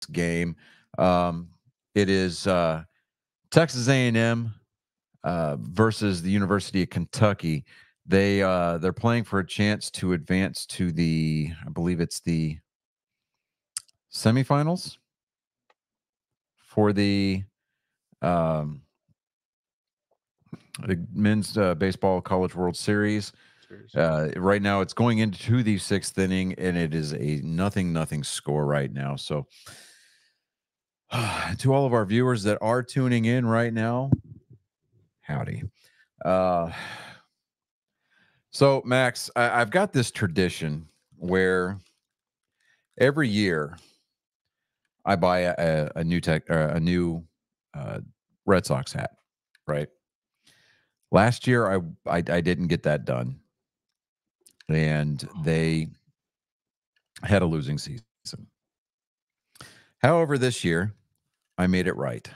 6th game. It is Texas A&M versus the University of Kentucky. They're playing for a chance to advance to I believe it's the semifinals for um, the men's baseball college World Series. Right now, it's going into the 6th inning, and it is a nothing score right now. So, to all of our viewers that are tuning in right now, howdy. So, Max, I've got this tradition where every year I buy a new Red Sox hat. Right. Last year, I didn't get that done, and they had a losing season. However, this year I made it right.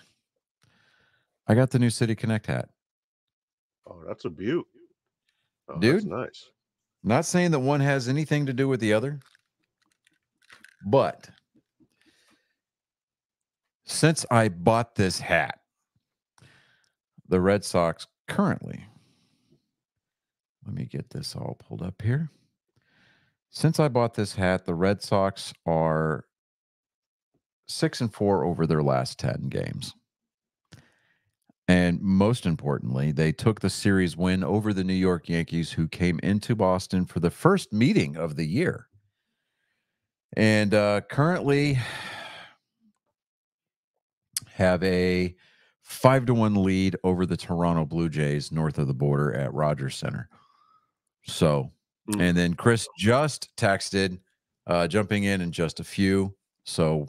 I got the new City Connect hat. Oh, that's a beaut. Oh, Dude, that's nice. Not saying that one has anything to do with the other, but since I bought this hat, the Red Sox currently, let me get this all pulled up here. Since I bought this hat, the Red Sox are 6-4 over their last 10 games. And most importantly, they took the series win over the New York Yankees, who came into Boston for the first meeting of the year. And currently have a 5-1 lead over the Toronto Blue Jays north of the border at Rogers Center. So, and then Chris just texted, jumping in just a few. So,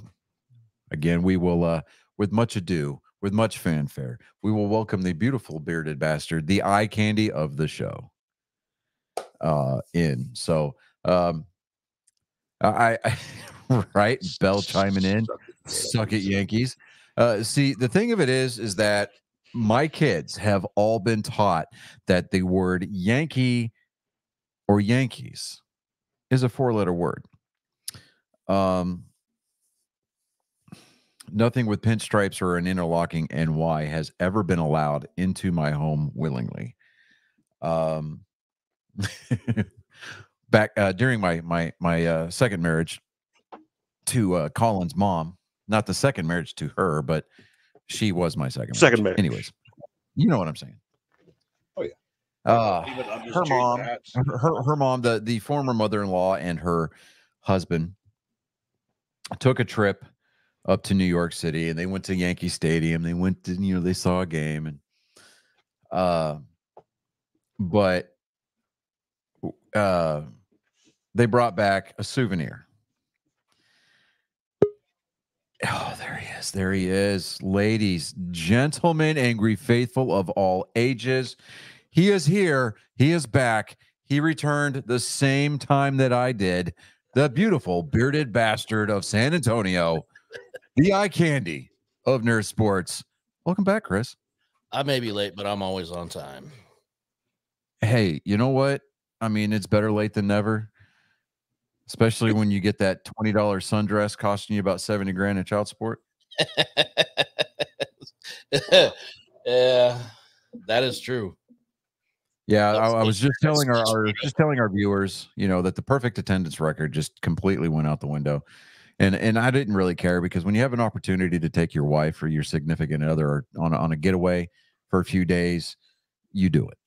again, we will, with much ado, with much fanfare, we will welcome the beautiful bearded bastard, the eye candy of the show, in. So, I right, Bell chiming in, suck it, Yankees. See, the thing of it is that my kids have all been taught that the word Yankee or Yankees is a 4-letter word. Nothing with pinstripes or an interlocking NY has ever been allowed into my home willingly. Back during my second marriage to Colin's mom, not the second marriage to her, but she was my second marriage. Anyways, you know what I'm saying. Oh yeah. Her mom, the former mother-in-law, and her husband took a trip up to New York City, and they went to Yankee Stadium. They went to, they saw a game, and but they brought back a souvenir. Oh, there he is. There he is. Ladies, gentlemen, angry faithful of all ages. He is here. He is back. He returned the same time that I did. The beautiful bearded bastard of San Antonio, the eye candy of nerd sports. Welcome back, Chris. I may be late, but I'm always on time. Hey, you know what? I mean, it's better late than never. Especially when you get that $20 sundress costing you about 70 grand in child support. Yeah, that is true. Yeah, I was just telling our viewers, that the perfect attendance record just completely went out the window. And I didn't really care, because when you have an opportunity to take your wife or your significant other on a getaway for a few days, you do it.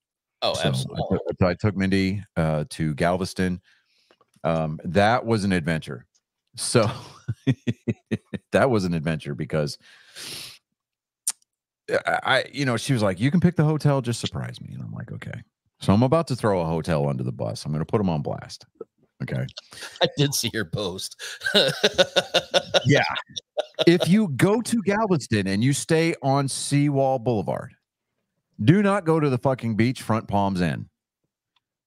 Oh, so absolutely. I took Mindy to Galveston. That was an adventure. So that was an adventure, because she was like, you can pick the hotel, just surprise me. And I'm like, okay. So I'm about to throw a hotel under the bus. I'm going to put them on blast. Okay. I did see your post. Yeah. If you go to Galveston and you stay on Seawall Boulevard, do not go to the fucking Beachfront Palms Inn.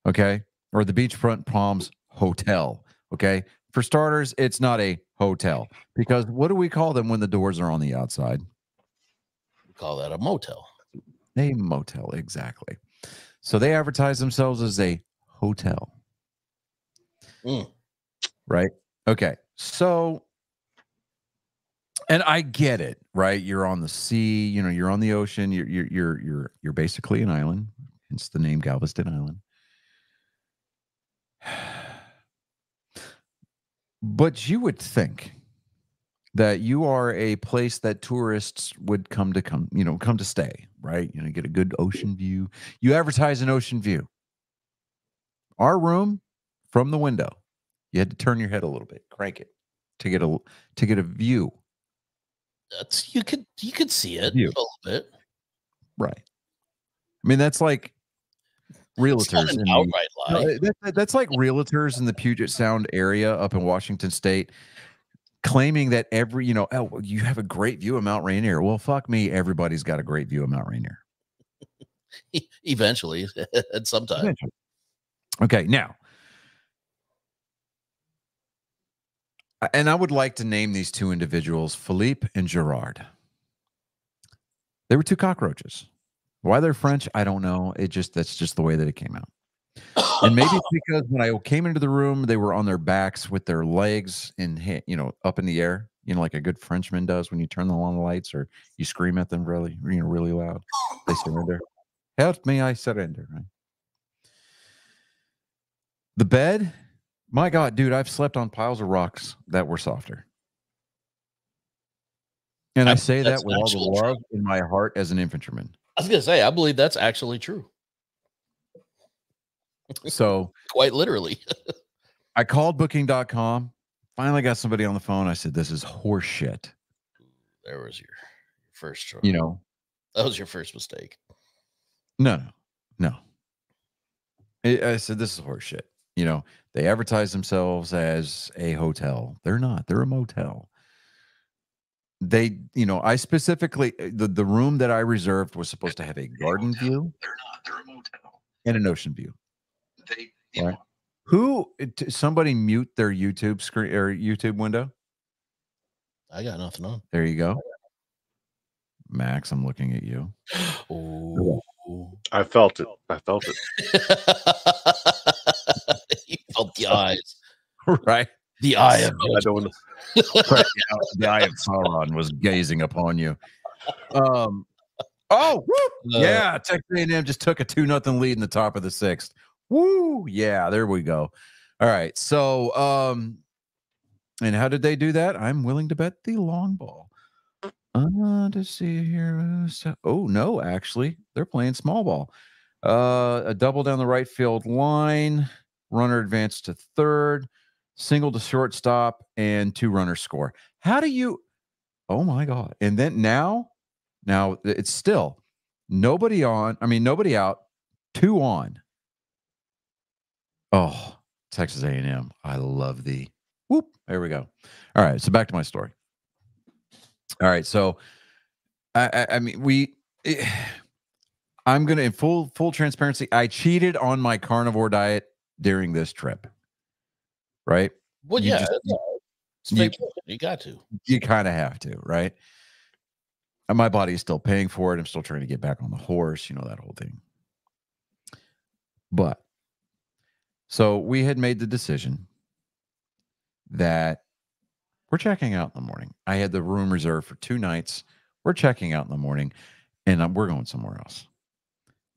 Okay. Or the Beachfront Palms Hotel. Okay. For starters, it's not a hotel, because what do we call them when the doors are on the outside? We call that a motel. A motel. Exactly. So they advertise themselves as a hotel. Right. Okay. So And I get it, right? You're on the sea, you know, you're on the ocean, you're basically an island. Hence the name Galveston Island. But you would think that you are a place that tourists would come to stay, right? You know, get a good ocean view. You advertise an ocean view. Our room from the window, you had to turn your head a little bit, crank it to get a view. That's you could see it View. a little bit. Right. I mean, that's like It's not realtors an in outright lie. that's like realtors in the Puget Sound area up in Washington State claiming that well, you have a great view of Mount Rainier. Well, fuck me, everybody's got a great view of Mount Rainier. Eventually, at some time. Eventually. Okay, now, and I would like to name these two individuals, Philippe and Gerard. They were two cockroaches. Why they're French, I don't know. That's just the way that it came out. And maybe it's because when I came into the room, they were on their backs with their legs up in the air, like a good Frenchman does when you turn on the lights or you scream at them really loud. They surrender. Help me, I surrender. Right? The bed, my God, dude, I've slept on piles of rocks that were softer. And I say that with all the love in my heart as an infantryman. I was going to say, I believe that's actually true. So quite literally, I called booking.com, finally got somebody on the phone. I said, this is horse shit. There was your first choice. That was your first mistake. No. I said, this is horse shit. They advertise themselves as a hotel. They're not. They're a motel. I specifically, the room that I reserved was supposed to have a garden view. They're not. They're a motel. And an ocean view. Right. Somebody mute their YouTube screen or YouTube window? I got nothing on. There you go. Max, I'm looking at you. Oh, I felt it. You felt the eyes. Right. The eye of I don't know. The eye of Sauron was gazing upon you. Yeah, Texas A&M just took a 2-0 lead in the top of the 6th. Woo, yeah, there we go. All right, so and how did they do that? I'm willing to bet the long ball. To see here. Oh no, actually, they're playing small ball. A double down the right field line. Runner advanced to third. Single to shortstop, and 2 runners score. How do you? Oh my God! And then now it's still nobody on. I mean, nobody out. 2 on. Oh, Texas A&M. I love thee. Whoop. There we go. All right. So back to my story. All right. So, I'm going to, in full transparency, I cheated on my carnivore diet during this trip. Right? Well, you got to. You kind of have to, right? And my body is still paying for it. I'm still trying to get back on the horse, that whole thing. But so we had made the decision that we're checking out in the morning. I had the room reserved for 2 nights. We're checking out in the morning, and we're going somewhere else.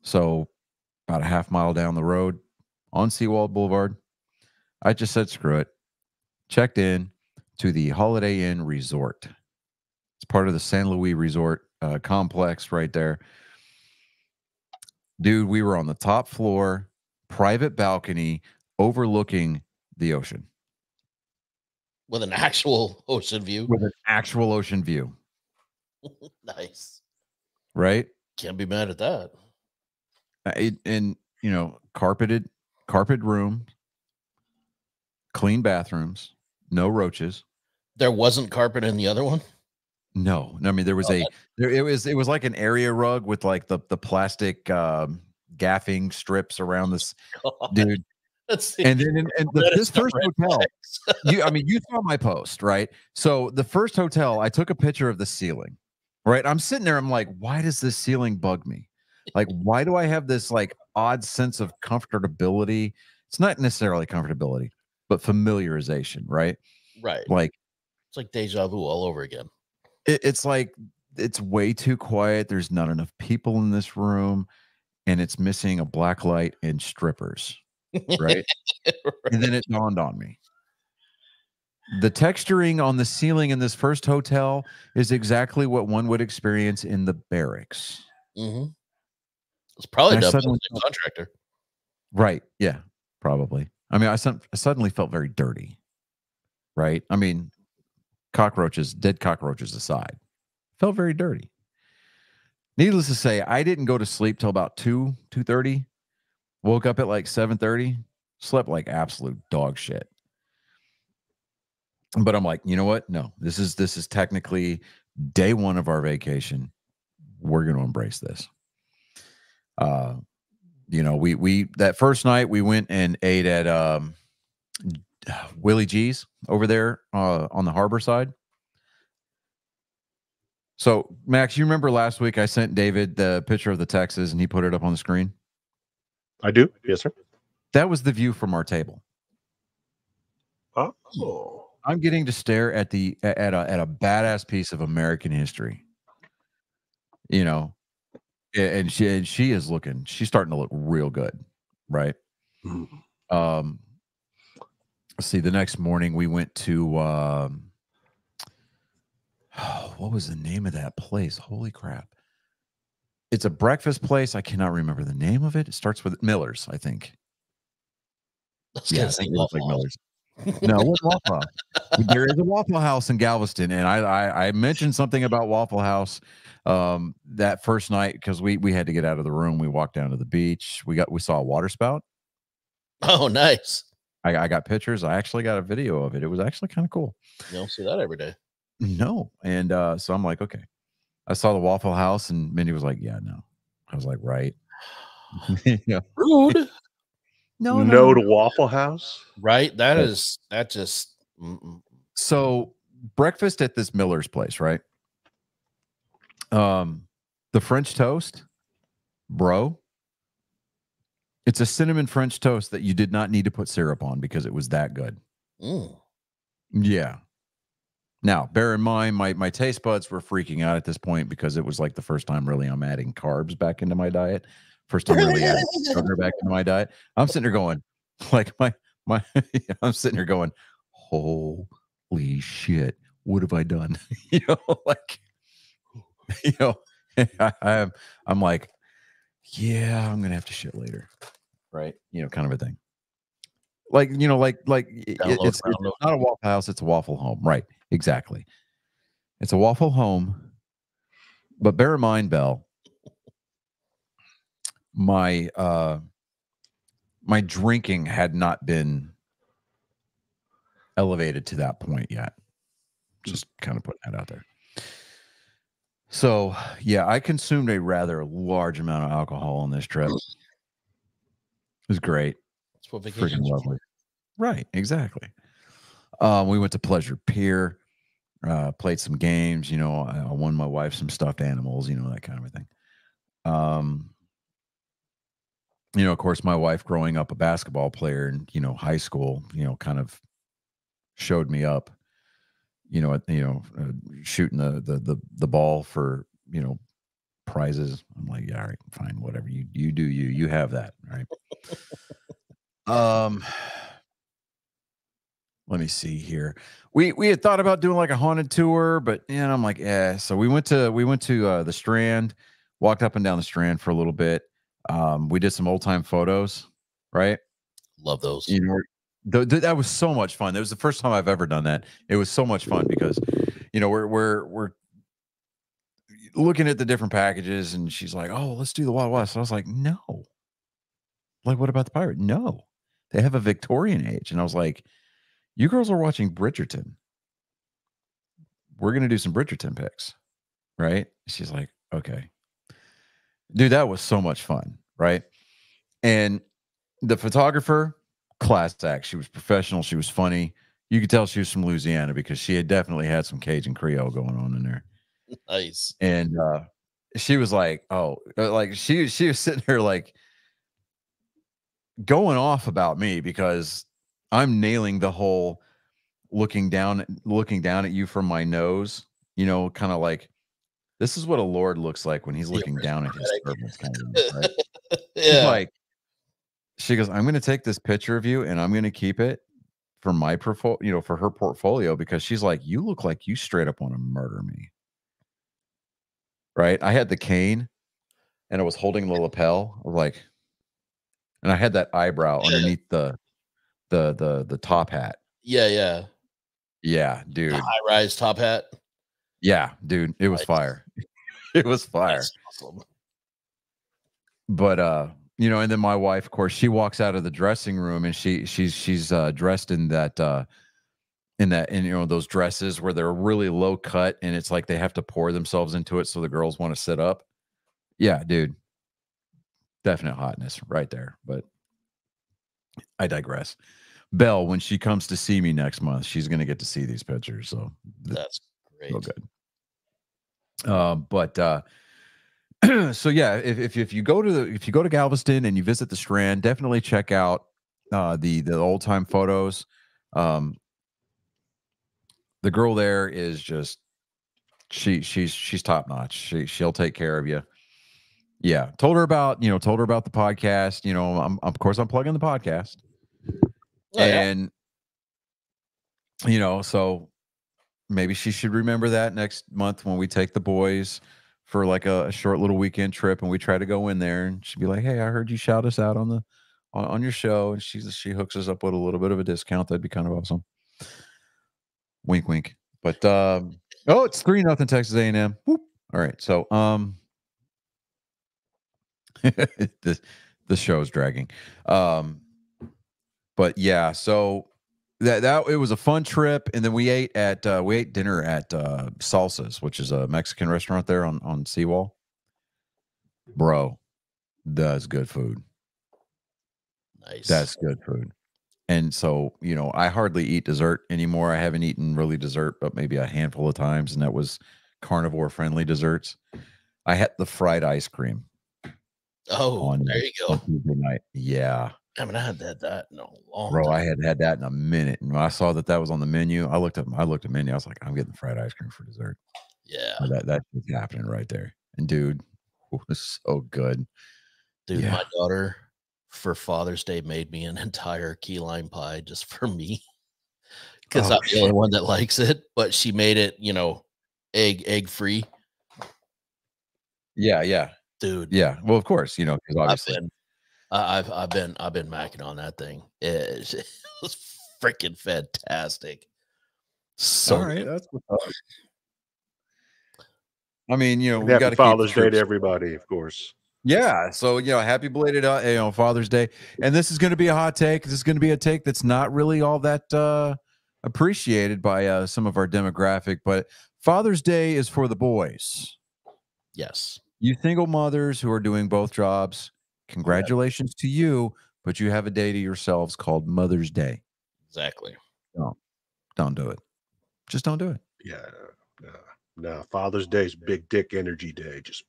So about a half mile down the road on Seawald Boulevard, I just said, screw it. Checked in to the Holiday Inn Resort. It's part of the San Luis Resort complex right there. Dude, we were on the top floor, private balcony, overlooking the ocean. With an actual ocean view? With an actual ocean view. Nice. Right? Can't be mad at that. Carpeted room, clean bathrooms, no roaches. There wasn't carpet in the other one? No. I mean, there was it was like an area rug with like the plastic gaffing strips around this. God. Dude. This first hotel, you saw my post, right? So the first hotel, I took a picture of the ceiling, right? I'm sitting there, I'm like, why does this ceiling bug me? Like, why do I have this like odd sense of comfortability? It's not necessarily comfortability, but familiarization, right? Right. Like, it's like deja vu all over again. it's like it's way too quiet. There's not enough people in this room, and it's missing a black light and strippers, right? And then it dawned on me. The texturing on the ceiling in this first hotel is exactly what one would experience in the barracks. Mm-hmm. It's probably I done by the suddenly same contractor. Right. Yeah, probably. I mean, I suddenly felt very dirty. Right. I mean, dead cockroaches aside, felt very dirty. Needless to say, I didn't go to sleep till about 2:30. Woke up at like 7:30. Slept like absolute dog shit. But I'm like, you know what? No, this is technically day one of our vacation. We're going to embrace this. We that first night we went and ate at Willie G's over there on the harbor side. So, Max, you remember last week I sent David the picture of the Texas and he put it up on the screen? I do. Yes, sir. That was the view from our table. Oh. I'm getting to stare at a badass piece of American history. You know, and she is looking, she's starting to look real good, right? Let's see, the next morning we went to what was the name of that place? Holy crap. It's a breakfast place. I cannot remember the name of it. It starts with Miller's, I think. Yeah, I think it looks like Miller's. No, it wasn't Waffle House. There is a Waffle House in Galveston, and I mentioned something about Waffle House that first night because we had to get out of the room. We walked down to the beach. We saw a water spout. Oh, nice. I got pictures. I actually got a video of it. It was actually kind of cool. You don't see that every day. No, and so I'm like, okay. I saw the Waffle House, and Mindy was like, "Yeah, no." I was like, "Right." Yeah. Rude. No to Waffle House. Right. That just. So breakfast at this Miller's place, right? The French toast, bro. It's a cinnamon French toast that you did not need to put syrup on because it was that good. Yeah. Now, bear in mind, my taste buds were freaking out at this point because it was like the first time really I'm adding carbs back into my diet. First time really adding sugar back into my diet. I'm sitting there going, like I'm sitting there going, holy shit, what have I done? I'm like, yeah, I'm gonna have to shit later, right? Kind of a thing. It's not a Waffle House, it's a Waffle Home, right? Exactly. It's a Waffle Home, but bear in mind, Bell, my drinking had not been elevated to that point yet. Just kind of putting that out there. So, yeah, I consumed a rather large amount of alcohol on this trip. It was great. That's what vacation freaking lovely. Right, exactly. We went to Pleasure Pier, played some games. I won my wife some stuffed animals, that kind of a thing. Of course, my wife growing up a basketball player in, high school, kind of showed me up, shooting the ball for, prizes. I'm like, yeah, all right, fine, whatever. You do you have that, right? Let me see here. We had thought about doing like a haunted tour, but I'm like, yeah. So we went to the Strand, walked up and down the Strand for a little bit. We did some old time photos, right? Love those. That was so much fun. That was the first time I've ever done that. It was so much fun because, we're looking at the different packages, and she's like, "Oh, let's do the Wild West." I was like, "No." Like, what about the pirate? No, they have a Victorian age, and I was like, "You girls are watching Bridgerton. We're gonna do some Bridgerton pics, right?" She's like, "Okay." Dude, that was so much fun, right? And the photographer, class act. She was professional. She was funny. You could tell she was from Louisiana because she had definitely had some Cajun Creole going on in there. Nice. And she was like, she was sitting there like going off about me because I'm nailing the whole looking down at you from my nose you know, kind of like this is what a lord looks like when he's The looking down at his servants, kind of, right? She's Yeah. like, she goes, I'm going to take this picture of you and I'm going to keep it for my portfolio, you know, for her portfolio, because she's like, you look like you straight up want to murder me. Right. I had the cane and I was holding the lapel of like, and I had that eyebrow underneath the top hat. Yeah. Yeah, dude. High rise top hat. Yeah, dude. It was Nice. fire. It was fire. That's awesome. But you know, and then my wife, of course, she walks out of the dressing room and she's dressed in that in you know, those dresses where they're really low cut and it's like they have to pour themselves into it so the girls want to sit up. Yeah, dude. Definite hotness right there. But I digress. Belle, when she comes to see me next month, she's gonna get to see these pictures. So That's great. real good. But so yeah, if you go to Galveston and you visit the Strand, definitely check out the old time photos. The girl there is just she's top notch. She'll take care of you. Yeah, told her about the podcast. You know, of course I'm plugging the podcast, Oh, yeah. and you know, so maybe she should remember that next month when we take the boys for like a short little weekend trip and we try to go in there, and she'd be like, hey, I heard you shout us out on your show, and she hooks us up with a little bit of a discount. That'd be kind of awesome. Wink wink. But oh, it's 3-0 Texas A&M. Whoop. All right, so the show is dragging. But yeah, so that it was a fun trip, and then we ate dinner at Salsa's, which is a Mexican restaurant there on Seawall. Bro, that's good food. Nice. That's good food. And so, you know, I hardly eat dessert anymore. I haven't eaten really dessert, but maybe a handful of times, and that was carnivore friendly desserts. I had the fried ice cream. Oh, there you go. On Tuesday night. Yeah. I mean, I haven't had that in a long Bro, time. I had that in a minute, and when I saw that was on the menu, I looked at the menu. I was like, I'm getting fried ice cream for dessert. Yeah, that's what's happening right there. And dude, this is so good. Dude, Yeah. My daughter for Father's Day made me an entire key lime pie just for me because I'm the only one that likes it. But she made it, you know, egg free. Yeah, dude. Yeah, well, of course, you know, because obviously. I've been macking on that thing. It was freaking fantastic. So all right, that's what's up. I mean, you know, we happy Father's Day to everybody, of course. Yeah, so you know, happy belated Father's Day. And this is going to be a hot take. This is going to be a take that's not really all that appreciated by some of our demographic, but Father's Day is for the boys. Yes. You single mothers who are doing both jobs, congratulations to you, but you have a day to yourselves called Mother's Day. Exactly. Don't do it. Just don't do it. Yeah. No, Father's Day is big dick energy day. Just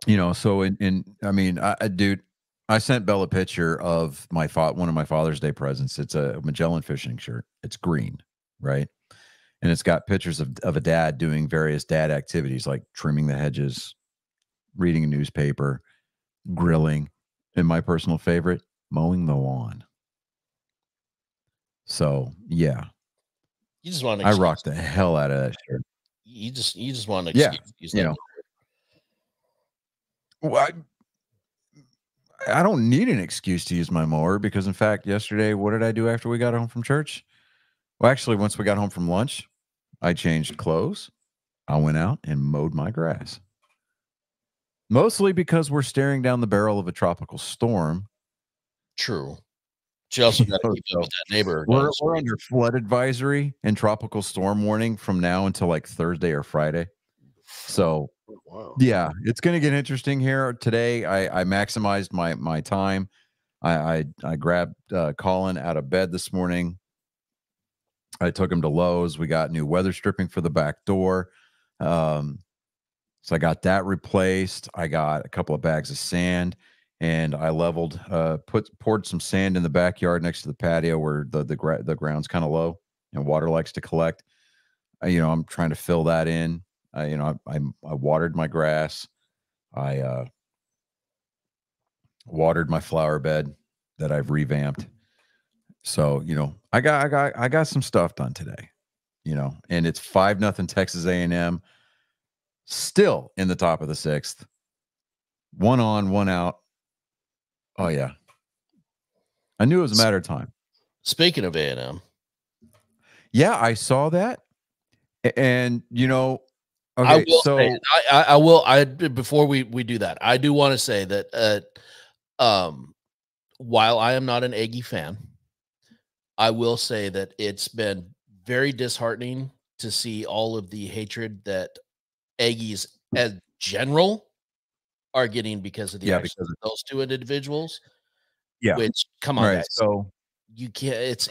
you know, so I mean, dude, I sent Belle a picture of one of my Father's Day presents. It's a Magellan fishing shirt. It's green, right? And it's got pictures of a dad doing various dad activities like trimming the hedges, reading a newspaper, grilling, and my personal favorite, mowing the lawn. So yeah, you just want to. I rocked the hell out of that shirt. You just want to. Yeah, you know. Well, I don't need an excuse to use my mower because, in fact, yesterday, what did I do after we got home from church? Well, actually, once we got home from lunch, I changed clothes. I went out and mowed my grass. Mostly because we're staring down the barrel of a tropical storm. True. You also got to keep up with that neighbor. We're under flood advisory and tropical storm warning from now until like Thursday or Friday. So, yeah, it's going to get interesting here today. I maximized my time. I grabbed Colin out of bed this morning. I took him to Lowe's. We got new weather stripping for the back door. So I got that replaced. I got a couple of bags of sand, and I leveled, poured some sand in the backyard next to the patio where the ground's kind of low and water likes to collect. I'm trying to fill that in. I watered my grass. I watered my flower bed that I've revamped. So, I got some stuff done today, and it's 5-0 Texas A&M, still in the top of the 6th. 1 on, 1 out. Oh yeah. I knew it was a matter of time. Speaking of A&M. Yeah, I saw that. And okay, I will say, I will before we do that, I do want to say that while I am not an Aggie fan, I will say that it's been very disheartening to see all of the hatred that Aggies as general are getting because of the actions of those two individuals. Yeah. Which, come on, right, guys. So you can't, it's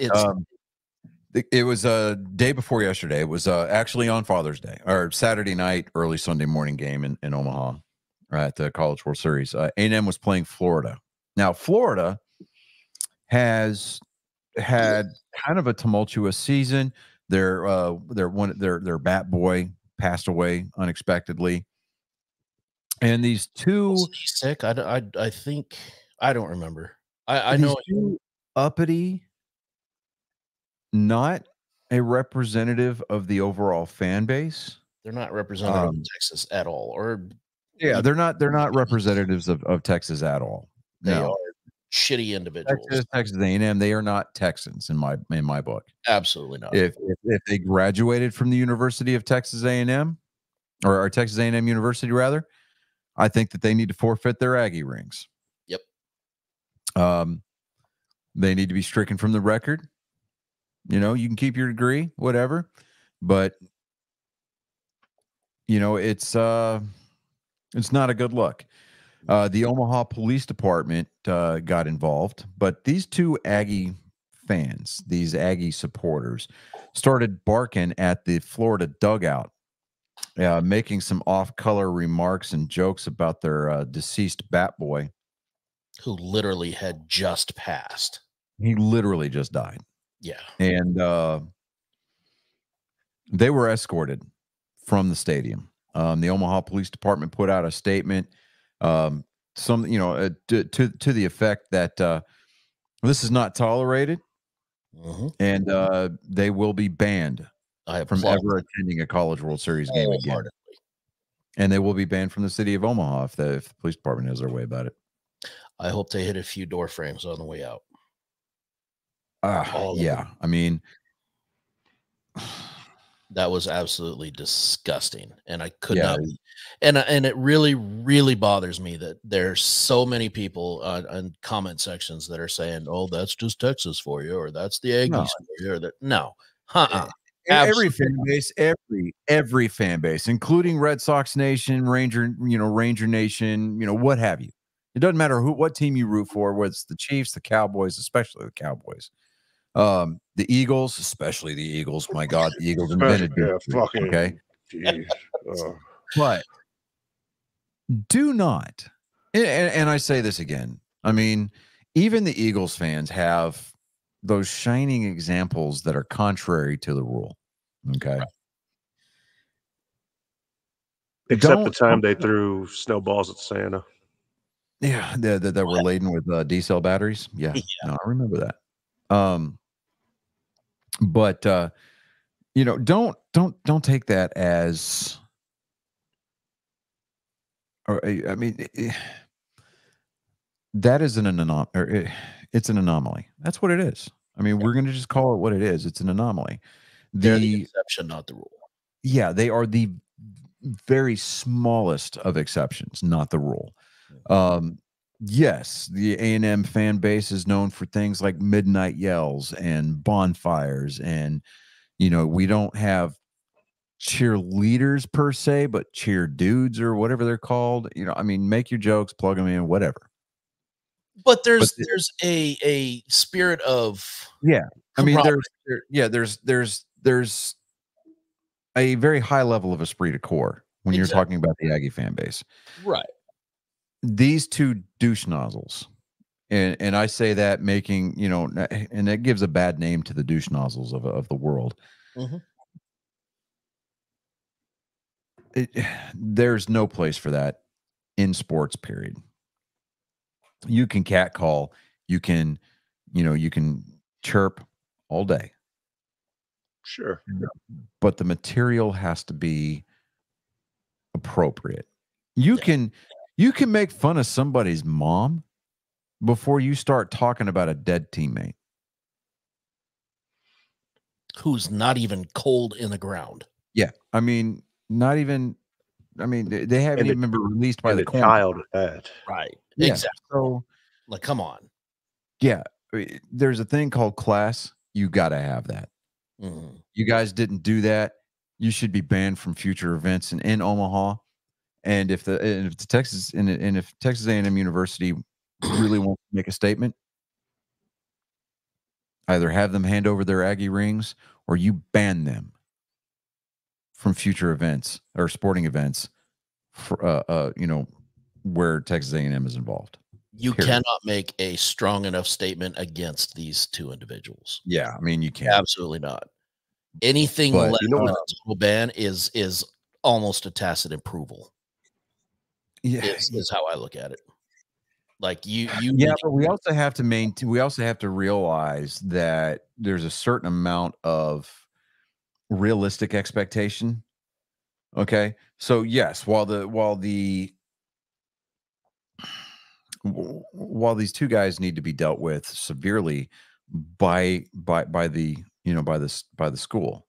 it was a day before yesterday. It was actually on Father's Day or Saturday night, early Sunday morning game in Omaha at the College World Series. A&M was playing Florida. Now, Florida has had kind of a tumultuous season. Their bat boy passed away unexpectedly, and these two sick. I think I don't remember. I know two uppity, not a representative of the overall fan base. They're not representative of Texas at all, or they're not representatives of Texas at all. They are shitty individuals. Texas A&M, they are not Texans in my book. Absolutely not. If they graduated from the University of Texas A&M or Texas A&M University rather, I think that they need to forfeit their Aggie rings. Yep. They need to be stricken from the record. You can keep your degree, whatever, but it's not a good look. The Omaha Police Department got involved, but these two Aggie fans, these Aggie supporters, started barking at the Florida dugout, making some off-color remarks and jokes about their deceased bat boy, who literally had just passed. He literally just died. Yeah. And they were escorted from the stadium. The Omaha Police Department put out a statement, to the effect that this is not tolerated, and they will be banned from ever attending a College World Series game again. And they will be banned from the city of Omaha if the police department has their way about it. I hope they hit a few door frames on the way out. Yeah, I mean, that was absolutely disgusting, and I could not. And it really, really bothers me that there's so many people on comment sections that are saying, "Oh, that's just Texas for you," or "That's the Aggies for you," or that every fan base, every fan base, including Red Sox Nation, Ranger Nation, what have you. It doesn't matter what team you root for, whether it's the Chiefs, the Cowboys, especially the Cowboys. The Eagles, especially the Eagles. My God, the Eagles invented okay. But do not, and I say this again. I mean, even the Eagles fans have those shining examples that are contrary to the rule. Okay. Except the time they threw snowballs at Santa. Yeah, that were laden with D-cell batteries. Yeah, no, I remember that. But don't take that as, or I mean, that is it's an anomaly. That's what it is. I mean, we're going to just call it what it is. It's an anomaly. They're the exception, not the rule. Yeah, they are the very smallest of exceptions, not the rule. Yes, the A&M fan base is known for things like midnight yells and bonfires, and we don't have cheerleaders per se, but cheer dudes or whatever they're called. I mean, make your jokes, plug them in, whatever. But there's a spirit of I mean, there's a very high level of esprit de corps when you're talking about the Aggie fan base, right? These two douche nozzles, and I say that making and that gives a bad name to the douche nozzles of the world. there's no place for that in sports, period. You can catcall, you can, you can chirp all day, Sure. but the material has to be appropriate. You Yeah. can make fun of somebody's mom before you start talking about a dead teammate. Who's not even cold in the ground. Yeah. I mean, not even, I mean, they haven't And the- even been released by And the a corn. child at that. Right. Yeah. Exactly. So, Like, come on. yeah, there's a thing called class. You got to have that. Mhm. You guys didn't do that. You should be banned from future events in Omaha. And if Texas and if Texas A&M University really wants to make a statement, either have them hand over their Aggie rings or you ban them from future events or sporting events for where Texas A&M is involved. You Period. cannot make a strong enough statement against these two individuals. Yeah, I mean you can't. Absolutely not. Anything But less you know than what- a total ban is almost a tacit approval. Yeah, Is how I look at it. Like you yeah, but we also have to maintain. We also have to realize that there's a certain amount of realistic expectation. Okay, so yes, while these two guys need to be dealt with severely by the by the school,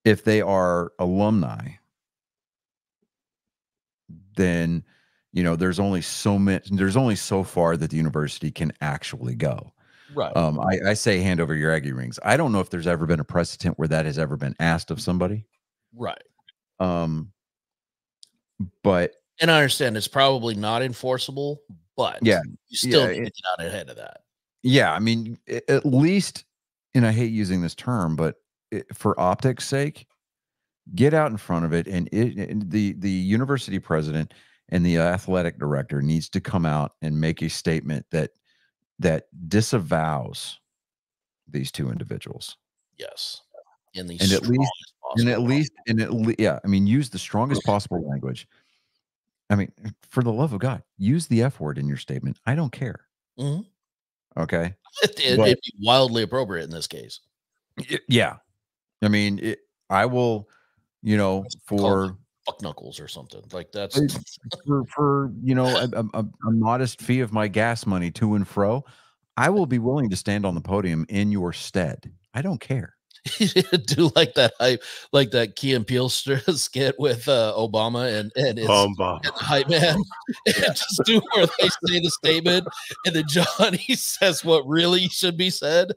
if they are alumni, then there's only so far that the university can actually go. right. I say hand over your Aggie rings. I don't know if there's ever been a precedent where that has ever been asked of somebody. Right. But And I understand it's probably not enforceable, but yeah, you still yeah, need to get out ahead of that. yeah. I mean, at least, and I hate using this term, but for optics' sake, get out in front of it, and the university president and the athletic director needs to come out and make a statement that disavows these two individuals. Yes. In the And at least, possible. yeah, I mean, use the strongest possible language. I mean, for the love of God, use the F word in your statement. I don't care. Mhm. Okay. It'd But- be wildly appropriate in this case. Yeah. I mean, I will, for Fuck knuckles or something like that's for a modest fee of my gas money to and fro, I will be willing to stand on the podium in your stead. I don't care. do like that Key and Peele skit with Obama and his Bob. hype man. And just do where they say the statement and then Johnny says what really should be said.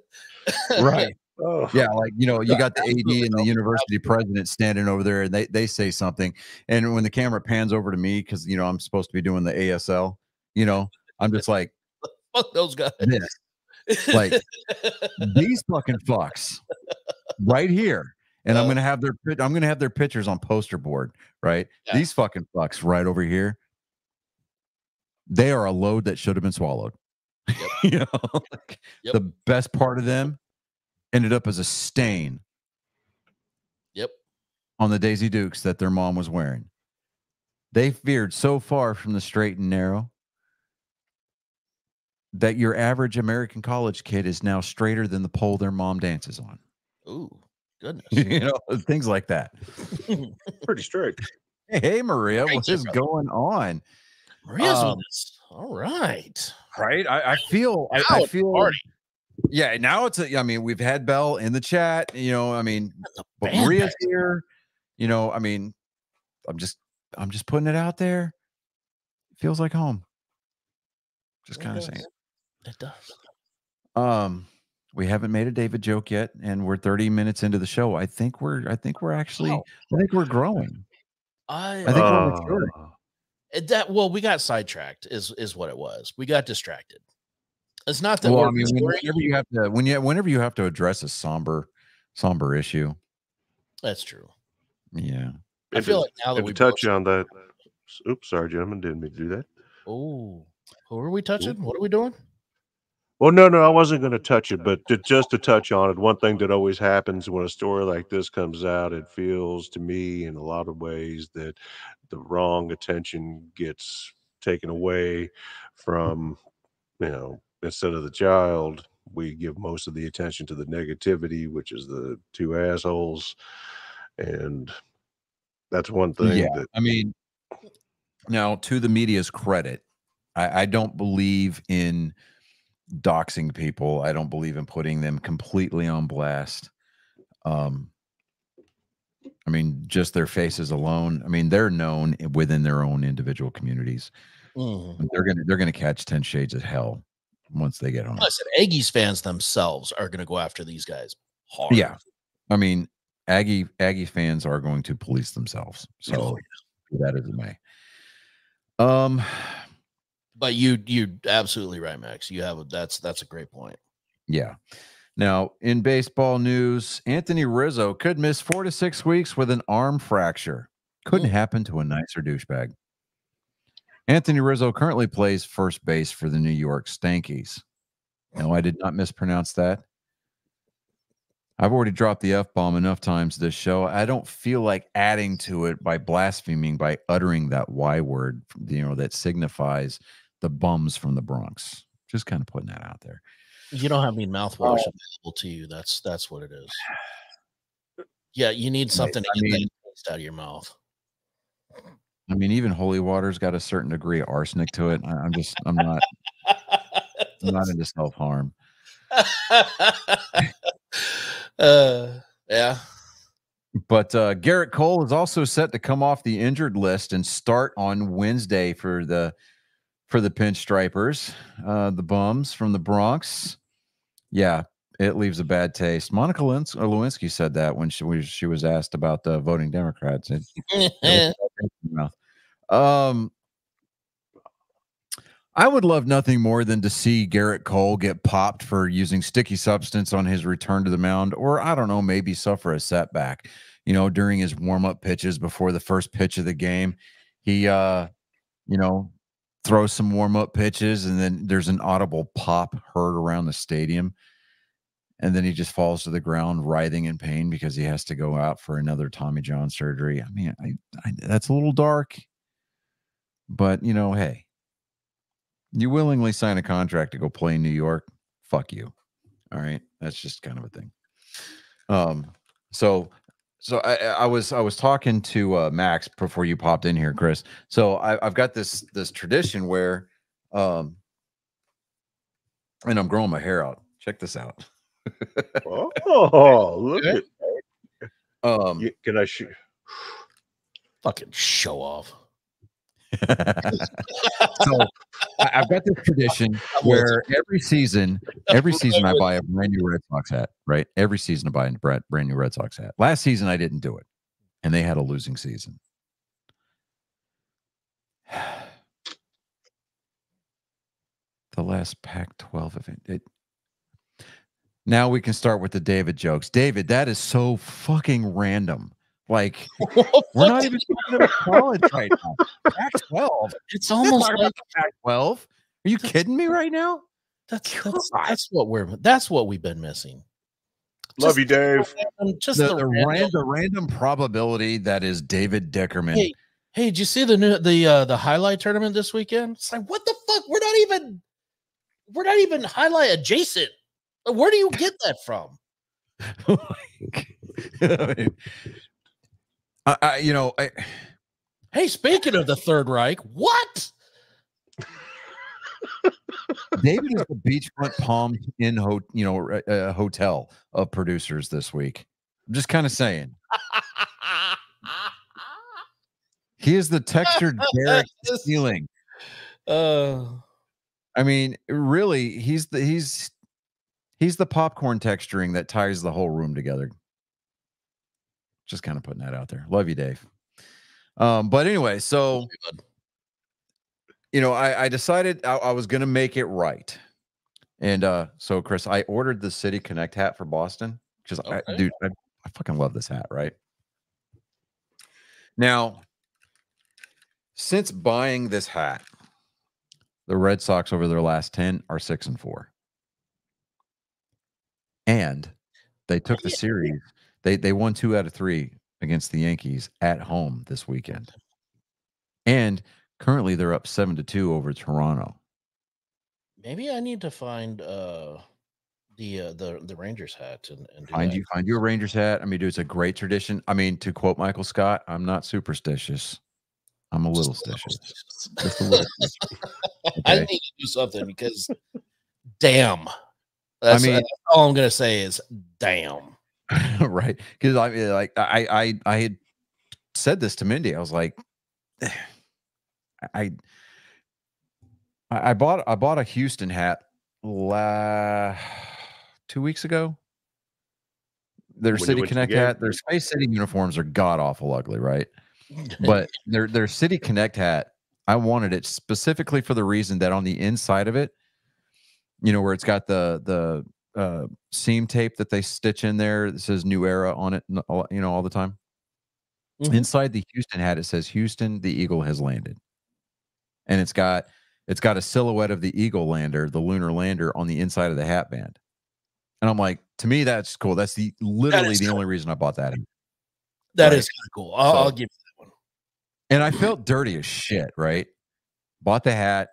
Right. Oh, Yeah, like you got the AD and the university president standing over there, and they say something, and when the camera pans over to me, because I'm supposed to be doing the ASL, I'm just like Fuck those guys. this, like these fucking fucks right here, and I'm gonna have their pictures on poster board, right? Yeah. These fucking fucks right over here, they are a load that should have been swallowed. Yep. The best part of them ended up as a stain. Yep. On the Daisy Dukes that their mom was wearing. They veered so far from the straight and narrow that your average American college kid is now straighter than the pole their mom dances on. Ooh, goodness. Things like that. pretty straight. Hey, Maria, Thank what you, is brother. going on? Maria's with us. All right. Right? I feel, Now I it's a feel, party. yeah, now I mean, we've had Belle in the chat, I mean, but band Maria's back. here, I mean, I'm just putting it out there. It feels like home. Just kind of saying. It does. We haven't made a David joke yet, and we're 30 minutes into the show. I think we're growing. I think we're maturing. Well, we got sidetracked is what it was. We got distracted. It's not that Well, we're I mean, whenever you have to address a somber issue. That's true. Yeah. I feel like now that and we to touch on that. Oops, sorry, gentlemen, didn't mean to do that. Oh, who are we touching? What are we doing? Well, no, I wasn't going to touch it, but just to touch on it, one thing that always happens when a story like this comes out, it feels to me in a lot of ways that the wrong attention gets taken away from, instead of the child, we give most of the attention to the negativity, which is the two assholes. And that's one Yeah. thing that, I mean, now to the media's credit, I don't believe in doxing people. I don't believe in putting them completely on blast. I mean, just their faces alone. I mean, they're known within their own individual communities. Mhm. They're gonna catch 10 shades of hell once they get home. I said Aggies fans themselves are going to go after these guys hard. Yeah. I mean, Aggie fans are going to police themselves. So that is it may. But you absolutely right, Max. You have that's a great point. Yeah. Now, in baseball news, Anthony Rizzo could miss 4 to 6 weeks with an arm fracture. Couldn't happen to a nicer douchebag. Anthony Rizzo currently plays first base for the New York Stankies. No, I did not mispronounce that. I've already dropped the F-bomb enough times this show. I don't feel like adding to it by blaspheming, by uttering that Y word, that signifies the bums from the Bronx. Just kind of putting that out there. You don't have any mouthwash available to you. That's what it is. Yeah, you need something to get that taste out of your mouth. I mean, even holy water's got a certain degree of arsenic to it. I'm not into self-harm. Yeah. But Garrett Cole is also set to come off the injured list and start on Wednesday for the Pinstripers, the bums from the Bronx. Yeah, it leaves a bad taste. Monica Lewinsky said that when she was asked about voting Democrats. I would love nothing more than to see Garrett Cole get popped for using sticky substance on his return to the mound, or I don't know, maybe suffer a setback, during his warm-up pitches before the first pitch of the game. He, throws some warm-up pitches, and then there's an audible pop heard around the stadium. And then he just falls to the ground, writhing in pain because he has to go out for another Tommy John surgery. I mean, that's a little dark, but hey, you willingly sign a contract to go play in New York. Fuck you. All right. That's just kind of a thing. So I was talking to Max before you popped in here, Chris. So I've got this tradition where, and I'm growing my hair out. Check this out. Oh, look at. Can I shoot? Fucking show off. So I've got this tradition where every season I buy a brand new Red Sox hat, right? Every season I buy a brand new Red Sox hat. Last season I didn't do it, and they had a losing season. The last Pac-12 event. Now we can start with the David jokes. David, that is so fucking random. Like, we're not even talking about college right now. Pac-12. It's almost like Pac-12. Are you kidding me right now? That's what we've been missing. Love you, Dave. Just the random probability that is David Dickerman. Hey, did you see the highlight tournament this weekend? It's like, what the fuck? We're not even highlight adjacent. Where do you get that from? Hey, speaking of the Third Reich, what? David is the beachfront Palm Inn hotel of producers this week. I'm just kind of saying. He is the textured Derek ceiling. I mean, really, he's the popcorn texturing that ties the whole room together. Just kind of putting that out there. Love you, Dave. But anyway, so I decided I was going to make it right. And so, Chris, I ordered the City Connect hat for Boston because, I fucking love this hat, right? Now, since buying this hat, the Red Sox over their last 10 are 6-4. and they took the series. They won 2 out of 3 against the Yankees at home this weekend. And currently they're up 7-2 over Toronto. Maybe I need to find the Rangers hat and do Find that. you a Rangers hat. I mean, dude, it's a great tradition. I mean, to quote Michael Scott, I'm not superstitious. I'm a little stitious. Just a little stitious. I Okay. need to do something because damn. That's all I'm gonna say is damn. Right. Because I mean, like I had said this to Mindy. I was like, I bought a Houston hat 2 weeks ago. Their When you City went to the Connect game? hat, their Space City uniforms are god awful ugly, right? But their City Connect hat, I wanted it specifically for the reason that on the inside of it, you know, where it's got the seam tape that they stitch in there that says New Era on it, you know, all the time. Mhm. Inside the Houston hat, it says Houston, the Eagle has landed. And it's got a silhouette of the Eagle lander, the lunar lander, on the inside of the hat band. And I'm like, to me, that's cool. That's literally the only reason I bought that. That Right. is kind of cool. I'll give you that one. And I felt dirty as shit, right? Bought the hat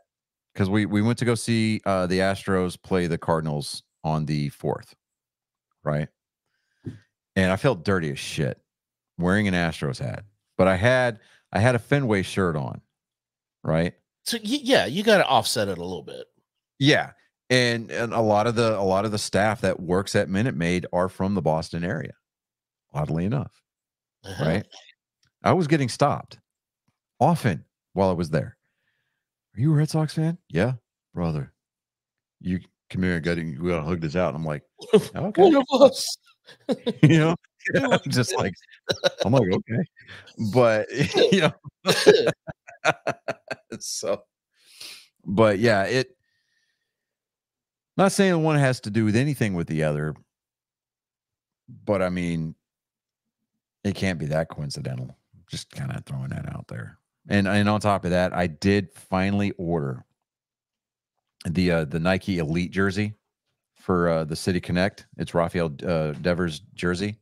because we went to go see the Astros play the Cardinals on the 4th, right? And I felt dirty as shit wearing an Astros hat. But I had a Fenway shirt on, right? So yeah, you got to offset it a little bit. Yeah. And a lot of the staff that works at Minute Maid are from the Boston area, oddly enough. Right? I was getting stopped often while I was there. Are you a Red Sox fan? Yeah, brother. You come here and we gotta hug this out. And I'm like, okay. One of us. You know, I'm just like, I'm like, okay. But you know, so but yeah, not saying one has to do with anything with the other, but I mean, it can't be that coincidental. Just kind of throwing that out there. And on top of that, I did finally order the Nike Elite jersey for the City Connect. It's Rafael Devers jersey.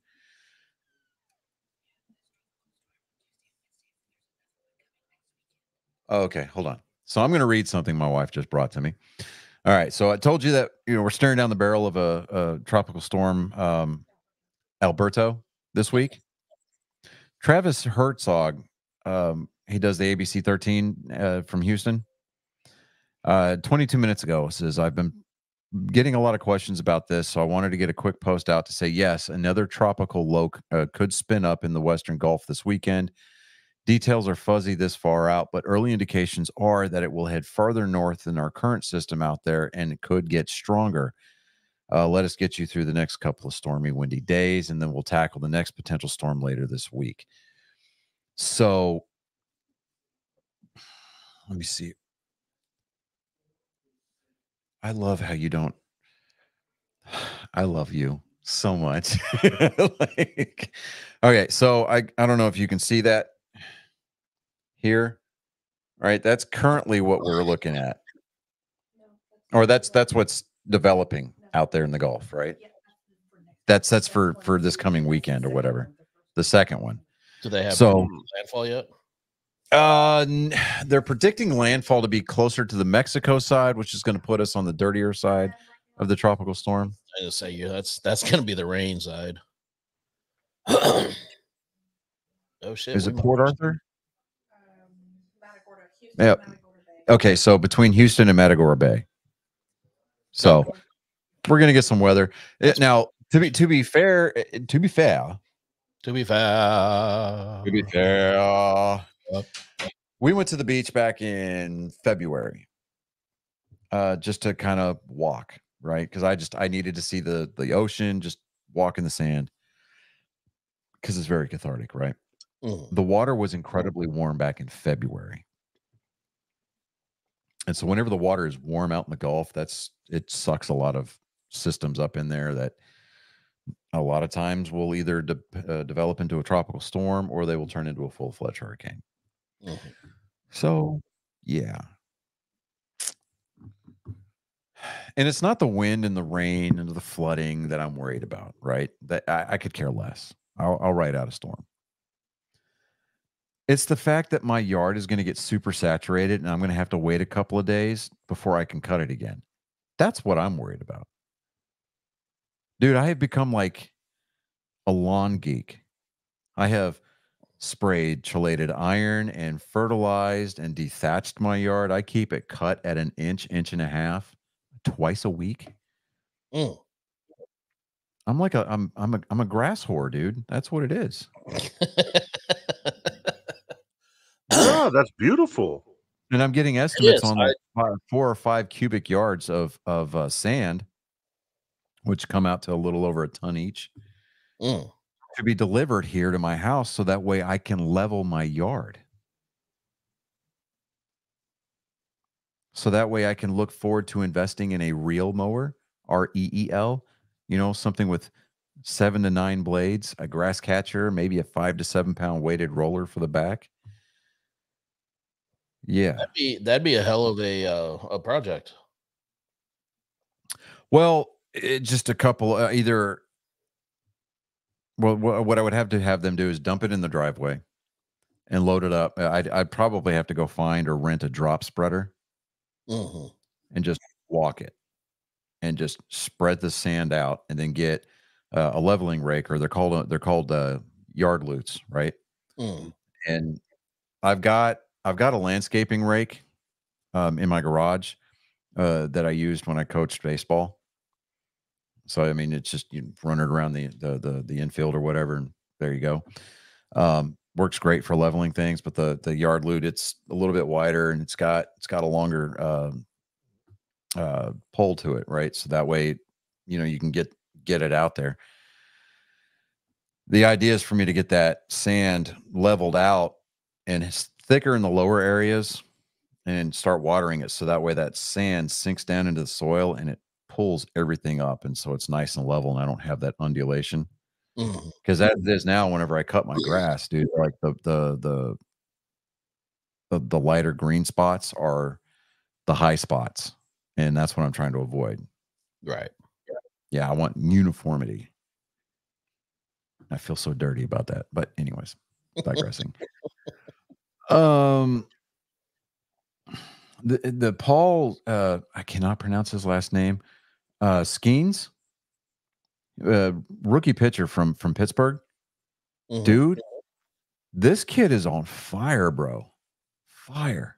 Oh, okay, hold on. So I'm going to read something my wife just brought to me. All right, so I told you that we're staring down the barrel of a tropical storm, Alberto, this week. Travis Herzog, he does the ABC 13 from Houston. 22 minutes ago says, I've been getting a lot of questions about this, so I wanted to get a quick post out to say, yes, another tropical low could spin up in the Western Gulf this weekend. Details are fuzzy this far out, but early indications are that it will head farther north than our current system out there, and it could get stronger. Let us get you through the next couple of stormy, windy days, and then we'll tackle the next potential storm later this week. So let me see. I love how you don't. I love you so much. Like, okay, so I don't know if you can see that here. Right, that's currently what we're looking at, or that's what's developing out there in the Gulf, right? That's for this coming weekend or whatever, the second one. Do they have so landfall yet? They're predicting landfall to be closer to the Mexico side, which is going to put us on the dirtier side of the tropical storm. I just say that's going to be the rain side. Oh shit! Is it Port Arthur? Yep. Okay, so between Houston and Matagorda Bay. So we're gonna get some weather. Now, to be fair, we went to the beach back in February, just to kind of walk, right? Because I needed to see the ocean, just walk in the sand, because it's very cathartic, right? The water was incredibly warm back in February. And so whenever the water is warm out in the Gulf, it sucks a lot of systems up in there that a lot of times will either develop into a tropical storm or they will turn into a full-fledged hurricane. So, yeah. And it's not the wind and the rain and the flooding that I'm worried about, right? That I could care less. I'll ride out a storm. It's the fact that my yard is going to get super saturated and I'm going to have to wait a couple of days before I can cut it again. That's what I'm worried about. Dude, I have become like a lawn geek. I have sprayed chelated iron and fertilized and dethatched my yard. I keep it cut at an inch, inch and a half twice a week. Mm. I'm a grass whore, dude. That's what it is. No, that's beautiful. And I'm getting estimates is. on like 4 or 5 cubic yards of sand, which come out to a little over a ton each, Mm. to be delivered here to my house, so that way I can level my yard. So that way I can look forward to investing in a reel mower, REEL, something with 7 to 9 blades, a grass catcher, maybe a 5 to 7 pound weighted roller for the back. Yeah. That'd be a hell of a project. Well, just a couple, either. Well, what I would have to have them do is dump it in the driveway and load it up. I'd probably have to go find or rent a drop spreader and just walk it and just spread the sand out, and then get a leveling rake, or they're called yard loots, right? And I've got a landscaping rake in my garage that I used when I coached baseball. So I mean, it's just you run it around the infield or whatever, and there you go. Works great for leveling things, but the yard loot, it's a little bit wider and it's got a longer pole to it, right? So that way, you can get it out there. The idea is for me to get that sand leveled out and it's thicker in the lower areas, and start watering it, so that way that sand sinks down into the soil and it pulls everything up, and so it's nice and level, and I don't have that undulation. Because that is now, whenever I cut my grass, dude, like the lighter green spots are the high spots, and that's what I'm trying to avoid. Right. Yeah, I want uniformity. I feel so dirty about that, but anyways, digressing. The Paul, I cannot pronounce his last name. Skeens, rookie pitcher from Pittsburgh. Dude, this kid is on fire, bro. Fire.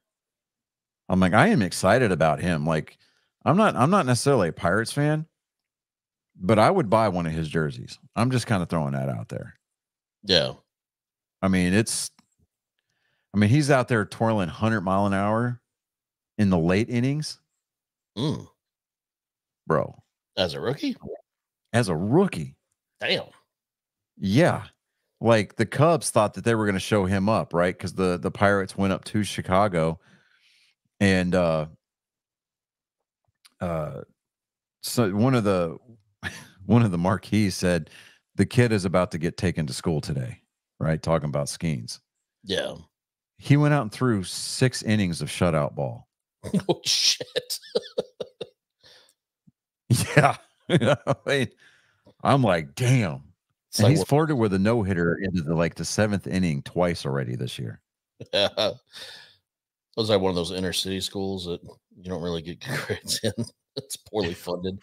I'm like, I am excited about him. Like, I'm not necessarily a Pirates fan, but I would buy one of his jerseys. I'm just kind of throwing that out there. Yeah. I mean, he's out there twirling 100 mile an hour in the late innings. Bro. As a rookie? As a rookie. Damn. Yeah. Like, the Cubs thought that they were going to show him up, right? Because the Pirates went up to Chicago, and so one of the marquees said the kid is about to get taken to school today, right? Talking about Skeens. Yeah. He went out and threw 6 innings of shutout ball. Oh shit. Yeah. I'm like, damn. And he's flirted with a no-hitter into the 7th inning twice already this year. Yeah. Those are one of those inner city schools that you don't really get good grades in. It's poorly funded.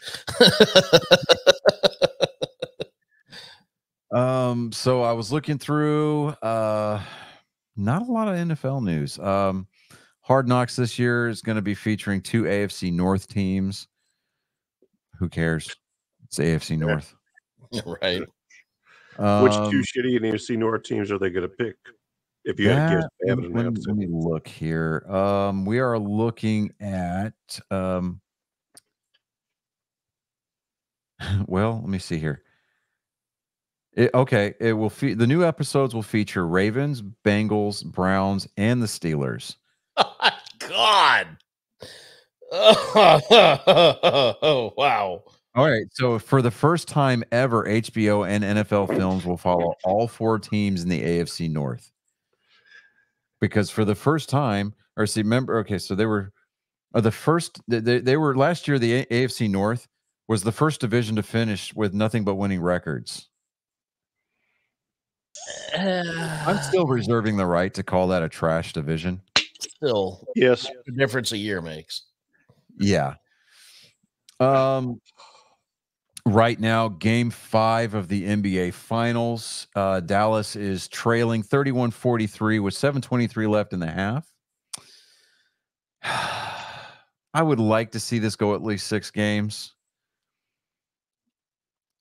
So I was looking through not a lot of NFL news. Hard Knocks this year is going to be featuring 2 AFC North teams. Who cares? It's AFC North. Right. Which 2 shitty AFC North teams are they going to pick? If you had to guess, they haven't announced it. Let me look here. We are looking at well, let me see here. It will the new episodes will feature Ravens, Bengals, Browns, and the Steelers. Oh my God. Oh, wow. All right. So for the first time ever, HBO and NFL films will follow all 4 teams in the AFC North. Because for the first time, so they were The first they were last year. The AFC North was the first division to finish with nothing but winning records. I'm still reserving the right to call that a trash division. Still, Yes. the difference a year makes. Yeah. Right now, game 5 of the NBA Finals. Dallas is trailing 31-43 with 7:23 left in the half. I would like to see this go at least 6 games.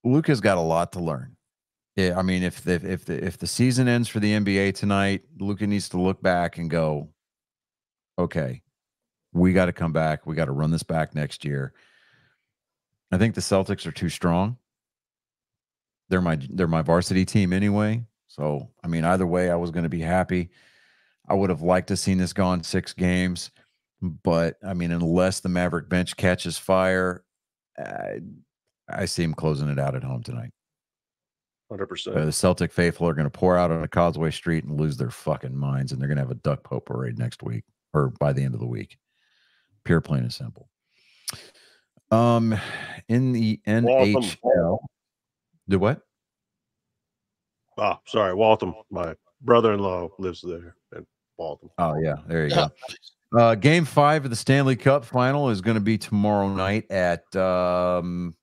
Luka's got a lot to learn. Yeah, I mean, if the season ends for the NBA tonight, Luka needs to look back and go, okay, we got to come back. We got to run this back next year. I think the Celtics are too strong. They're my varsity team anyway. So, I mean, either way, I was going to be happy. I would have liked to seen this gone 6 games, but I mean, unless the Maverick bench catches fire, I see him closing it out at home tonight. 100%. The Celtic faithful are going to pour out on a Causeway Street and lose their fucking minds, and they're going to have a duck pope parade next week or by the end of the week. Pure, plain and simple. In the NHL, do what? Oh, sorry, Waltham. My brother-in-law lives there in Waltham. Oh yeah, there you go. Game 5 of the Stanley Cup final is going to be tomorrow night at 7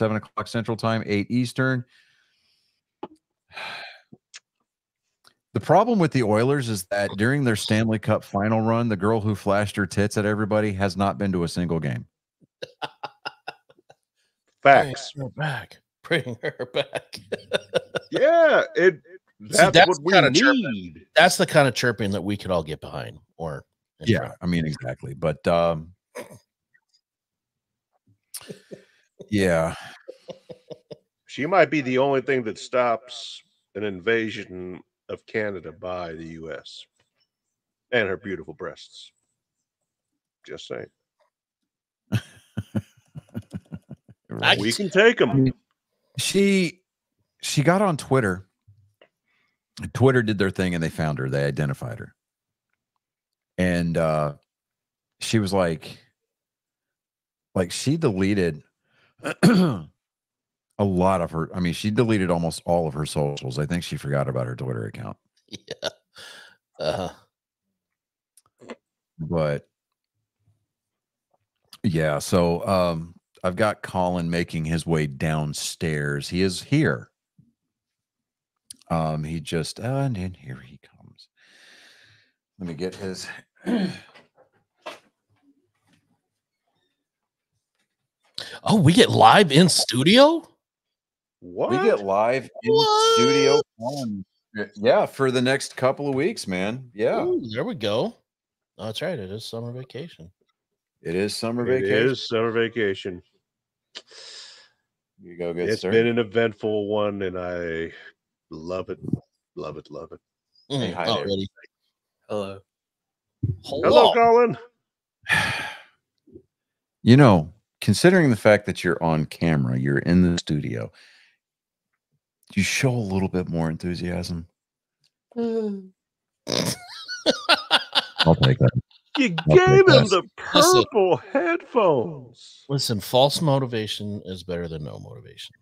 o'clock Central Time, 8 Eastern. The problem with the Oilers is that during their Stanley Cup final run, the girl who flashed her tits at everybody has not been to a single game. Facts. Bring her back. Yeah, that's what we need. Chirping. That's the kind of chirping that we could all get behind. Or yeah, I mean, exactly. But yeah, she might be the only thing that stops an invasion of Canada by the U.S. and her beautiful breasts. Just saying. Right. We can take them. She got on Twitter. Twitter did their thing and they found her. They identified her. And she was like she deleted a lot of her. I mean, she deleted almost all of her socials. I think she forgot about her Twitter account. Yeah. But yeah, so I've got Colin making his way downstairs. He is here. He just and then here he comes. Let me get his Oh, we get live in studio? What? We get live in studio. Yeah, for the next couple of weeks, man. Yeah. Ooh, there we go. Oh, that's right. It is summer vacation. It is summer vacation. It is summer vacation. You go get It's started. been an eventful one, and I love it. Love it. Love it. Hey, hi there. Ready. Hello. Hello, Colin. You know, considering the fact that you're on camera, you're in the studio, you show a little bit more enthusiasm. I'll take that. You gave him the purple headphones. Listen, false motivation is better than no motivation.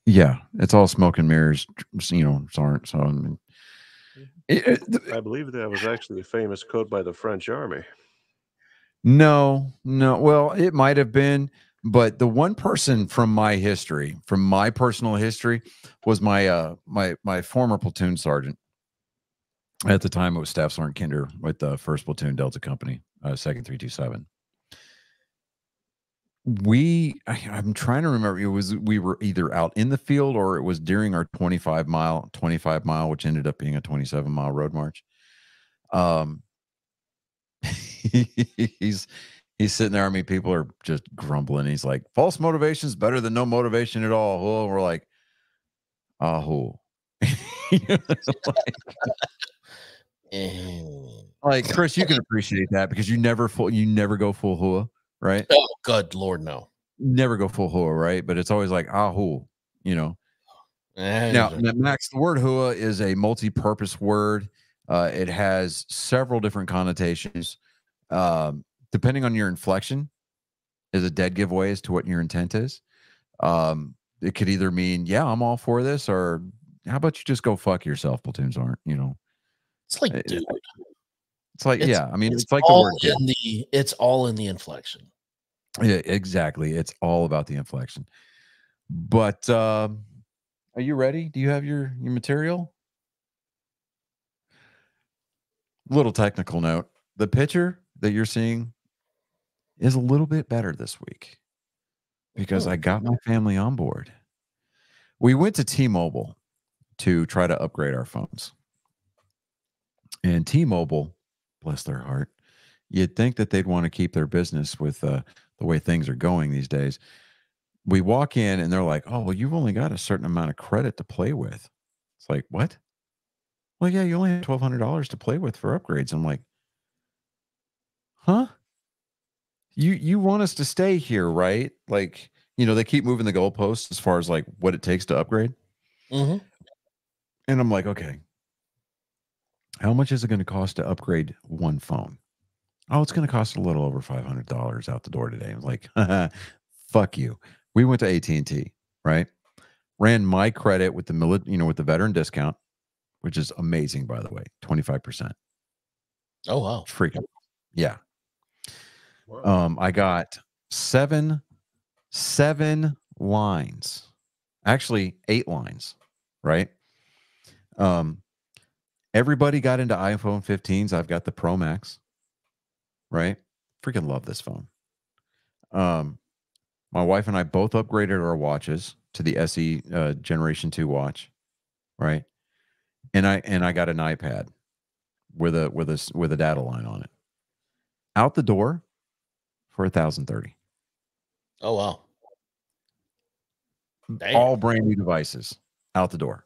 Yeah, it's all smoke and mirrors, you know. Aren't so. I mean, I believe that was actually a famous code by the French army. no. Well, it might have been, but the one person from my history, from my personal history, was my my former platoon sergeant. At the time, it was Staff Sergeant Kinder with the 1st Platoon Delta Company, 2nd 327. I'm trying to remember. We were either out in the field or it was during our 25 mile, which ended up being a 27-mile road march. He's sitting there. I mean, people are just grumbling. He's like, false motivation is better than no motivation at all. Well, we're like, oh, like Chris, you can appreciate that because you never go full hua, right? Oh, good Lord, no. Never go full hua, right? But it's always like ahu, you know. Now, Max, the word hua is a multi-purpose word. It has several different connotations. Depending on your inflection, is a dead giveaway as to what your intent is. It could either mean, yeah, I'm all for this, or how about you just go fuck yourself? Platoons aren't, It's like, dude, it's like, It's- yeah, I mean, it's it's like the all word kid. it's all in the inflection. Yeah, exactly. It's all about the inflection. But are you ready? Do you have your material? Little technical note. The pitcher that you're seeing is a little bit better this week because I got my family on board. We went to T-Mobile to try to upgrade our phones. And T-Mobile, bless their heart, you'd think that they'd want to keep their business with the way things are going these days. We walk in and they're like, oh, well, you've only got a certain amount of credit to play with. It's like, what? Well, yeah, you only have $1,200 to play with for upgrades. I'm like, huh? You want us to stay here, right? Like, they keep moving the goalposts as far as like what it takes to upgrade. Mm-hmm. And I'm like, okay, how much is it going to cost to upgrade one phone? Oh, it's going to cost a little over $500 out the door today. I'm like, fuck you. We went to AT&T, right? Ran my credit with the with the veteran discount, which is amazing, by the way, 25%. Oh wow, freaking yeah. I got seven lines, actually 8 lines, right? Everybody got into iPhone 15s. I've got the Pro Max, right? Freaking love this phone. My wife and I both upgraded our watches to the SE Generation 2 watch, right? And I got an iPad with a data line on it. Out the door for $1,030. oh wow, damn. All brand new devices out the door.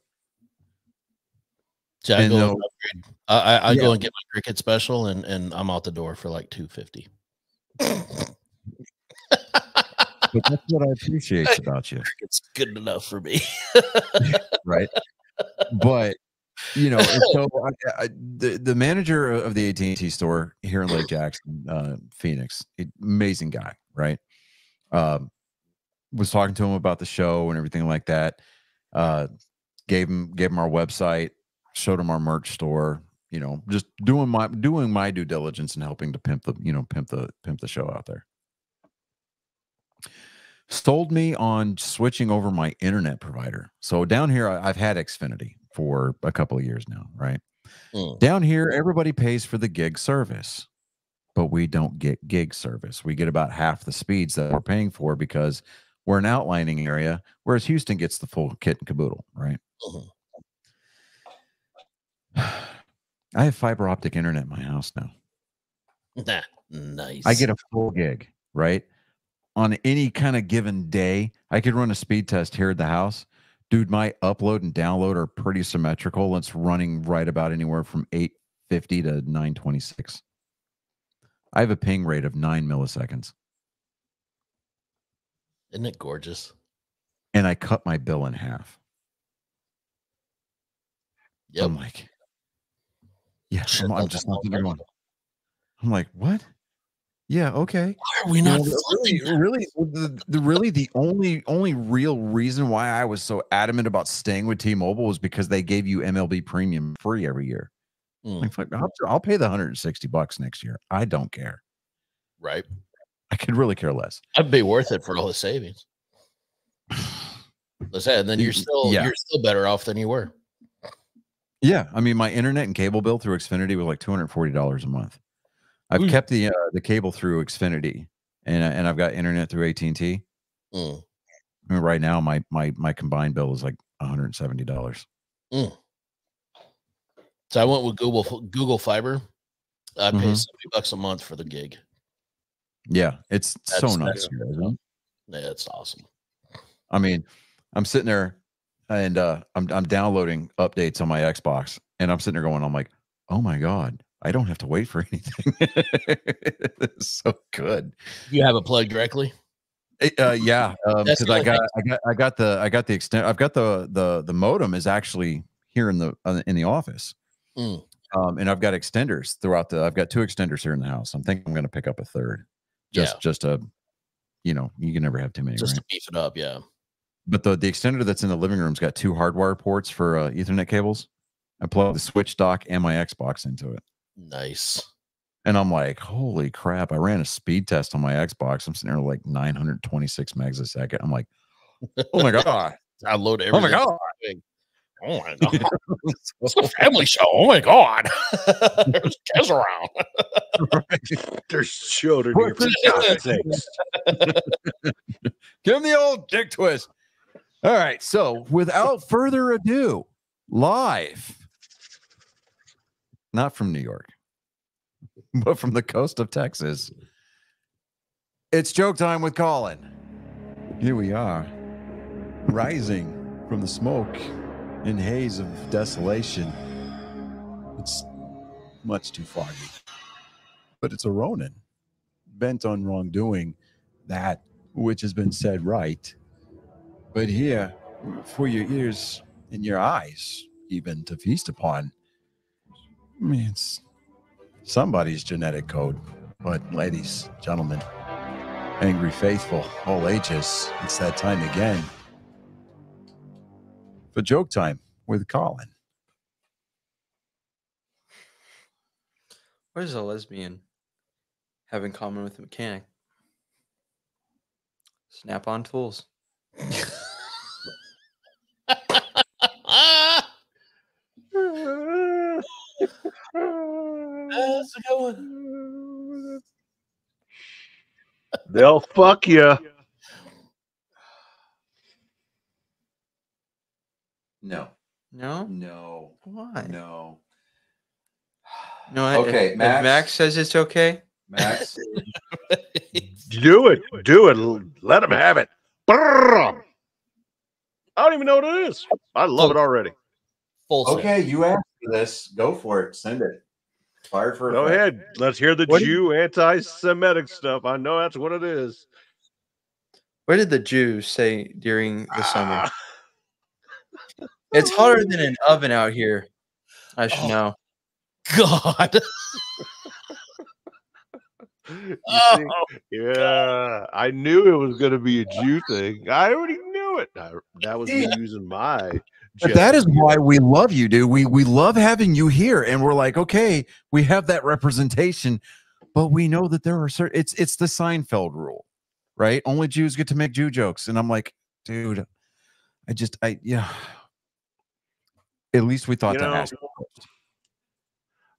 So I And go, they'll- and upgrade. I Yeah. go and get my Cricket special, and I'm out the door for like $250. But that's what I appreciate about you, It's good enough for me. right? But and so the manager of the AT&T store here in Lake Jackson, Phoenix, amazing guy, right? Was talking to him about the show and everything like that. Gave him our website, showed him our merch store. Just doing my due diligence and helping to pimp the show out there. Sold me on switching over my internet provider. So down here, I've had Xfinity for a couple of years now, right? Down here, everybody pays for the gig service, but we don't get gig service. We get about half the speeds that we're paying for because we're an outlining area, whereas Houston gets the full kit and caboodle, right? I have fiber optic internet in my house now. Nah, nice. I get a full gig, right? On any kind of given day, I could run a speed test here at the house. Dude, my upload and download are pretty symmetrical. It's running right about anywhere from 850 to 926. I have a ping rate of 9 milliseconds. Isn't it gorgeous? And I cut my bill in half. Yep. I'm like, yeah, Shit, I'm just not going. I'm like, what? Yeah, okay. Why are we not really the only real reason why I was so adamant about staying with T-Mobile was because they gave you MLB Premium free every year. Like, fuck, I'll pay the $160 next year. I don't care. Right. I could really care less. I'd be worth it for all the savings. Let's say, and then you're still better off than you were. Yeah, I mean, my internet and cable bill through Xfinity was like $240 a month. I've kept the cable through Xfinity, and I've got internet through AT&T. I mean, right now, my combined bill is like $170. So I went with Google Fiber. I pay $70 a month for the gig. Yeah, it's so nice. Yeah, it's awesome. I mean, I'm sitting there and I'm downloading updates on my Xbox, and I'm sitting there going, I'm like, oh my God, I don't have to wait for anything. It's so good. You have it plugged directly? Yeah, because I got the modem is actually here in the office. And I've got extenders throughout I've got 2 extenders here in the house. I'm thinking I'm going to pick up a third. Just a, you know, you can never have too many, just right? to beef it up. Yeah. But the extender that's in the living room's got 2 hardwire ports for Ethernet cables. I plug the Switch dock and my Xbox into it. Nice. And I'm like, holy crap. I ran a speed test on my Xbox. I'm sitting there like 926 megs a second. I'm like, oh my God. Download everything. Oh my God. Oh my God. It's a family show. Oh my God. There's kids around. There's children here, for God's sakes. Give him the old dick twist. All right. So without further ado, live, not from New York, but from the coast of Texas, it's Joke Time with Colin. Here we are, rising from the smoke and haze of desolation. It's much too foggy, but it's a Ronin, bent on wrongdoing that which has been said right, but here for your ears and your eyes even to feast upon. I mean, it's somebody's genetic code, but ladies, gentlemen, angry faithful, all ages, it's that time again for Joke Time with Colin. What does a lesbian have in common with a mechanic? Snap-on tools. That's a good one. They'll fuck you. No. No? No. Why? No. No. Okay, if Max. Max says it's okay. Max. Do it. Do it. Let them have it. Brrr. I don't even know what it is. I love it already. Full send. Okay, you asked for this. Go for it. Send it. Fire for Go effect. ahead. Let's hear the What do Jew anti-Semitic stuff. I know that's what it is. What did the Jews say during the summer? Ah. It's hotter than an oven out here. I should know. God. You see? Yeah, I knew it was going to be a Jew thing. I already knew it. That was me using my. But that is why we love you, dude. We love having you here, and we're like, okay, we have that representation, but we know that there are certain. It's the Seinfeld rule, right? Only Jews get to make Jew jokes, and I'm like, dude, yeah. At least we thought to ask.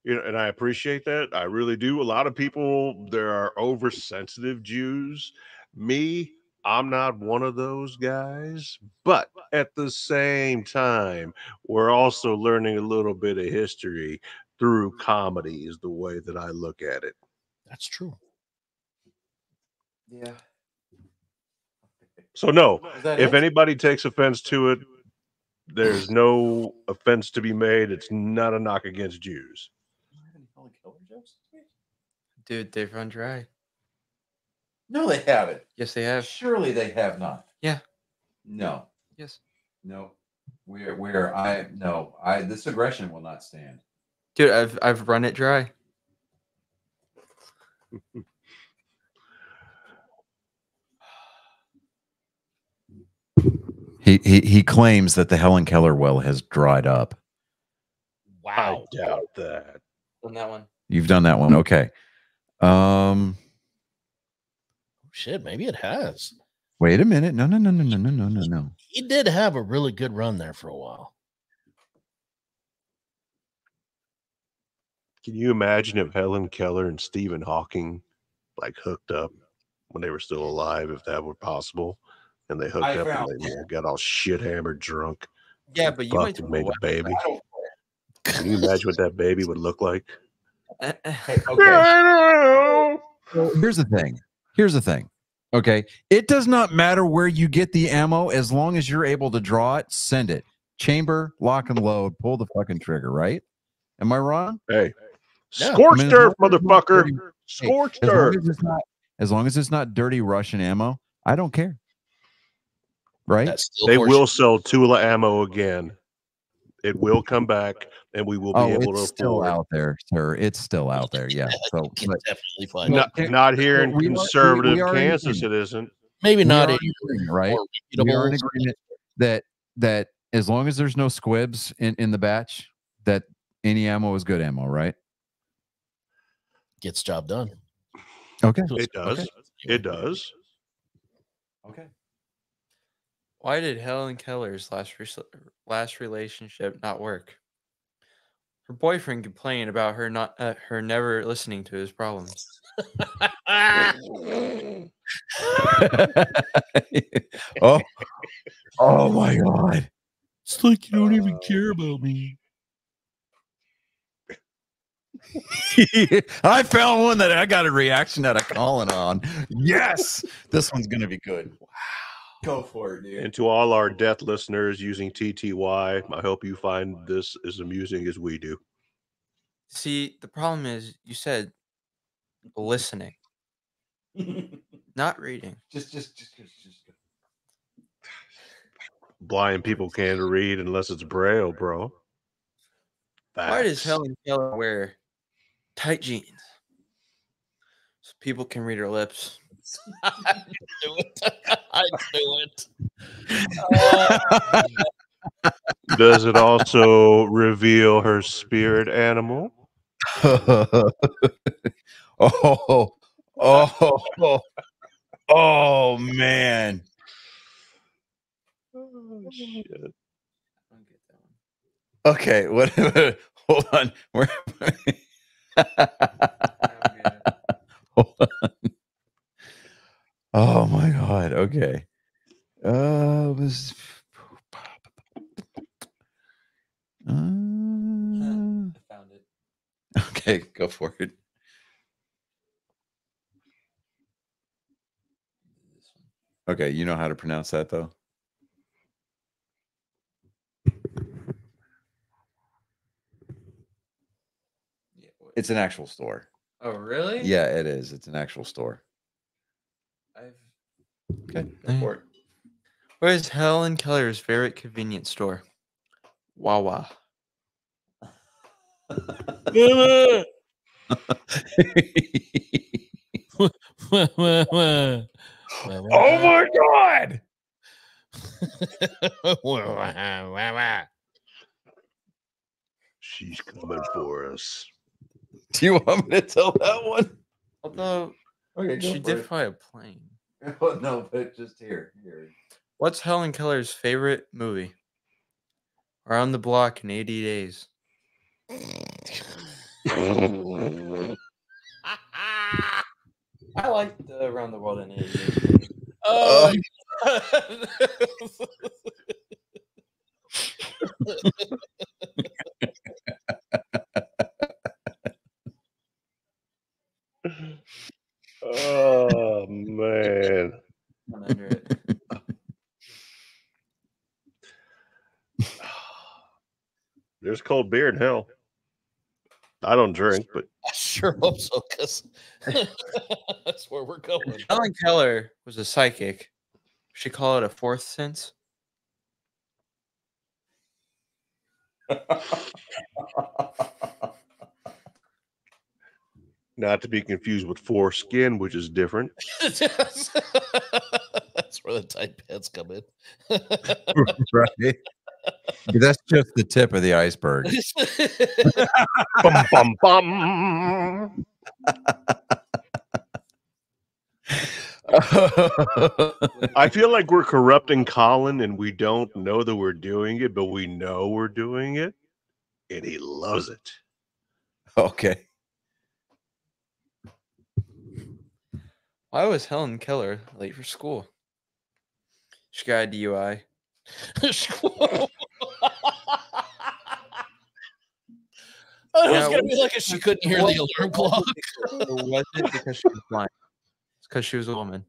You know, and I appreciate that. I really do. A lot of people, there are oversensitive Jews. Me, I'm not one of those guys. But at the same time, we're also learning a little bit of history through comedy is the way that I look at it. That's true. Yeah. So no, that if it? anybody takes offense to it, there's no offense to be made. It's not a knock against Jews. Dude, they've run dry. No, they haven't. Yes, they have. Surely they have not. Yeah. No. Yes. No. This aggression will not stand. Dude, I've run it dry. He claims that the Helen Keller well has dried up. Wow. I doubt that. On that one. You've done that one. Okay. Shit, maybe it has. Wait a minute. No. He did have a really good run there for a while. Can you imagine if Helen Keller and Stephen Hawking like hooked up when they were still alive, if that were possible? And they hooked up and they got all shit hammered drunk. Yeah, but you might Fucked and made a baby. Can you imagine what that baby would look like? Okay. Well, here's the thing. Okay. It does not matter where you get the ammo as long as you're able to draw it, send it. Chamber, lock and load, pull the fucking trigger, right? Am I wrong? Hey. Yeah. Scorched I mean, earth, motherfucker. Scorched earth. As long as it's not dirty Russian ammo, I don't care. Right? That's still They horseshit. will sell Tula ammo again. It will come back, and we will be Oh, able to it's still afford. out there, sir. It's still out there. Yeah. So, Can but definitely find Well, it. Not here in we are conservative in Kansas, agreement. it isn't. Maybe we not are a in agreement, right? more We are in reputable. agreement that as long as there's no squibs in the batch, that any ammo is good ammo, right? Gets job done. Okay. It does. It does. Okay. Why did Helen Keller's last relationship not work? Her boyfriend complained about her never listening to his problems. oh, oh my God. It's like you don't even care about me. I found one that I got a reaction out of calling on. Yes, this one's gonna be good. Wow, go for it, dude. And to all our deaf listeners using TTY, I hope you find this as amusing as we do. See, the problem is you said listening, not reading. Just. Blind people can't read unless it's Braille, bro. Why does Facts. Helen Keller wear tight jeans? So people can read her lips. I knew it. I knew it. Does it also reveal her spirit animal? oh man. Oh, shit. I don't get that one. Okay, what hold on. I don't get it. Hold on. Oh my God. Okay. Was I found it. okay, go for it. This one. Okay, you know how to pronounce that though? Yeah, what- It's an actual store. Oh, really? Yeah, it is. It's an actual store. Okay, go for it. Where is Helen Keller's favorite convenience store? Wawa. Oh my God. She's coming for us. Do you want me to tell that one? Although Okay, she did fly a plane. No, but just here. What's Helen Keller's favorite movie? Around the Block in 80 Days. I liked Around the World in 80 Days. Oh, Oh man. I'm under it. There's cold beer in hell. I don't drink, but I sure hope so, because that's where we're going. Helen Keller was a psychic. She called it a fourth sense. not to be confused with foreskin, which is different. That's where the tight pants come in. Right. That's just the tip of the iceberg. Bum, bum, bum. I feel like we're corrupting Colin and we don't know that we're doing it, but we know we're doing it, and he loves it. Okay. Why was Helen Keller late for school? She got a DUI. Oh, it was Yeah, gonna be like if she couldn't hear the alarm clock. It wasn't because she was blind. It's because she was a woman.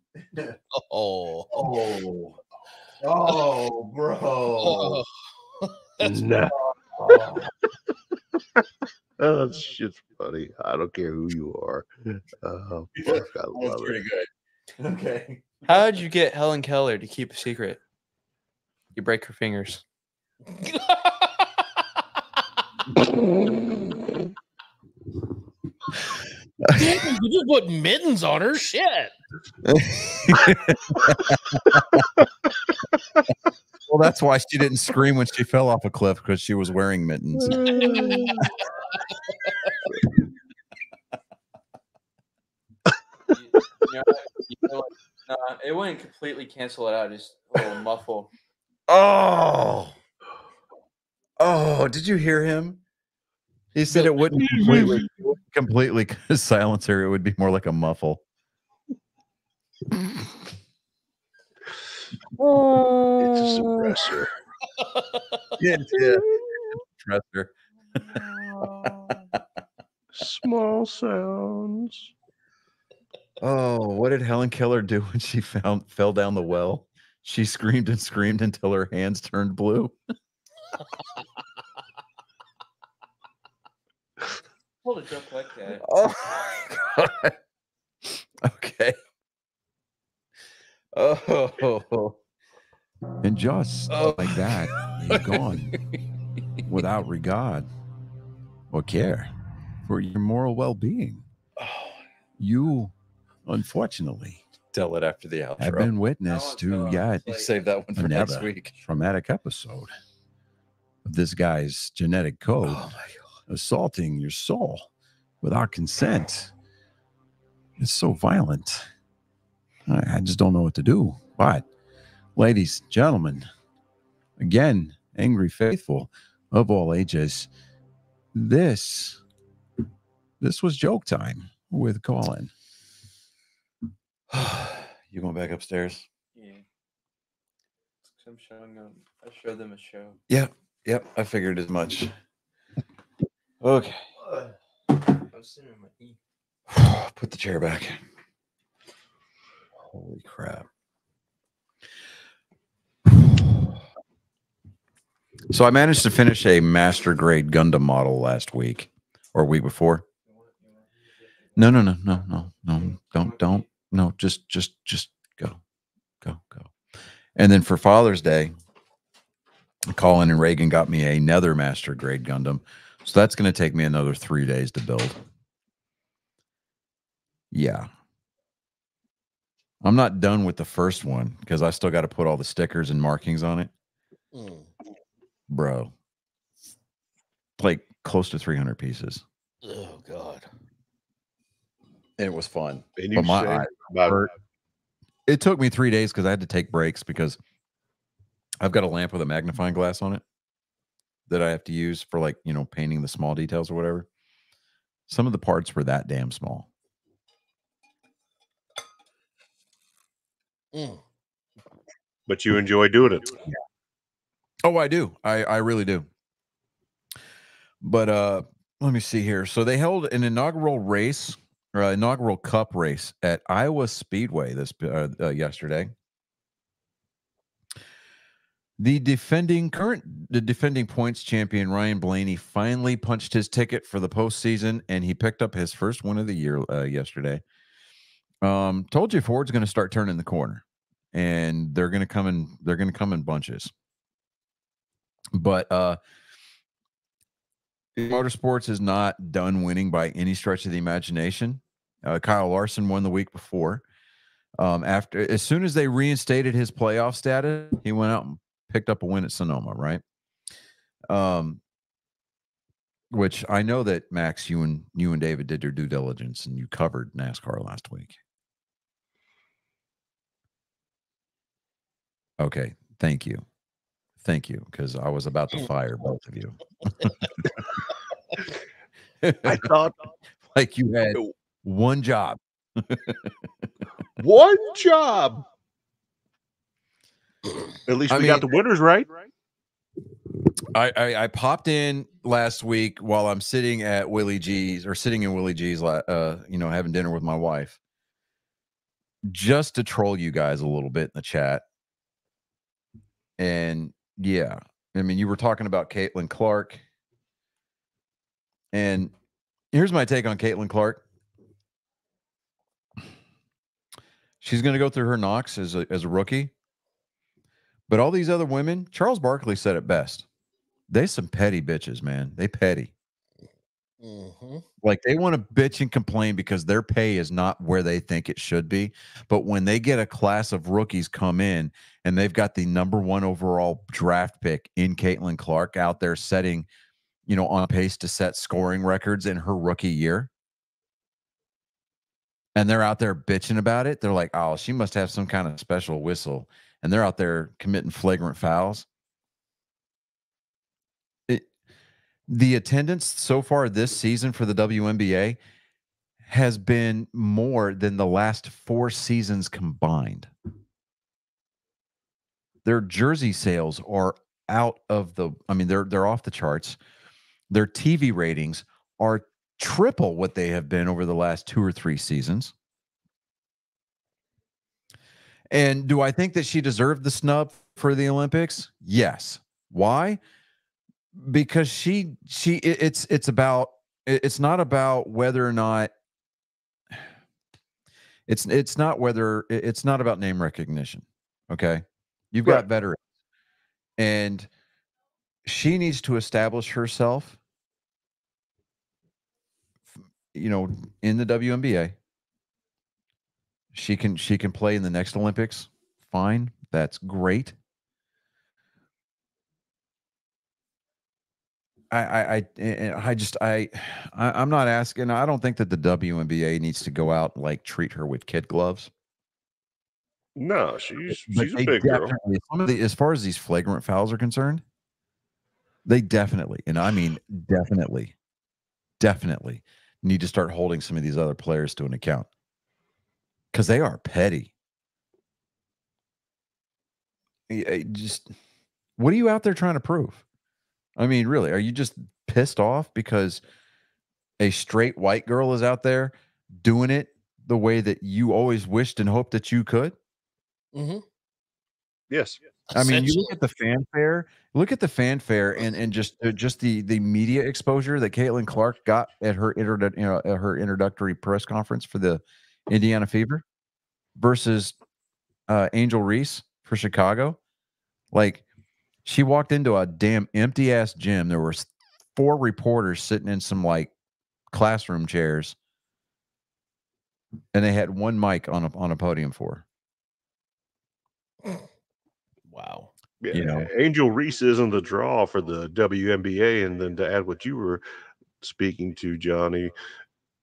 Oh, Oh, bro. oh. That's Nah. Oh. Oh, that shit's funny. I don't care who you are. Oh, fuck, I love it. Good. Okay. How did you get Helen Keller to keep a secret? You break her fingers. Damn, you just put mittens on her. Shit. Well, that's why she didn't scream when she fell off a cliff, because she was wearing mittens. It wouldn't completely cancel it out. Just a little muffle. Oh, did you hear him? He said it wouldn't completely silence her. It would be more like a muffle. It's a suppressor. Yeah. Suppressor. Small sounds. Oh, what did Helen Keller do when she fell down the well? She screamed and screamed until her hands turned blue. Hold a joke like that. Oh my God. Okay. Oh. And just like that, he's gone without regard or care for your moral well-being. You, unfortunately, Tell it after the outro. have been witness to yet Save that one for next another week. traumatic episode of this guy's genetic code Oh my God. assaulting your soul without consent. It's so violent. I just don't know what to do. But, ladies, gentlemen, again, angry faithful of all ages, this was joke time with Colin. You going back upstairs? Yeah. I'm showing them. I show them a show. Yep. I figured as much. Okay. I'm sitting on my knee. Put the chair back. Holy crap. So I managed to finish a master grade Gundam model last week or week before. No. Don't. No, just go. And then for Father's Day, Colin and Reagan got me another master grade Gundam. So that's going to take me another 3 days to build. Yeah. I'm not done with the first one because I still got to put all the stickers and markings on it. Bro. Like close to 300 pieces. Oh, God. And it was fun. And But you my say eyes about hurt. It took me 3 days because I had to take breaks because I've got a lamp with a magnifying glass on it that I have to use for, like, you know, painting the small details or whatever. Some of the parts were that damn small. but you enjoy doing it. Oh, I do. I really do. But let me see here. So they held an inaugural race, or inaugural cup race at Iowa Speedway yesterday. The defending points champion Ryan Blaney finally punched his ticket for the postseason, and he picked up his first win of the year yesterday. Told you Ford's going to start turning the corner, and they're going to come in bunches. But Motorsports is not done winning by any stretch of the imagination. Kyle Larson won the week before. As soon as they reinstated his playoff status, he went out and picked up a win at Sonoma, right? Which I know that Max, you and David did your due diligence and you covered NASCAR last week. Okay, thank you, because I was about to fire both of you. I thought like you had one job. one job. At least we got the winners right. I popped in last week while I'm sitting in Willie G's, having dinner with my wife, just to troll you guys a little bit in the chat. And yeah, I mean, you were talking about Caitlin Clark, and here's my take on Caitlin Clark. She's going to go through her knocks as a rookie. But all these other women, Charles Barkley said it best. They some petty bitches, man. They petty. Mm-hmm. Like they want to bitch and complain because their pay is not where they think it should be. But when they get a class of rookies come in and they've got the #1 overall draft pick in Caitlin Clark out there setting, on pace to set scoring records in her rookie year, and they're out there bitching about it, they're like, oh, she must have some kind of special whistle. And they're out there committing flagrant fouls. The attendance so far this season for the WNBA has been more than the last 4 seasons combined. Their jersey sales are out of the, they're off the charts. Their TV ratings are triple what they have been over the last 2 or 3 seasons. And do I think that she deserved the snub for the Olympics? Yes. Why? Because it's not about whether or not it's not about name recognition. Okay. You've got veterans, and she needs to establish herself, in the WNBA. She can play in the next Olympics. Fine. That's great. I'm not asking. I don't think that the WNBA needs to go out and like treat her with kid gloves. No, she's a big girl. As far as these flagrant fouls are concerned, they definitely, and I mean definitely need to start holding some of these other players to an account, because they are petty. Just, what are you out there trying to prove? I mean, really, are you just pissed off because a straight white girl is out there doing it the way that you always wished and hoped that you could? Mm-hmm. Yes. I mean, you look at the fanfare, and just the media exposure that Caitlin Clark got at her introductory press conference for the Indiana Fever versus Angel Reese for Chicago. Like, she walked into a damn empty ass gym. There were 4 reporters sitting in some like classroom chairs, and they had one mic on a podium for her. Wow. Yeah, Angel Reese isn't the draw for the WNBA. And then to add what you were speaking to, Johnny,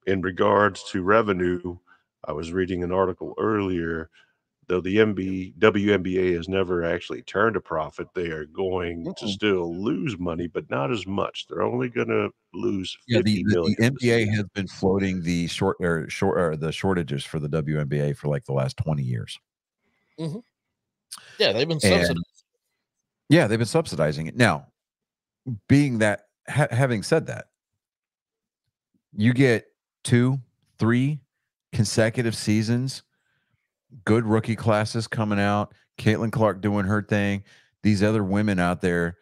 in regards to revenue, I was reading an article earlier. Though the WNBA has never actually turned a profit, they are going to still lose money, but not as much. They're only going to lose $50 million. The NBA has been floating the the shortages for the WNBA for like the last 20 years. Mm-hmm. Yeah, they've been subsidizing. Yeah, they've been subsidizing it. Now, being that, having said that, you get 2-3 consecutive seasons, good rookie classes coming out, Caitlin Clark doing her thing, these other women out there.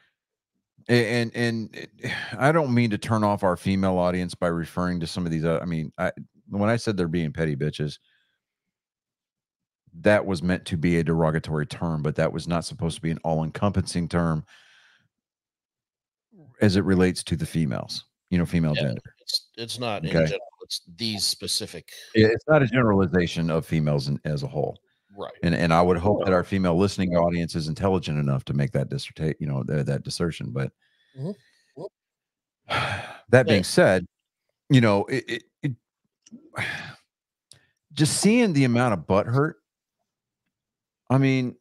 And I don't mean to turn off our female audience by referring to some of these. When I said they're being petty bitches, that was meant to be a derogatory term, but that was not supposed to be an all-encompassing term as it relates to the females, female gender. It's not in general. It's these specific. It's not a generalization of females as a whole. Right. And I would hope that our female listening audience is intelligent enough to make that that dissertation. But that being said, just seeing the amount of butt hurt. I mean,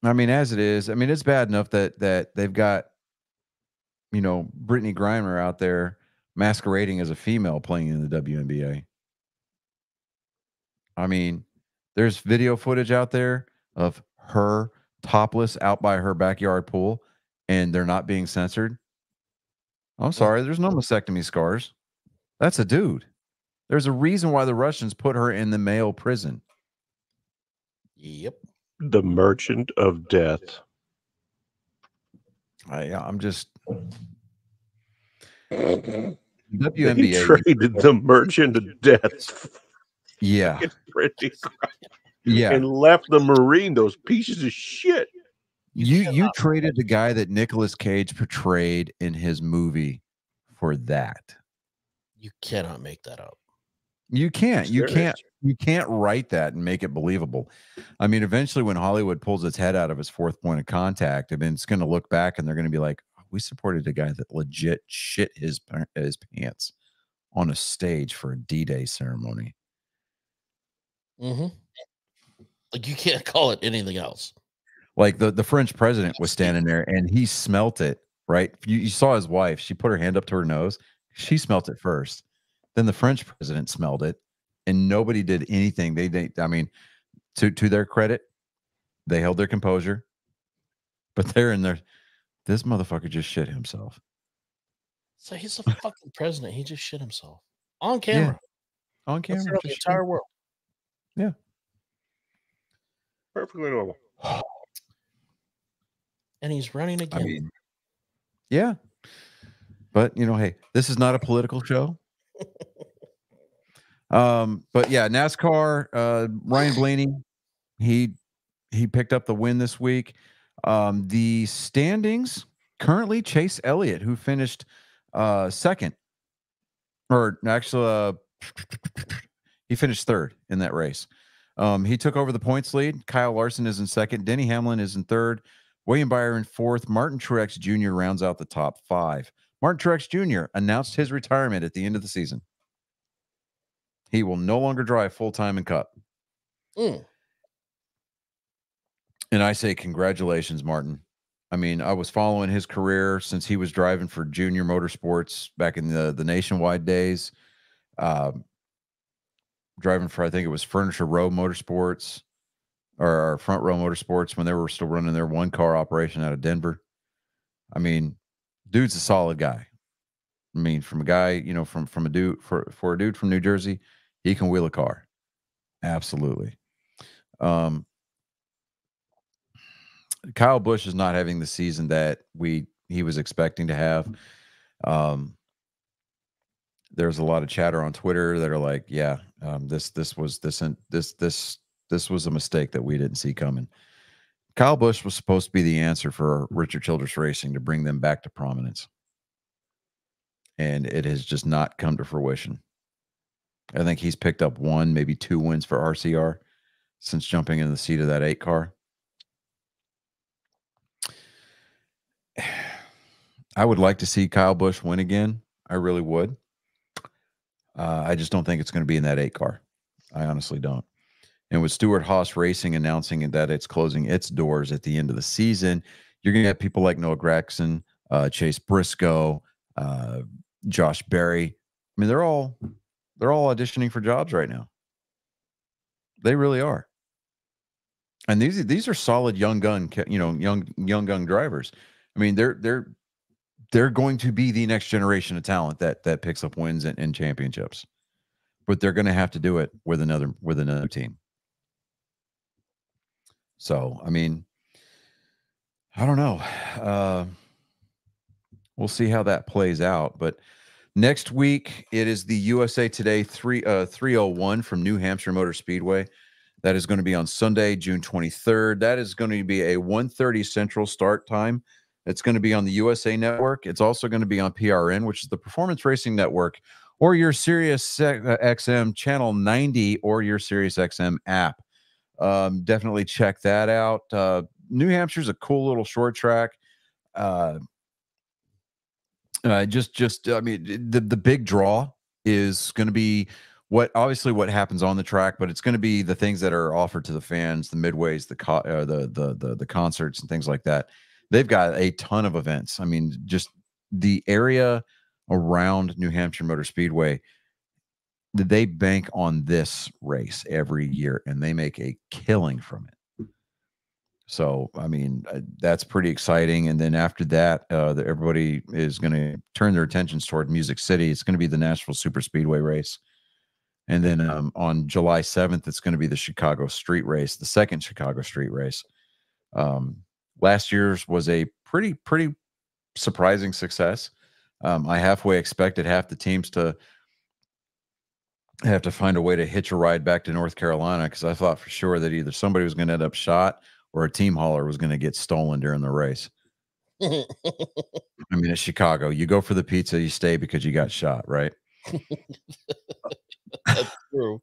as it is, it's bad enough that they've got, Brittany Griner out there masquerading as a female playing in the WNBA. There's video footage out there of her topless out by her backyard pool, and they're not being censored. I'm sorry, there's no mastectomy scars. That's a dude. There's a reason why the Russians put her in the male prison. Yep. The Merchant of Death. I'm just WNBA. WNBA They traded the Merchant of Death. Yeah. It's pretty. Yeah. And left the Marine, those pieces of shit. You traded the guy that Nicolas Cage portrayed in his movie for that. You cannot make that up. You can't. You Serious. can't. You can't write that and make it believable. I mean, eventually, when Hollywood pulls its head out of its fourth point of contact, I mean, it's going to look back and they're going to be like, "We supported a guy that legit shit his pants on a stage for a D-Day ceremony." Mm-hmm. Like you can't call it anything else. Like the French president was standing there and he smelt it. Right? You saw his wife. She put her hand up to her nose. She smelt it first. Then the French president smelled it, and nobody did anything. They I mean, to their credit, they held their composure, but they're in there. This motherfucker just shit himself. So he's a fucking president. He just shit himself on camera. On In camera. front of the just entire shit. world. Yeah. Perfectly normal. And he's running again. I mean, yeah. But hey, this is not a political show. But yeah, NASCAR, Ryan Blaney, he picked up the win this week. The standings currently, Chase Elliott, who finished second, or actually he finished third in that race. He took over the points lead. Kyle Larson is in second. Denny Hamlin is in third. William Byron in fourth. Martin Truex Jr. rounds out the top five. Martin Truex Jr. announced his retirement at the end of the season. He will no longer drive full-time in Cup. Mm. And I say congratulations, Martin. I mean, I was following his career since he was driving for Junior Motorsports back in the Nationwide days. Driving for, I think it was Furniture Row Motorsports or Front Row Motorsports when they were still running their one-car operation out of Denver. I mean, dude's a solid guy. I mean, from a guy, from a dude for a dude from New Jersey, he can wheel a car. Absolutely. Kyle Busch is not having the season that he was expecting to have. There's a lot of chatter on Twitter that are like, yeah, this was a mistake that we didn't see coming. Kyle Busch was supposed to be the answer for Richard Childress Racing to bring them back to prominence. And it has just not come to fruition. I think he's picked up 1, maybe 2 wins for RCR since jumping in the seat of that 8 car. I would like to see Kyle Busch win again. I really would. I just don't think it's going to be in that 8 car. I honestly don't. And with Stewart Haas Racing announcing that it's closing its doors at the end of the season, you're going to have people like Noah Gragson, Chase Briscoe, Josh Berry. I mean, they're all auditioning for jobs right now. They really are. And these are solid young gun, young gun drivers. I mean, they're going to be the next generation of talent that picks up wins and championships. But they're going to have to do it with another team. So, I mean, I don't know. We'll see how that plays out. But next week, it is the USA Today 301 from New Hampshire Motor Speedway. That is going to be on Sunday, June 23rd. That is going to be a 1:30 Central start time. It's going to be on the USA Network. It's also going to be on PRN, which is the Performance Racing Network, or your Sirius XM Channel 90, or your Sirius XM app. Definitely check that out. New Hampshire's a cool little short track. I mean, the big draw is going to be what happens on the track, but it's going to be the things that are offered to the fans, the midways, the concerts and things like that. They've got a ton of events. I mean, just the area around New Hampshire Motor Speedway, they bank on this race every year, and they make a killing from it. So, I mean, that's pretty exciting. And then after that, everybody is going to turn their attentions toward Music City. It's going to be the Nashville Super Speedway race. And then on July 7th, it's going to be the Chicago Street Race, the second Chicago Street Race. Last year's was a pretty surprising success. I halfway expected half the teams to have to find a way to hitch a ride back to North Carolina, because I thought for sure that either somebody was going to end up shot or a team hauler was going to get stolen during the race. I mean, it's Chicago. You go for the pizza, you stay because you got shot, right? That's true.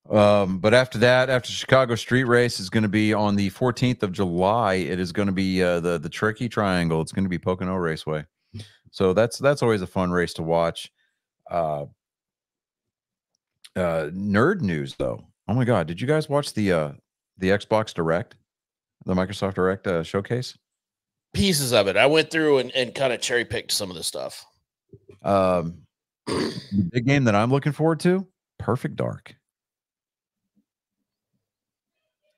But after that, after Chicago Street Race is going to be on the 14th of July. It is going to be the Turkey Triangle. It's going to be Pocono Raceway. So that's always a fun race to watch. Nerd news though. Oh my God, did you guys watch the Xbox Direct, the Microsoft Direct showcase? Pieces of it. I went through and kind of cherry picked some of the stuff. The big game that I'm looking forward to, Perfect Dark.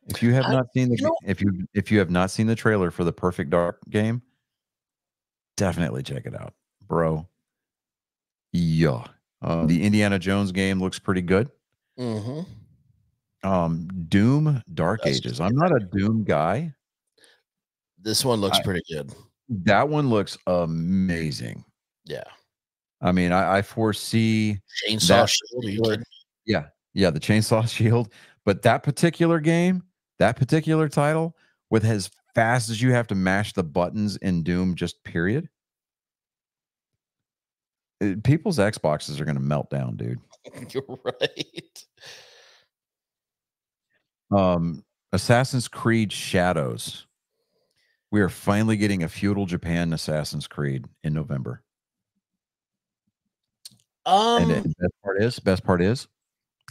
If you have not seen if you have not seen the trailer for the Perfect Dark game, definitely check it out, bro. Yeah. The Indiana Jones game looks pretty good. Mm-hmm. Doom Dark Ages. I'm not a Doom guy. This one looks pretty good. That one looks amazing. Yeah. I mean, I foresee Chainsaw Shield. Are you kidding? Yeah, the Chainsaw Shield. But that particular game, that particular title, with as fast as you have to mash the buttons in Doom, just period. People's Xboxes are going to melt down, dude. You're right. Assassin's Creed Shadows. We are finally getting a feudal Japan Assassin's Creed in November. And the best part is,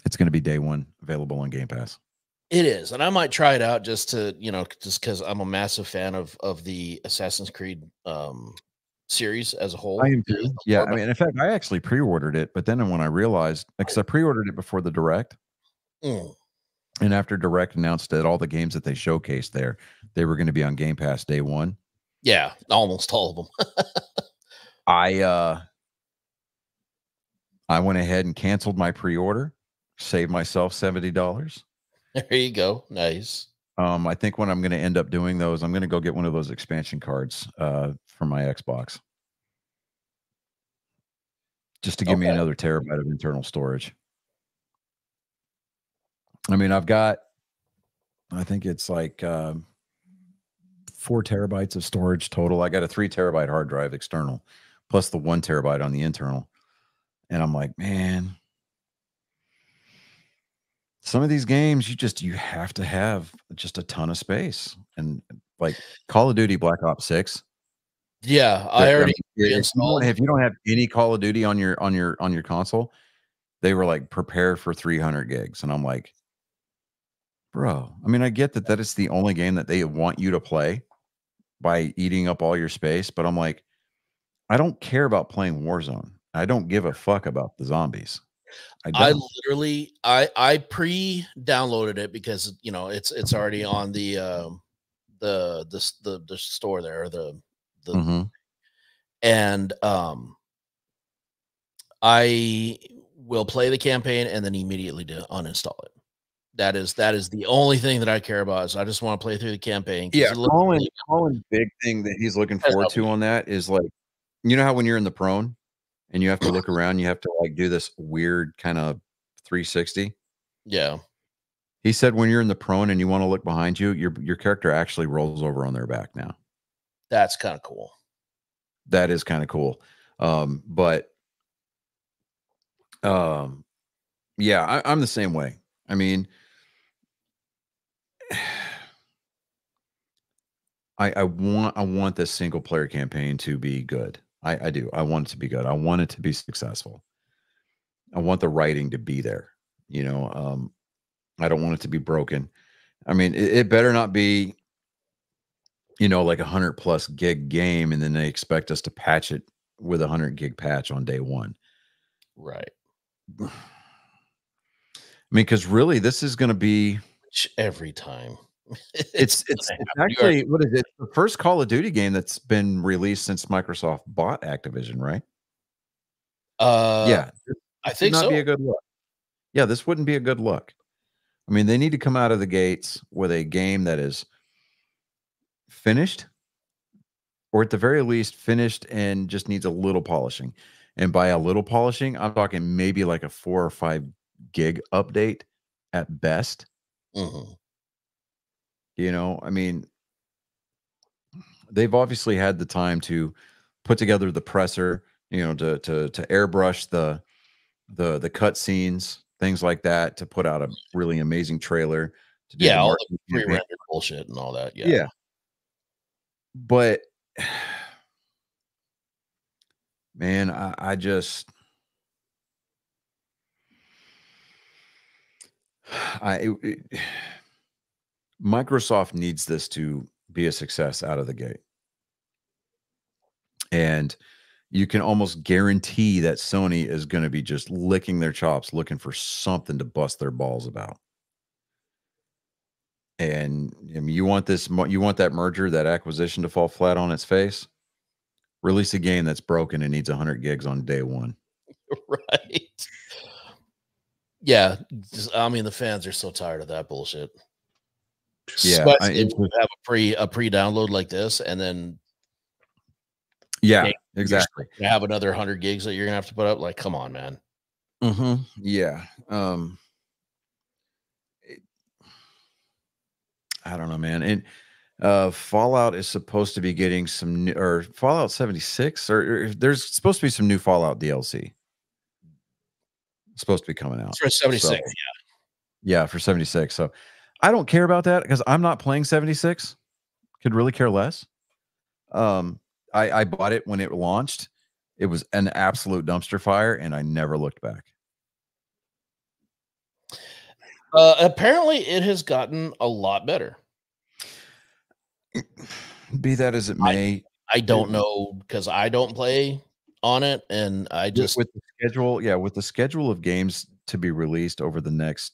it's going to be day one available on Game Pass. It is, and I might try it out just to, just because I'm a massive fan of the Assassin's Creed series as a whole. I am too. Yeah, I mean, in fact, I actually pre-ordered it, but then when I realized, because I pre-ordered it before the Direct, and after Direct announced that all the games that they showcased there, they were going to be on Game Pass day one. Yeah, almost all of them. I went ahead and canceled my pre-order, saved myself $70. There you go. Nice. I think what I'm going to end up doing though is I'm going to go get one of those expansion cards for my Xbox, just to give me another terabyte of internal storage. I mean, I've got, I think it's like 4 terabytes of storage total. I got a 3 terabyte hard drive external, plus the 1 terabyte on the internal. And I'm like, man, some of these games, you have to have just a ton of space. And like Call of Duty Black Ops 6. Yeah, I already installed. If you don't have any Call of Duty on your console, they were like, prepare for 300 gigs. And I'm like, bro, I mean, I get that is the only game that they want you to play by eating up all your space, but I'm like, I don't care about playing Warzone. I don't give a fuck about the zombies. I literally I pre-downloaded it because it's already on the store there, and I will play the campaign and then immediately uninstall it. That is the only thing that I care about. Is I just want to play through the campaign. Yeah, Colin's big thing that he's looking forward to on that is like, you know how when you're in the prone and you have to look around, you have to like do this weird kind of 360. Yeah. He said when you're in the prone and you want to look behind you, your character actually rolls over on their back now. That's kind of cool. That is kind of cool. Yeah, I'm the same way. I mean, I want this single player campaign to be good. I do. I want it to be good. I want it to be successful. I want the writing to be there. I don't want it to be broken. I mean, it better not be, like 100+ gig game, and then they expect us to patch it with 100 gig patch on day one. Right. I mean, because really, this is going to be every time. It's actually, what is it? The first Call of Duty game that's been released since Microsoft bought Activision, right? Yeah, I think so. Not be a good look. Yeah, this wouldn't be a good look. I mean, they need to come out of the gates with a game that is finished, or at the very least finished and just needs a little polishing. And by a little polishing, I'm talking maybe like a 4 or 5 gig update at best. You know, I mean, they've obviously had the time to put together the presser, you know, to airbrush the cut scenes, things like that, to put out a really amazing trailer, to do the all the marketing campaign. pre-rendered bullshit and all that. Yeah. Yeah. But man, I just Microsoft needs this to be a success out of the gate. And you can almost guarantee that Sony is going to be just licking their chops looking for something to bust their balls about. And I mean, you want that merger, that acquisition to fall flat on its face? Release a game that's broken and needs 100 gigs on day one. Right. Yeah. I mean, the fans are so tired of that bullshit. Yeah. Especially if you have a pre-download like this, and then yeah, exactly. You have another 100 gigs that you're gonna have to put up. Like, come on, man. Yeah. I don't know, man. And Fallout is supposed to be getting some new, or Fallout 76, or there's supposed to be some new Fallout DLC. It's supposed to be coming out for 76. So, yeah, for 76. So I don't care about that because I'm not playing 76. Could really care less. I bought it when it launched. It was an absolute dumpster fire, and I never looked back. Apparently, it has gotten a lot better. Be that as it may, I don't know because I don't play on it, and I just with the schedule. Yeah, with the schedule of games to be released over the next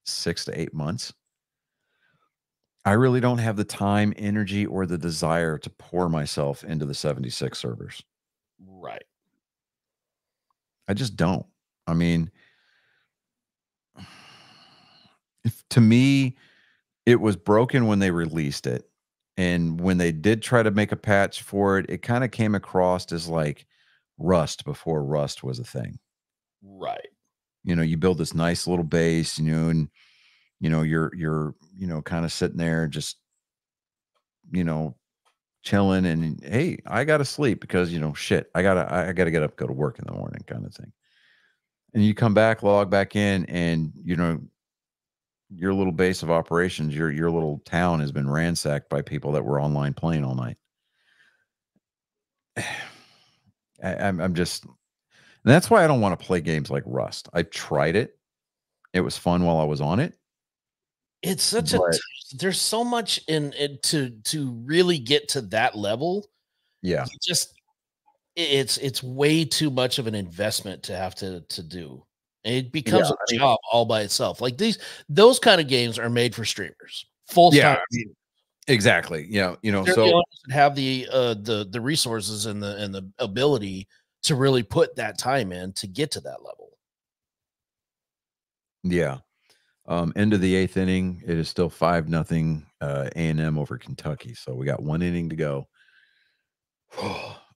6 to 8 months, I really don't have the time, energy, or the desire to pour myself into the 76 servers. Right. I just don't. I mean, to me, it was broken when they released it. And when they did try to make a patch for it, it kind of came across as like Rust before Rust was a thing. Right. You know, you build this nice little base, you know, and you know, you're kind of sitting there just, chilling, and hey, I gotta sleep because shit, I gotta get up, go to work in the morning, kind of thing. And you come back, log back in, and your little base of operations, your little town has been ransacked by people that were online playing all night. I'm just, and that's why I don't want to play games like Rust. I tried it. It was fun while I was on it. It's such there's so much in it to really get to that level. Yeah. It's way too much of an investment to have to do. It becomes a job all by itself. Like those kind of games are made for streamers. Full time. Exactly. Yeah. So have the resources and the ability to really put that time in to get to that level. Yeah. End of the 8th inning. It is still 5-0 A&M over Kentucky. So we got 1 inning to go.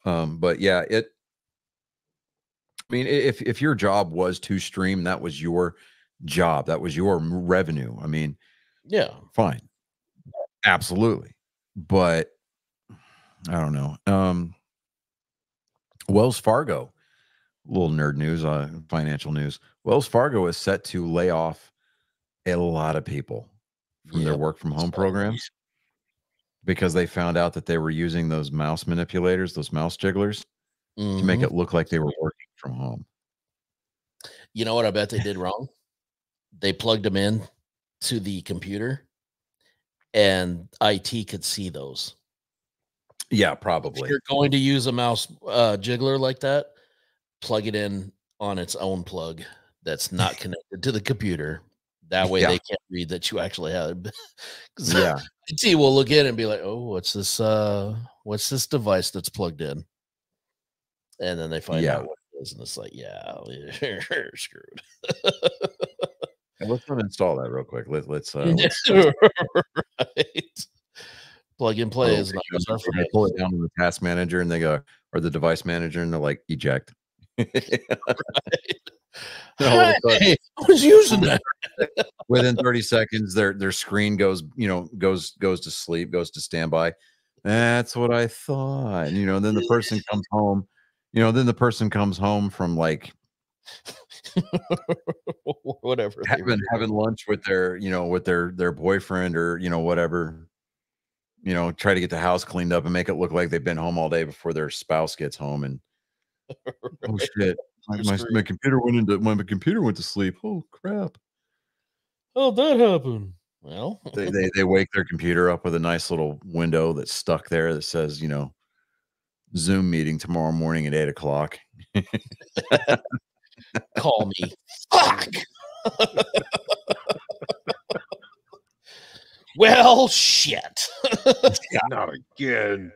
But yeah, I mean, if your job was to stream, that was your job, that was your revenue. I mean, yeah, fine. Absolutely. But I don't know. Wells Fargo, little nerd news, financial news. Wells Fargo is set to lay off a lot of people from their work from home programs because they found out that they were using those mouse manipulators, those mouse jigglers, to make it look like they were working from home. You know what I bet they did wrong? They plugged them in to the computer and IT could see those. Yeah, probably. If you're going to use a mouse jiggler like that, plug it in on its own plug that's not connected to the computer. That way they can't read that you actually have. Yeah. IT will look in and be like, oh, what's this device that's plugged in? And then they find out what it is, and it's like, yeah, you're screwed. Let's uninstall that real quick. Let's right. Plug and play is not they pull it down to the task manager and they go, or the device manager, and they're like, eject. Right. all of a sudden, Hey, I was using that. within 30 seconds, their screen goes to sleep, goes to standby. That's what I thought. And then the person comes home. From like Whatever. they were having lunch with their boyfriend or whatever. Try to get the house cleaned up and make it look like they've been home all day before their spouse gets home. And oh shit, my computer went to sleep. Oh crap. Oh, that happened. Well, They wake their computer up with a nice little window that's stuck there that says, Zoom meeting tomorrow morning at 8:00. call me. Fuck. Well, shit. Not again.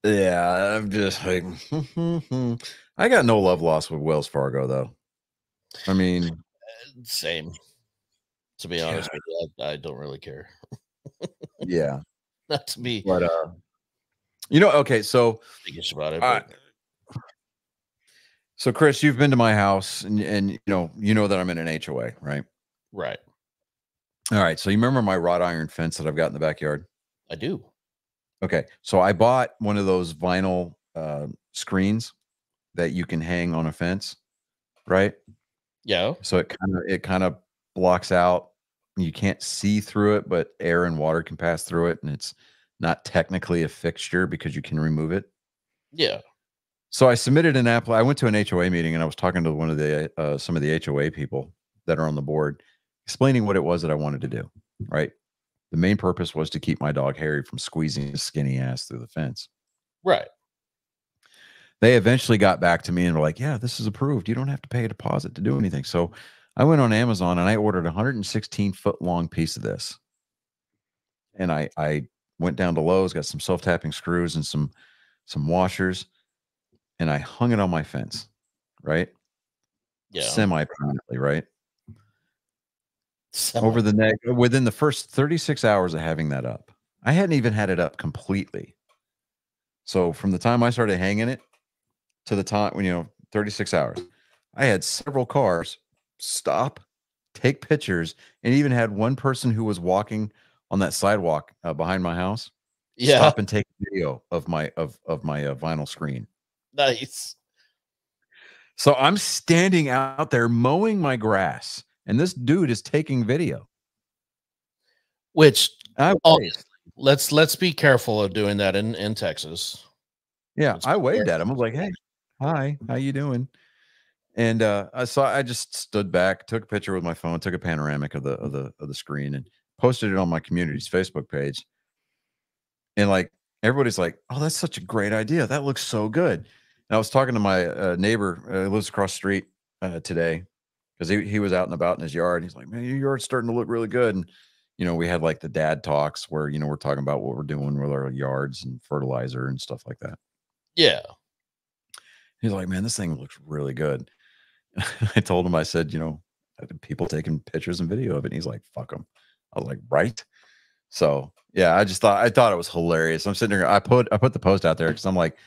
Yeah, I'm just like, I got no love lost with Wells Fargo though. I mean, Same. To be honest with you, I don't really care. yeah, Not to be but okay, so thinking about it. uh, But so Chris, you've been to my house, and you know that I'm in an HOA, right? right. All right, so you remember my wrought iron fence that I've got in the backyard? I do. Okay, so I bought one of those vinyl screens that you can hang on a fence, right? Yeah. So it kind of blocks out. You can't see through it, but air and water can pass through it, and it's not technically a fixture because you can remove it. Yeah. So I submitted an app. I went to an HOA meeting and I was talking to one of the some of the HOA people that are on the board, explaining what it was that I wanted to do. Right. The main purpose was to keep my dog Harry from squeezing his skinny ass through the fence. Right. They eventually got back to me and were like, "Yeah, this is approved. You don't have to pay a deposit to do anything." So I went on Amazon and I ordered a 116-foot long piece of this. And I went down to Lowe's, got some self-tapping screws and some washers, and I hung it on my fence, right? Yeah. Semi-permanently, right? Within the first 36 hours of having that up. I hadn't even had it up completely. So from the time I started hanging it to the time when 36 hours, I had several cars stop, take pictures, and even had one person who was walking on that sidewalk behind my house stop and take a video of my vinyl screen. Nice. So I'm standing out there mowing my grass, and this dude is taking video. Which let's be careful of doing that in Texas. Yeah, I waved at him. I was like, "Hey, hi, how you doing?" And I just stood back, took a picture with my phone, took a panoramic of the screen, and posted it on my community's Facebook page. And like everybody's like, "Oh, that's such a great idea. That looks so good." And I was talking to my neighbor who lives across the street today because he was out and about in his yard. And he's like, "Man, your yard's starting to look really good." And we had like the dad talks where we're talking about what we're doing with our yards and fertilizer and stuff like that. Yeah. He's like, "Man, this thing looks really good." I told him, I said, people taking pictures and video of it. And he's like, "Fuck them." I was like, "Right." So yeah, I thought it was hilarious. I'm sitting there. I put the post out there because I'm like,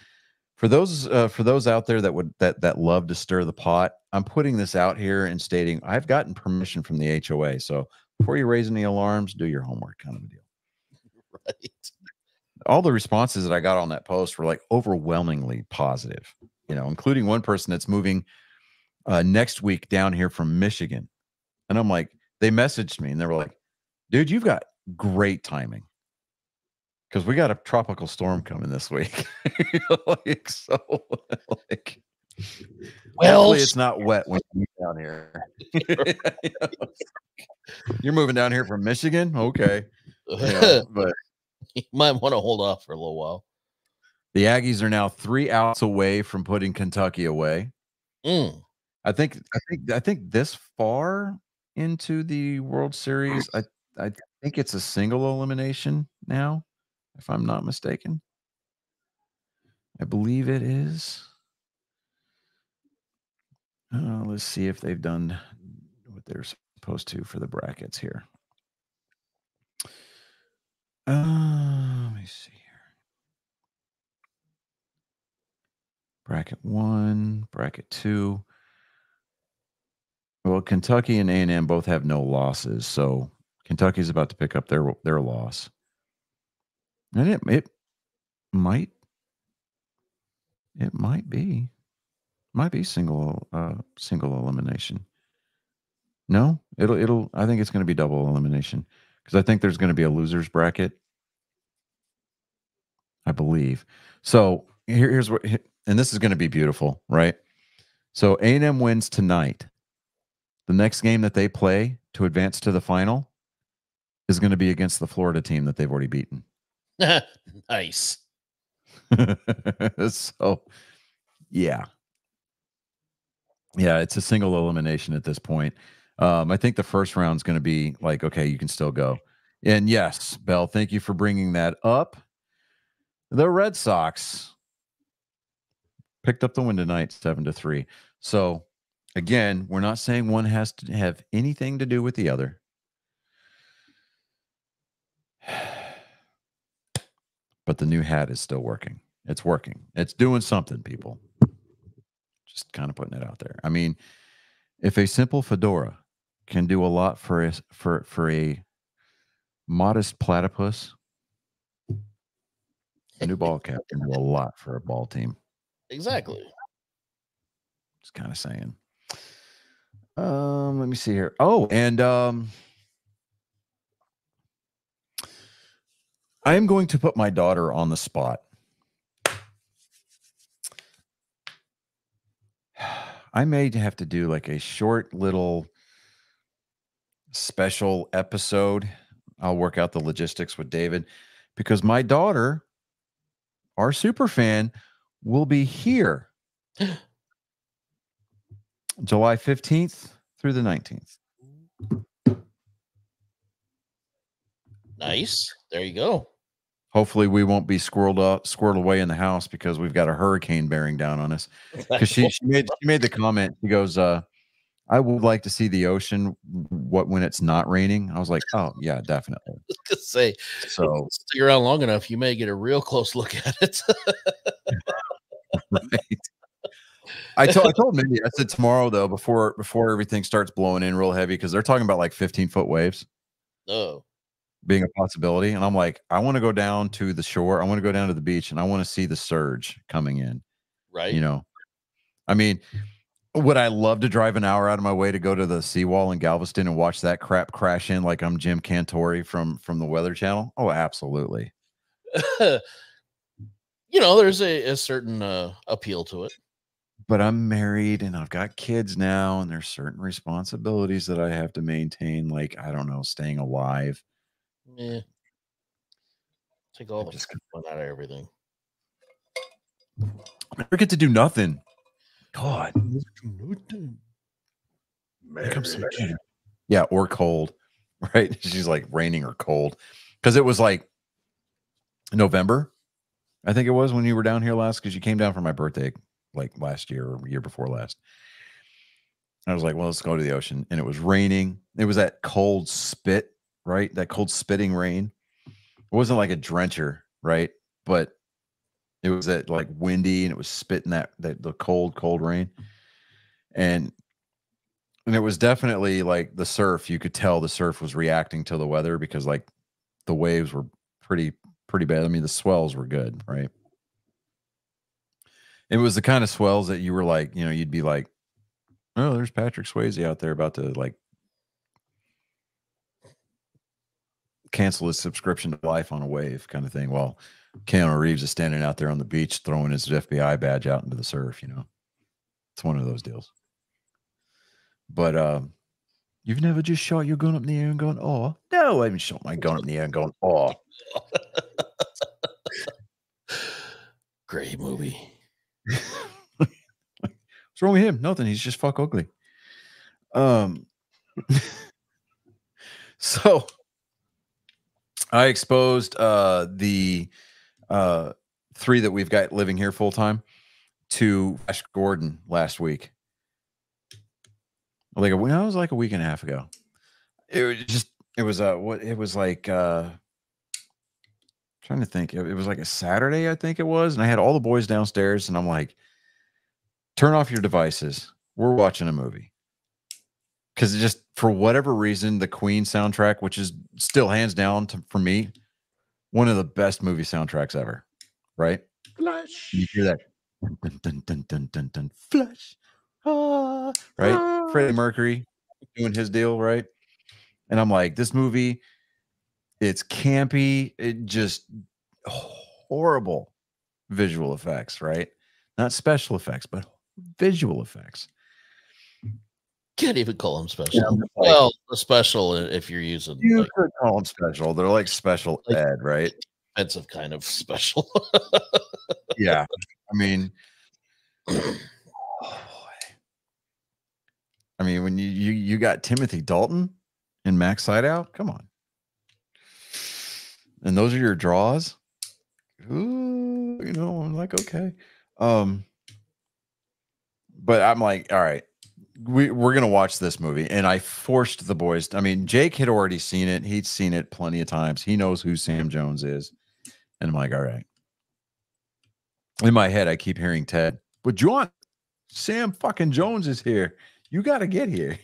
for those out there that love to stir the pot, I'm putting this out here and stating I've gotten permission from the HOA. So before you raise any alarms, do your homework, kind of a deal. Right. All the responses that I got on that post were like overwhelmingly positive, including one person that's moving next week down here from Michigan. And I'm like, they messaged me and they were like, "Dude, you've got great timing because we got a tropical storm coming this week." Well, hopefully it's not wet when you move down here. You're moving down here from Michigan? Okay. But you might want to hold off for a little while. The Aggies are now 3 outs away from putting Kentucky away. I think this far into the World Series, I think it's a single elimination now, if I'm not mistaken. I believe it is. Let's see if they've done what they're supposed to for the brackets here. Let me see here. Bracket 1, bracket 2. Well, Kentucky and A&M both have no losses, so Kentucky's about to pick up their loss, and it might be single elimination. No, it'll. I think it's going to be double elimination because I think there's going to be a losers bracket. I believe. So here's what, and this is going to be beautiful, right? So A&M wins tonight. The next game that they play to advance to the final is going to be against the Florida team that they've already beaten. Nice. So, yeah. Yeah, it's a single elimination at this point. I think the first round is going to be like, okay, you can still go. And yes, Bell, thank you for bringing that up. The Red Sox picked up the win tonight, 7-3. So, again, we're not saying one has to have anything to do with the other. But the new hat is still working. It's working. It's doing something, people. Just kind of putting it out there. I mean, if a simple fedora can do a lot for a modest platypus, a new ball cap can do a lot for a ball team. Exactly. Just kind of saying. Let me see here. Oh, and I am going to put my daughter on the spot. I may have to do like a short little special episode. I'll work out the logistics with David because my daughter, our super fan, will be here July 15th through the 19th. Nice. There you go. Hopefully we won't be squirreled away in the house because we've got a hurricane bearing down on us. Because she made the comment. She goes, I would like to see the ocean when it's not raining. I was like, oh yeah, definitely. I was gonna say, so stick around long enough, you may get a real close look at it. Right. I told Mindy, I said tomorrow though, before everything starts blowing in real heavy, because they're talking about like 15-foot waves. Oh. Being a possibility. And I'm like, I want to go down to the shore. I want to go down to the beach and I want to see the surge coming in. Right. You know, I mean, would I love to drive an hour out of my way to go to the seawall in Galveston and watch that crap crash in like I'm Jim Cantori from the Weather Channel? Oh, absolutely. You know, there's a certain appeal to it. But I'm married and I've got kids now, and there's certain responsibilities that I have to maintain, like, I don't know, staying alive. Yeah. Take all the fun out of everything. I never get to do nothing. God. Yeah, or cold. Right? She's like raining or cold. Because it was like November, I think it was, when you were down here last, because you came down for my birthday like last year or year before last. I was like, well, let's go to the ocean. And it was raining. It was that cold spit, right? That cold spitting rain. It wasn't like a drencher, right? But it was that like windy, and it was spitting that the cold rain. And it was definitely like the surf. You could tell the surf was reacting to the weather, because like the waves were pretty bad. I mean, the swells were good, right? It was the kind of swells that you were like, you know, you'd be like, oh, there's Patrick Swayze out there about to like cancel his subscription to life on a wave kind of thing. Well, Keanu Reeves is standing out there on the beach throwing his FBI badge out into the surf, you know. It's one of those deals. But you've never just shot your gun up in the air and gone, oh. No, I haven't shot my gun up in the air and gone, oh. Great movie. What's wrong with him? Nothing. He's just fuck ugly. So I exposed the 3 that we've got living here full time to Flash Gordon last week. Like it was like a week and a half ago. It was trying to think. It was like a Saturday, I think it was, and I had all the boys downstairs, and I'm like, turn off your devices. We're watching a movie. because just for whatever reason, the Queen soundtrack, which is still hands down for me, one of the best movie soundtracks ever, right? Flush. You hear that? Dun, dun, dun, dun, dun, dun, flush. Right? Freddie Mercury doing his deal, right? And I'm like, this movie, it's campy. It just horrible visual effects, right? Not special effects, but visual effects. Can't even call them special. Yeah, like, well, a special if you're using you like could call them special. They're like special Like- ed, right? expensive kind of special. Yeah. I mean, oh boy. I mean, when you got Timothy Dalton and Max Sydow, come on. And those are your draws. Ooh, you know, I'm like, okay. But I'm like, all right, we're gonna watch this movie. And I forced the boys. I mean, Jake had already seen it, he'd seen it plenty of times. He knows who Sam Jones is. And I'm like, all right. In my head, I keep hearing Ted, but John, Sam fucking Jones is here. You got to get here.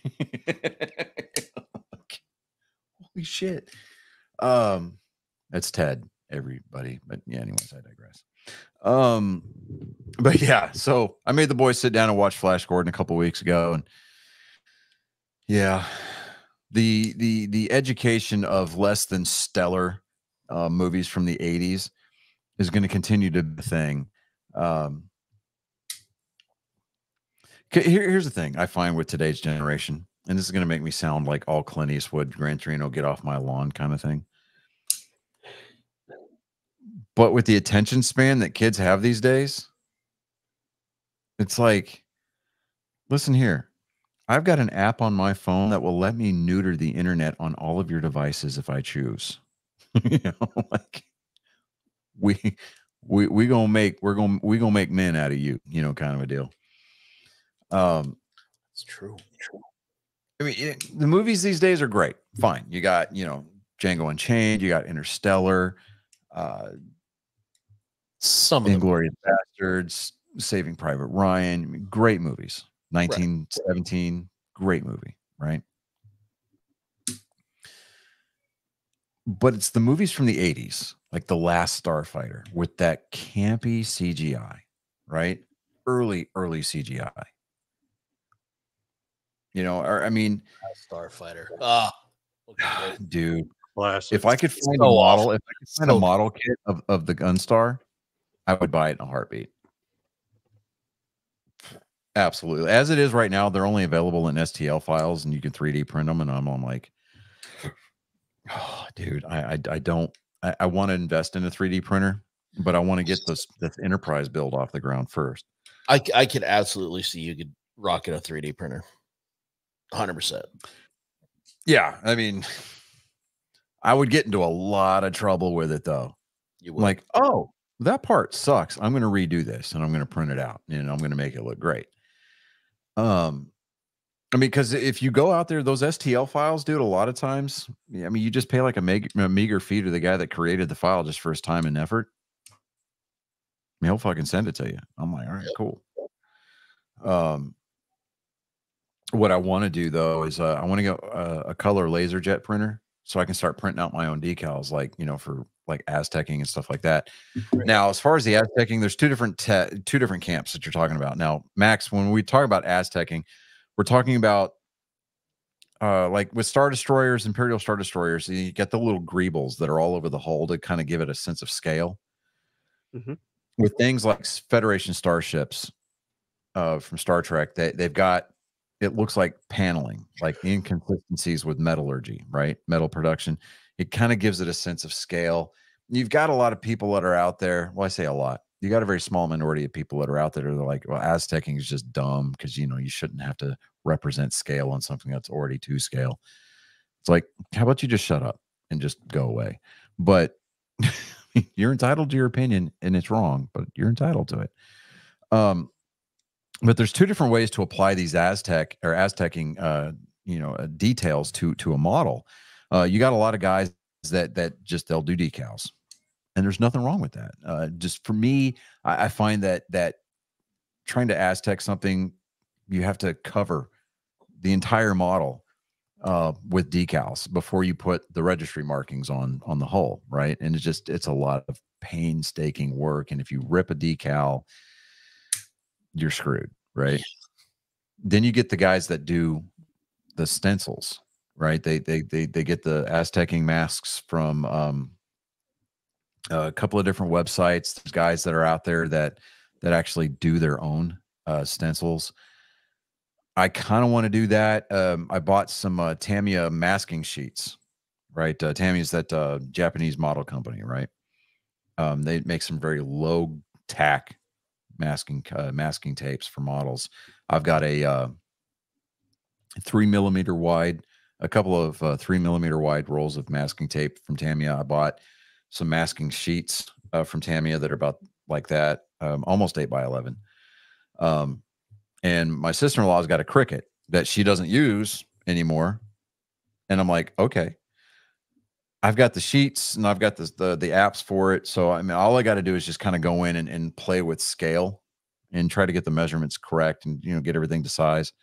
Holy shit. That's Ted, everybody. But yeah, anyways, I digress. But yeah, so I made the boys sit down and watch Flash Gordon a couple weeks ago, and yeah, the education of less than stellar movies from the 80s is going to continue to be the thing. Here's the thing I find with today's generation, and this is going to make me sound like all Clint Eastwood, Gran Torino, get off my lawn kind of thing. But with the attention span that kids have these days, it's like, listen here. I've got an app on my phone that will let me neuter the internet on all of your devices if I choose. You know, like we're gonna make men out of you, you know, kind of a deal. It's true. I mean, the movies these days are great. Fine. You got, you know, Django Unchained, you got Interstellar, Some of them. Inglourious Bastards, Saving Private Ryan. I mean, great movies. 1917, great movie, right? But it's the movies from the 80s, like The Last Starfighter, with that campy CGI, right? Early CGI. You know, or I mean, Starfighter. Dude, Classic. if I could find So a model, awful. if I could find a model kit of the Gunstar, I would buy it in a heartbeat. Absolutely. As it is right now, they're only available in STL files, and you can 3D print them. And I'm like, oh, dude, I don't. I want to invest in a 3D printer, but I want to get this enterprise build off the ground first. I could absolutely see you could rocket a 3D printer. 100%. Yeah, I mean, I would get into a lot of trouble with it though. You would. Like, oh, that part sucks. I'm going to redo this and I'm going to print it out and I'm going to make it look great. I mean, because if you go out there, those STL files, dude, a lot of times, I mean, you just pay like a meager fee to the guy that created the file just for his time and effort. I mean, he'll fucking send it to you. I'm like, all right, cool. What I want to do though is I want to go a color laser jet printer so I can start printing out my own decals, like, you know, for like Aztecing and stuff like that. Right. Now, as far as the Aztecing, there's two different camps that you're talking about. Now, Max, when we talk about Aztecing, we're talking about like with Star Destroyers, Imperial Star Destroyers, you get the little greebles that are all over the hull to kind of give it a sense of scale. Mm-hmm. With things like Federation starships from Star Trek, they've got, it looks like paneling, like the inconsistencies with metallurgy, right? Metal production. It kind of gives it a sense of scale. You've got a lot of people that are out there. Well, I say a lot. You got a very small minority of people that are out there that are like, well, Aztecing is just dumb because, you know, you shouldn't have to represent scale on something that's already to scale. It's like, how about you just shut up and just go away? But you're entitled to your opinion and it's wrong, but you're entitled to it. But there's two different ways to apply these Aztecing, details to a model. You got a lot of guys that just, they'll do decals, and there's nothing wrong with that. Just for me, I find that trying to Aztec something, you have to cover the entire model with decals before you put the registry markings on the hull, right? And it's a lot of painstaking work. And if you rip a decal, you're screwed, right? Then you get the guys that do the stencils, right? They get the Aztecing masks from a couple of different websites. There's guys that are out there that actually do their own stencils. I kind of want to do that. I bought some Tamiya masking sheets, right? Tamiya's that Japanese model company, right? They make some very low tack masking tapes for models. I've got a 3mm wide, a couple of 3mm wide rolls of masking tape from Tamiya. I bought some masking sheets from Tamiya that are about like that, almost 8x11. And my sister-in-law's got a Cricut that she doesn't use anymore. And I'm like, okay, I've got the sheets and I've got the apps for it. So, I mean, all I got to do is just kind of go in and play with scale and try to get the measurements correct and, you know, get everything to size.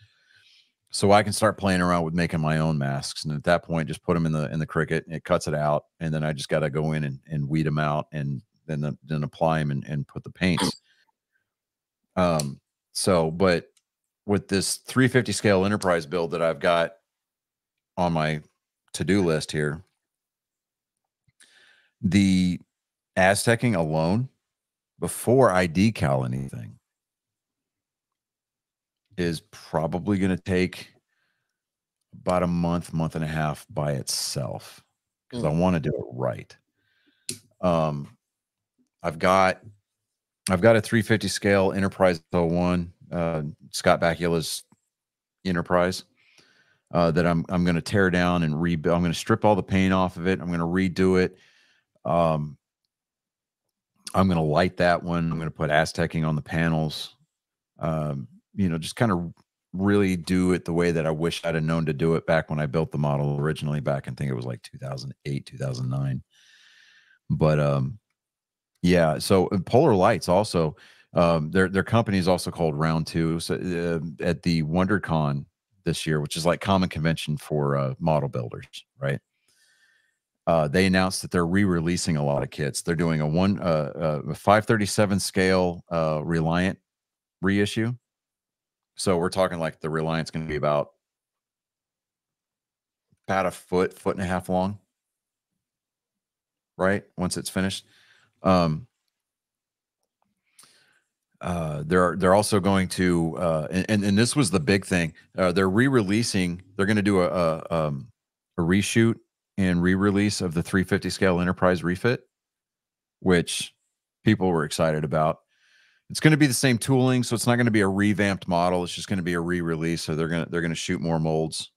So I can start playing around with making my own masks. And at that point, just put them in the Cricut, it cuts it out. And then I just got to go in and weed them out and then apply them and put the paints. So, but with this 350 scale enterprise build that I've got on my to-do list here, the Aztecing alone, before I decal anything, is probably going to take about a month and a half by itself because I want to do it right. I've got a 350 scale Enterprise 01, Scott Bakula's Enterprise, that I'm going to tear down and rebuild. I'm going to strip all the paint off of it. I'm going to redo it. I'm going to light that one. I'm going to put Aztecing on the panels. You know, just kind of really do it the way that I wish I'd have known to do it back when I built the model originally back, I think it was like 2008, 2009. But yeah, so Polar Lights also, their company is also called Round 2. So at the WonderCon this year, which is like common convention for model builders, right? They announced that they're re-releasing a lot of kits. They're doing a 537 scale Reliant reissue. So we're talking like the Reliant's going to be about a foot and a half long, right? Once it's finished. They're also going to and this was the big thing. They're re-releasing. They're going to do a reshoot and re-release of the 350 scale Enterprise refit, which people were excited about. It's going to be the same tooling, so it's not going to be a revamped model. It's just going to be a re-release. So they're going to shoot more molds,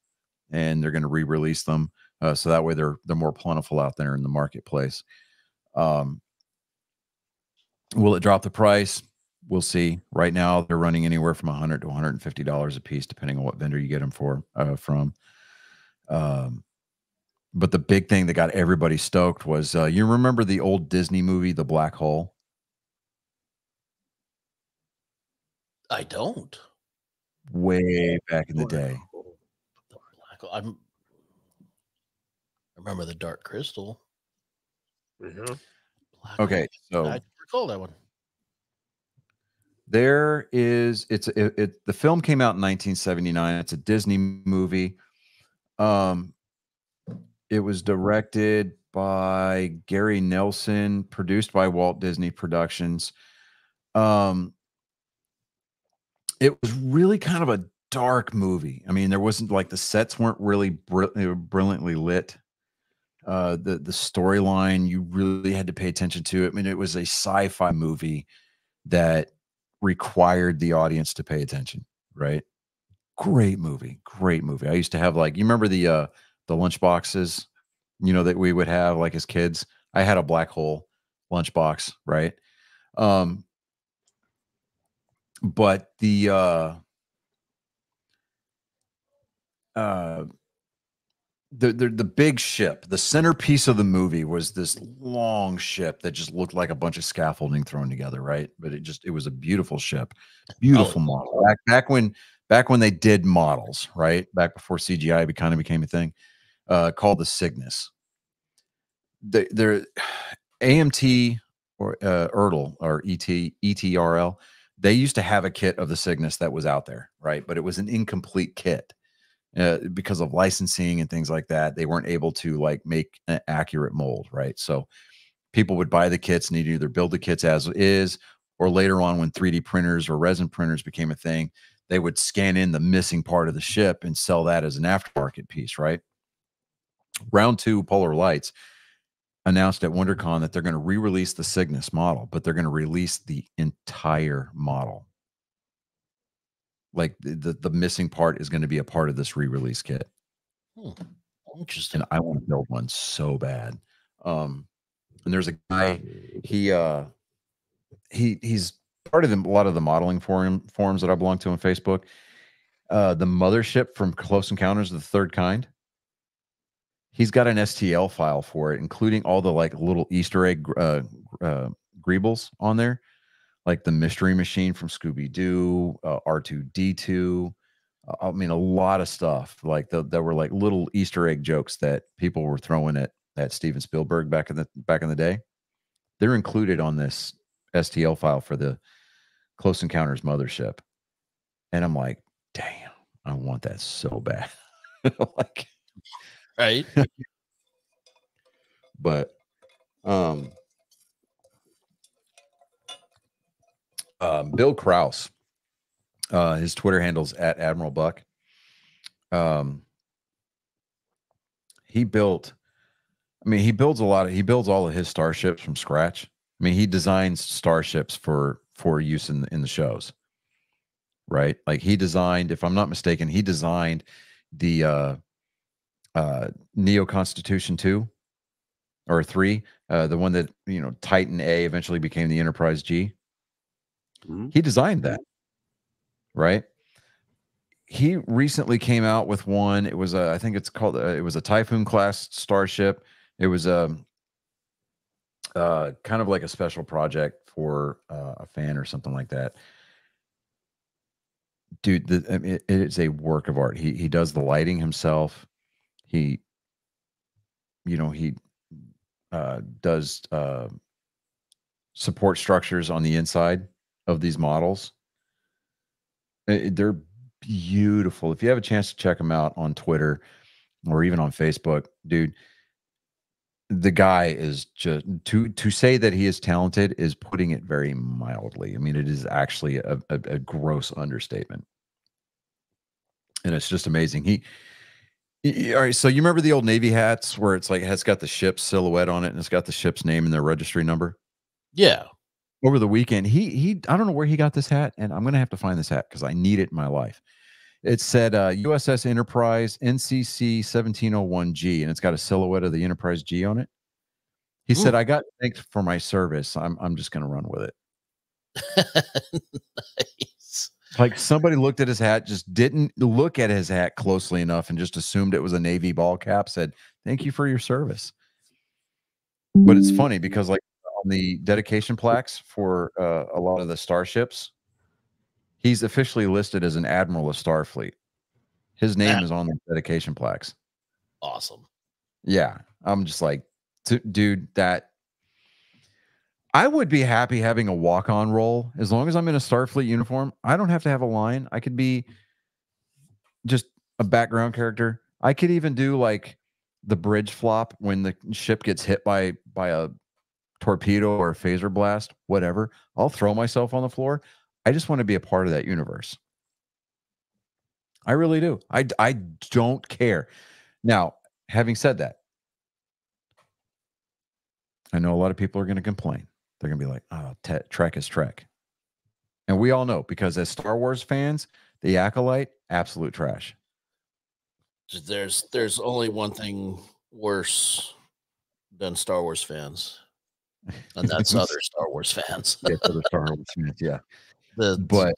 and they're going to re-release them. So that way they're more plentiful out there in the marketplace. Will it drop the price? We'll see. Right now they're running anywhere from $100 to $150 a piece, depending on what vendor you get them from. But the big thing that got everybody stoked was you remember the old Disney movie, The Black Hole? I don't. Way back in the day. The Black Hole. I remember the Dark Crystal. Mm-hmm. Okay, so I recall that one. There is the film came out in 1979. It's a Disney movie. It was directed by Gary Nelson, produced by Walt Disney Productions. It was really kind of a dark movie. I mean, there wasn't like the sets weren't really brilliantly lit. The storyline, you really had to pay attention to it. I mean, it was a sci-fi movie that required the audience to pay attention, right? Great movie. I used to have, like, you remember the lunch boxes, you know, that we would have like as kids. I had a Black Hole lunchbox, right? But the big ship, the centerpiece of the movie was this long ship that just looked like a bunch of scaffolding thrown together, right? But it was a beautiful ship, beautiful model. Back when back when they did models, right? Back before CGI kind of became a thing, called the Cygnus. They're AMT or ERTL or ETRL. They used to have a kit of the Cygnus that was out there, right? But it was an incomplete kit because of licensing and things like that. They weren't able to like make an accurate mold, right? So people would buy the kits and either build the kits as is, or later on when 3D printers or resin printers became a thing, they would scan in the missing part of the ship and sell that as an aftermarket piece, right? Round 2 Polar Lights announced at WonderCon that they're going to re-release the Cygnus model, but they're going to release the entire model. Like the missing part is going to be a part of this re-release kit. Interesting. And I want to build one so bad. And there's a guy, he's part of a lot of the modeling forums that I belong to on Facebook. The mothership from Close Encounters of the Third Kind. He's got an STL file for it, including all the like little Easter egg greebles on there, like the mystery machine from Scooby-Doo, R2-D2. I mean, a lot of stuff. Like there were like little Easter egg jokes that people were throwing at Steven Spielberg back in the day. They're included on this STL file for the Close Encounters mothership, and I'm like, damn, I want that so bad. Like, right. But Bill Krause, his Twitter handle's at Admiral Buck. He builds all of his starships from scratch. I mean, he designs starships for use in the shows, right? Like he designed, if I'm not mistaken, he designed the Neo Constitution 2 or 3, the one that, you know, Titan A eventually became the Enterprise G. He designed that, right? He recently came out with one. It was I think it's called it was a Typhoon class starship. It was kind of like a special project for a fan or something like that. Dude, it is a work of art. He does the lighting himself. He does support structures on the inside of these models. They're beautiful. If you have a chance to check them out on Twitter or even on Facebook, dude, the guy is just to say that he is talented is putting it very mildly. I mean, it is actually a gross understatement, and it's just amazing. All right, so you remember the old Navy hats where it's like it's got the ship's silhouette on it and it's got the ship's name and their registry number? Yeah. Over the weekend, he I don't know where he got this hat, and I'm gonna have to find this hat because I need it in my life. It said USS Enterprise NCC 1701G, and it's got a silhouette of the Enterprise G on it. He said, "I got thanked for my service. I'm just gonna run with it." Nice. Like somebody looked at his hat, just didn't look at his hat closely enough, and just assumed it was a Navy ball cap. Said, "Thank you for your service." But it's funny because like on the dedication plaques for a lot of the starships, he's officially listed as an admiral of Starfleet. His name is on the dedication plaques. Awesome. Yeah, I'm just like, dude, that I would be happy having a walk-on role as long as I'm in a Starfleet uniform. I don't have to have a line. I could be just a background character. I could even do like the bridge flop when the ship gets hit by a torpedo or a phaser blast, whatever. I'll throw myself on the floor. I just want to be a part of that universe. I really do. I don't care. Now, having said that, I know a lot of people are going to complain. They're going to be like, oh, Trek is Trek. And we all know, because as Star Wars fans, the Acolyte, absolute trash. There's only one thing worse than Star Wars fans, and that's other Star Wars fans. Yeah, other Star Wars fans, yeah. But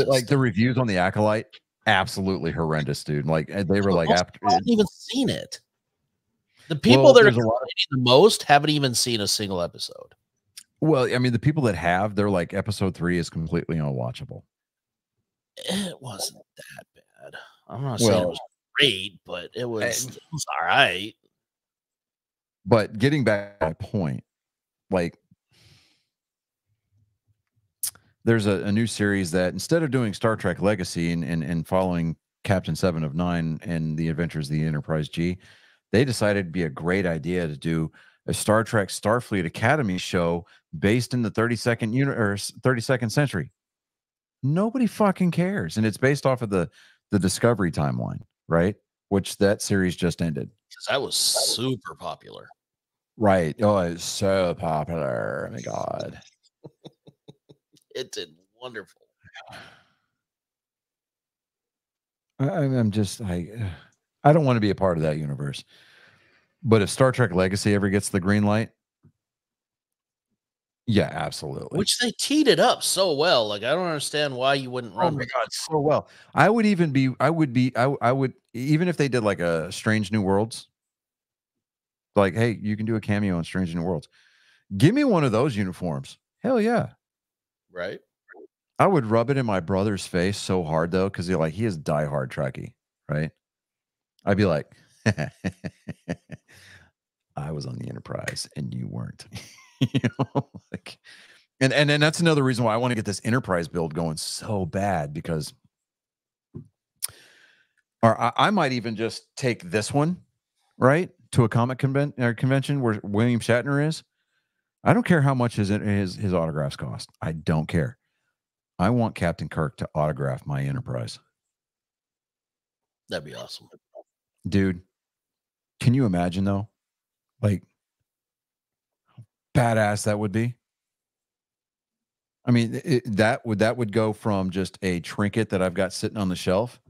like the reviews on the Acolyte, absolutely horrendous, dude. Like they were like, I haven't even seen it. The people that are complaining the most haven't even seen a single episode. Well, I mean, the people that have, they're like, episode 3 is completely unwatchable. It wasn't that bad. I'm not saying it Well, was great, but it was all right. but getting back to my point, like there's a new series that instead of doing Star Trek Legacy and following Captain Seven of Nine and the Adventures of the Enterprise G, they decided it'd be a great idea to do a Star Trek Starfleet Academy show based in the 32nd century. Nobody fucking cares, and it's based off of the Discovery timeline, right? Which that series just ended. Because that was super popular. Right. Oh, it's so popular. Oh my God. It did wonderful. I'm just I don't want to be a part of that universe. But if Star Trek Legacy ever gets the green light, yeah, absolutely. Which they teed it up so well. Like I don't understand why you wouldn't Oh run my with God, so well. I would even even if they did like a Strange New Worlds, like, hey, you can do a cameo in Strange New Worlds. Give me one of those uniforms. Hell yeah. right? I would rub it in my brother's face so hard though, because he is diehard Trekkie, right? I'd be like, I was on the Enterprise and you weren't. Like, and that's another reason why I want to get this Enterprise build going so bad, because I might even just take this one, right, to a comic convention where William Shatner is. I don't care how much his autographs cost. I don't care. I want Captain Kirk to autograph my Enterprise. That'd be awesome. Dude, can you imagine though? Like, badass that would be. I mean, that would go from just a trinket that I've got sitting on the shelf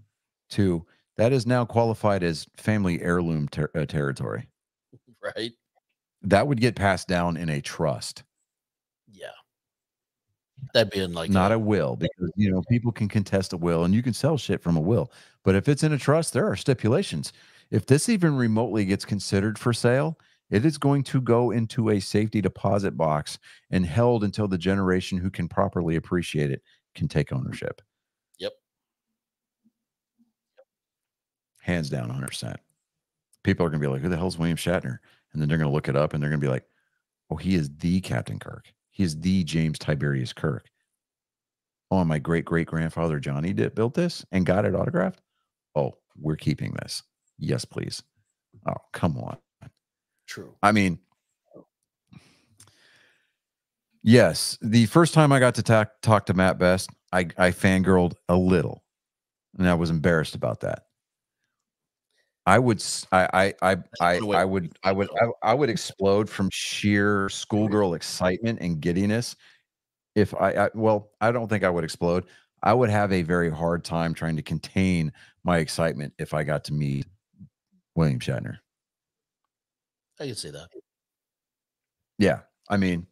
to that is now qualified as family heirloom territory. Right? That would get passed down in a trust. Yeah. That'd be in like Not a will, because people can contest a will and you can sell shit from a will. But if it's in a trust, there are stipulations. If this even remotely gets considered for sale, it is going to go into a safety deposit box and held until the generation who can properly appreciate it can take ownership. Yep. Hands down, 100%. People are going to be like, who the hell's William Shatner? And then they're going to look it up and they're going to be like, oh, he is the Captain Kirk. He is the James Tiberius Kirk. Oh, and my great-great-grandfather Johnny built this and got it autographed. Oh, we're keeping this. Yes, please. Oh, come on. True. I mean, yes, the first time I got to talk to Matt Best, I fangirled a little, and I was embarrassed about that. I would explode from sheer schoolgirl excitement and giddiness. If I don't think I would explode. I would have a very hard time trying to contain my excitement if I got to meet William Shatner. I can see that. Yeah. I mean,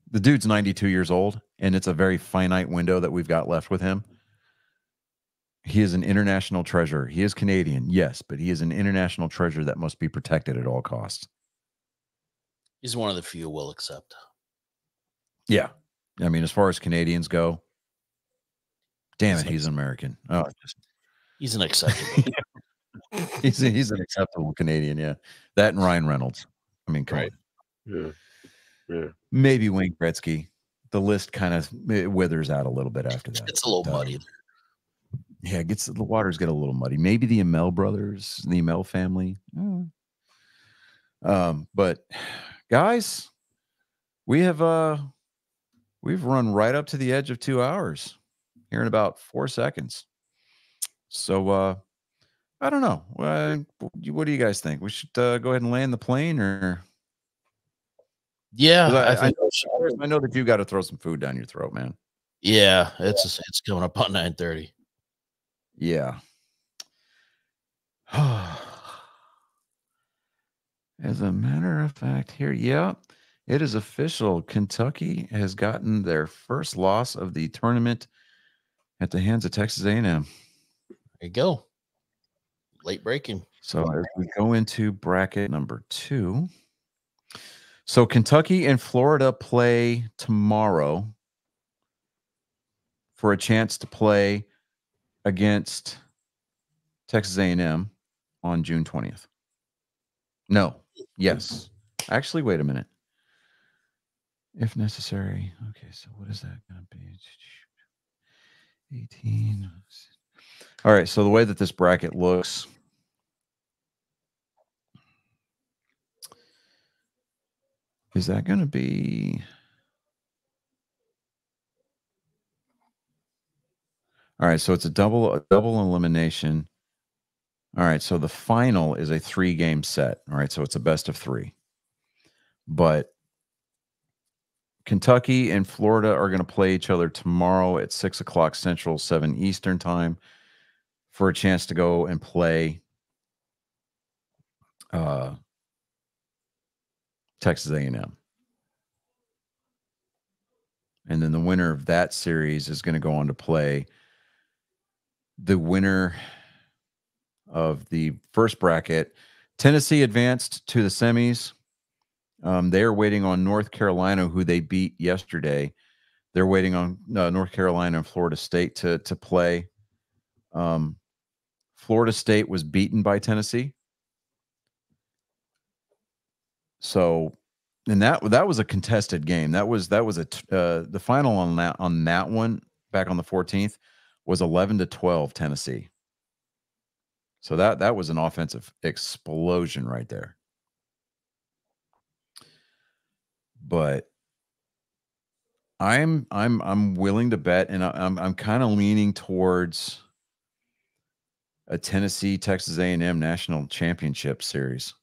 the dude's 92 years old, and it's a very finite window that we've got left with him. He is an international treasure. He is Canadian, yes, but he is an international treasure that must be protected at all costs. He's one of the few we'll accept. Yeah. I mean, as far as Canadians go, damn it, he's an American. Oh, he's an acceptable. he's an acceptable Canadian, yeah. That and Ryan Reynolds. I mean, come on. Yeah. Maybe Wayne Gretzky. The list kind of withers out a little bit after that. It's a little muddy. Yeah, the waters get a little muddy. Maybe the Amell brothers, the Amell family. But guys, we've run right up to the edge of 2 hours here in about 4 seconds. So I don't know. What do you guys think? We should go ahead and land the plane, or? Yeah, I know that you got to throw some food down your throat, man. Yeah, it's coming up on 9:30. Yeah. As a matter of fact, here, it is official. Kentucky has gotten their first loss of the tournament at the hands of Texas A&M. There you go. Late breaking. So as we go into bracket number 2. So Kentucky and Florida play tomorrow for a chance to play against Texas A&M on June 20th. No. Yes. Actually, wait a minute. If necessary. Okay, so what is that going to be? 18. All right, so the way that this bracket looks, is that going to be... All right, so it's a double elimination. All right, so the final is a 3-game set. All right, so it's a best of 3. But Kentucky and Florida are going to play each other tomorrow at 6 o'clock Central, 7 Eastern time for a chance to go and play Texas A&M. And then the winner of that series is going to go on to play the winner of the first bracket. Tennessee advanced to the semis. They are waiting on North Carolina, who they beat yesterday. They're waiting on North Carolina and Florida State to play. Florida State was beaten by Tennessee. So, and that was a contested game. That was the final on that one back on the 14th was 11-12 Tennessee. So that was an offensive explosion right there. But I'm willing to bet, and I'm kind of leaning towards a Tennessee Texas A&M National Championship series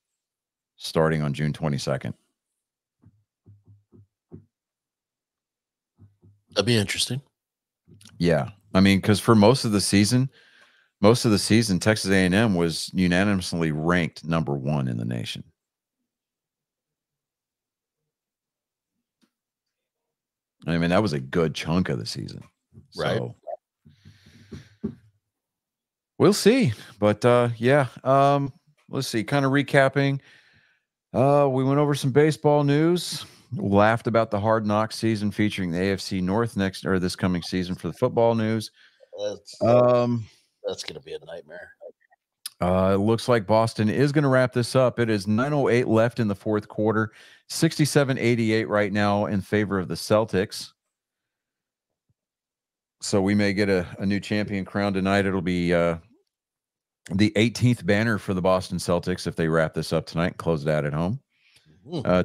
starting on June 22nd. That'd be interesting. Yeah, I mean, because for most of the season, Texas A&M was unanimously ranked number 1 in the nation. I mean, that was a good chunk of the season. Right. So we'll see. But yeah, let's see. Kind of recapping. We went over some baseball news, laughed about the Hard Knocks season featuring the AFC North this coming season for the football news. That's going to be a nightmare. It looks like Boston is going to wrap this up. It is 9:08 left in the fourth quarter, 67-88 right now in favor of the Celtics. So we may get a new champion crowned tonight. It'll be the 18th banner for the Boston Celtics if they wrap this up tonight and close it out at home.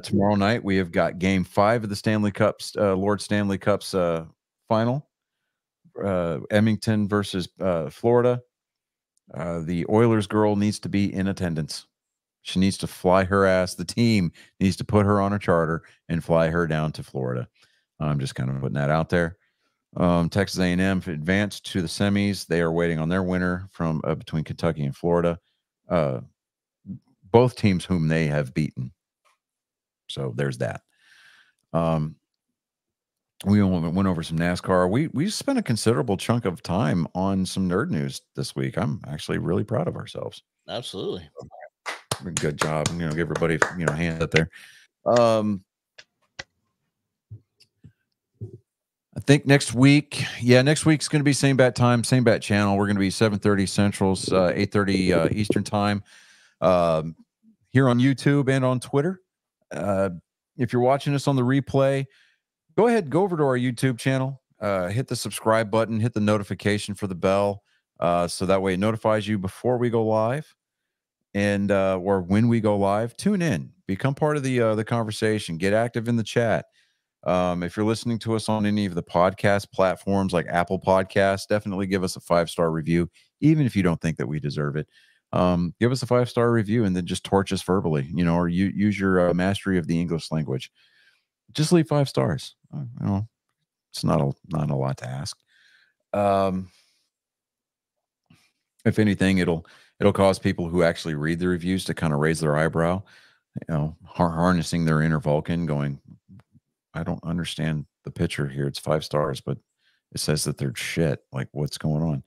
Tomorrow night, we have got Game 5 of the Stanley Cups, Lord Stanley Cups final. Edmonton versus Florida. The Oilers girl needs to be in attendance. She needs to fly her ass. The team needs to put her on a charter and fly her down to Florida. I'm just kind of putting that out there. Texas A&M advanced to the semis. They are waiting on their winner from between Kentucky and Florida. Both teams whom they have beaten. So there's that. We went over some NASCAR. We spent a considerable chunk of time on some nerd news this week. I'm actually really proud of ourselves. Absolutely. Good job. Give everybody, a hand up there. I think next week's going to be same bat time, same bat channel. We're going to be 7:30 Central, 8:30 Eastern time here on YouTube and on Twitter. If you're watching us on the replay, go ahead, go over to our YouTube channel, hit the subscribe button, hit the notification for the bell, so that way it notifies you before we go live and or when we go live. Tune in, become part of the conversation, get active in the chat. If you're listening to us on any of the podcast platforms like Apple Podcasts, definitely give us a 5-star review, even if you don't think that we deserve it. Give us a 5-star review and then just torch us verbally, or use your mastery of the English language. Just leave 5 stars. It's not a lot to ask. If anything, it'll cause people who actually read the reviews to kind of raise their eyebrow, harnessing their inner Vulcan, going, I don't understand the picture here. It's 5 stars, but it says that they're shit. Like, what's going on?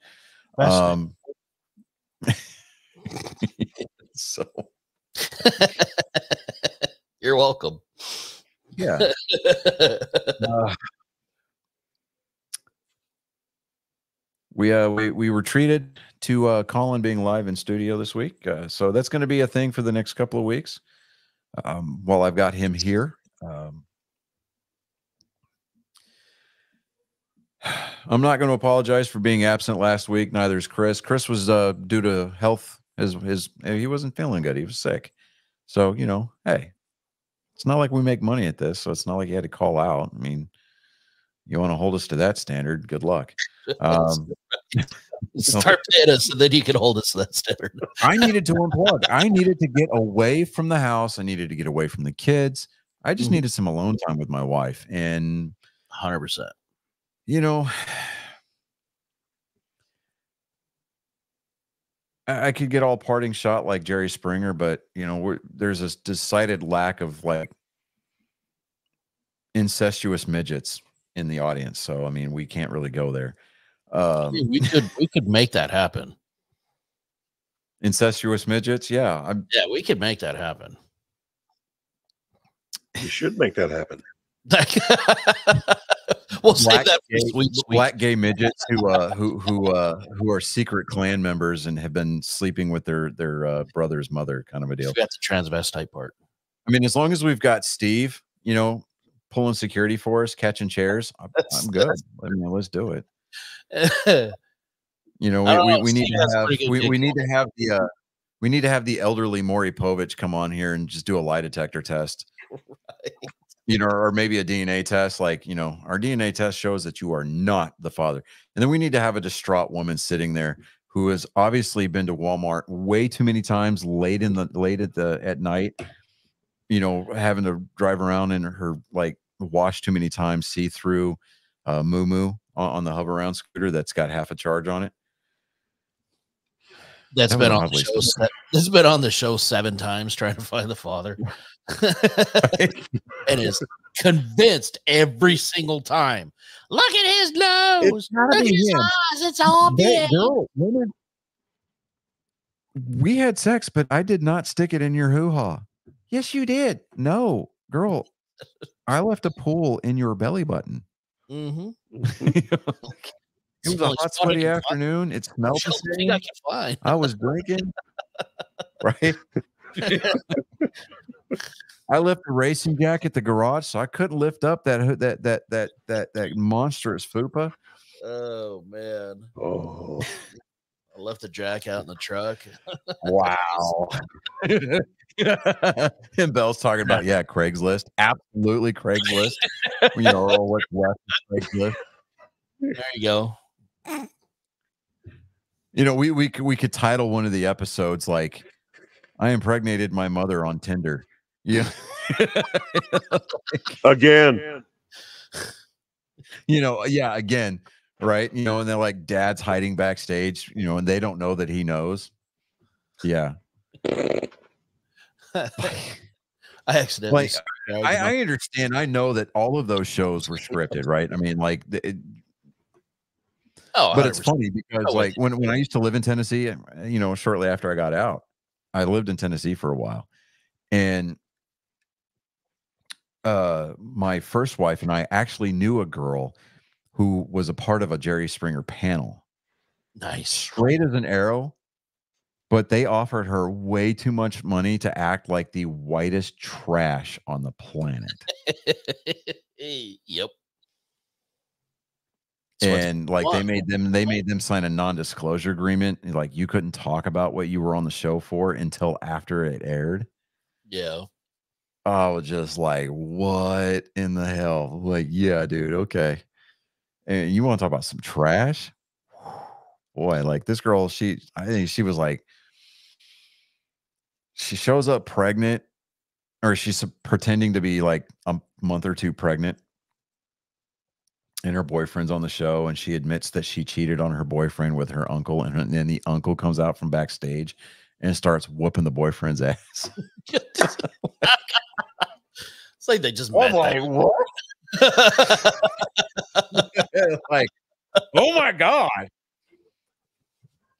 So you're welcome. Yeah. we were treated to Colin being live in studio this week, so that's going to be a thing for the next couple of weeks. While I've got him here, I'm not going to apologize for being absent last week. Neither is Chris. Chris was due to health. He wasn't feeling good. He was sick. So, you know, hey, it's not like we make money at this, so it's not like he had to call out. I mean, you want to hold us to that standard, good luck. Start paying us, and then you can hold us to that standard. I needed to unplug. I needed to get away from the house. I needed to get away from the kids. I just needed some alone time with my wife. And 100%. You know, I could get all parting shot like Jerry Springer, but you know, there's a decided lack of like incestuous midgets in the audience. So I mean, we can't really go there. We could make that happen. Incestuous midgets, yeah. Yeah, we could make that happen. You should make that happen. We'll save that for sweet. Black gay midgets who are secret clan members and have been sleeping with their brother's mother, kind of a deal. That's the transvestite part. I mean, as long as we've got Steve, you know, pulling security for us, catching chairs, I'm good. I mean, let's do it. You know, we need to have we need to have the elderly Maury Povich come on here and just do a lie detector test. Right. You know, or maybe a DNA test. Like, you know, our DNA test shows that you are not the father. And then we need to have a distraught woman sitting there who has obviously been to Walmart way too many times late at night, you know, having to drive around in her like wash too many times, see through moo on the hover around scooter that's got half a charge on it. That's been on the show. It's been on the show 7 times trying to find the father, and is convinced every single time. Look at his nose. Look at his eyes. It's all big. We had sex, but I did not stick it in your hoo-ha. Yes, you did. No, girl, I left a pool in your belly button. It was a hot, sweaty afternoon. It smelled the same. I was drinking. Right? I left a racing jack at the garage, so I couldn't lift up that monstrous fupa. Oh man. Oh. I left the jack out in the truck. Wow. And Bell's talking about, yeah, Craigslist. Absolutely Craigslist. You know, what's left of Craigslist. There you go. You know, we could title one of the episodes like I impregnated my mother on Tinder. Yeah. Again. You know, yeah, again, right? You know, and they're like dad's hiding backstage, you know, and they don't know that he knows. Yeah. I accidentally like, I understand. I know that all of those shows were scripted, right? I mean, like but it's funny because like when I used to live in Tennessee, you know, shortly after I got out, I lived in Tennessee for a while. And my first wife and I actually knew a girl who was a part of a Jerry Springer panel. Nice. Straight as an arrow, but they offered her way too much money to act like the whitest trash on the planet. Yep. And like they made them sign a non-disclosure agreement. Like you couldn't talk about what you were on the show for until after it aired. Yeah. I was just like, what in the hell? Like, yeah, dude, okay. And you want to talk about some trash? Boy, like this girl, I think she was like, she shows up pregnant, or she's pretending to be like a month or 2 pregnant. And her boyfriend's on the show, and she admits that she cheated on her boyfriend with her uncle. And then the uncle comes out from backstage and starts whooping the boyfriend's ass. It's like they just met. Like, what? Like, oh my God.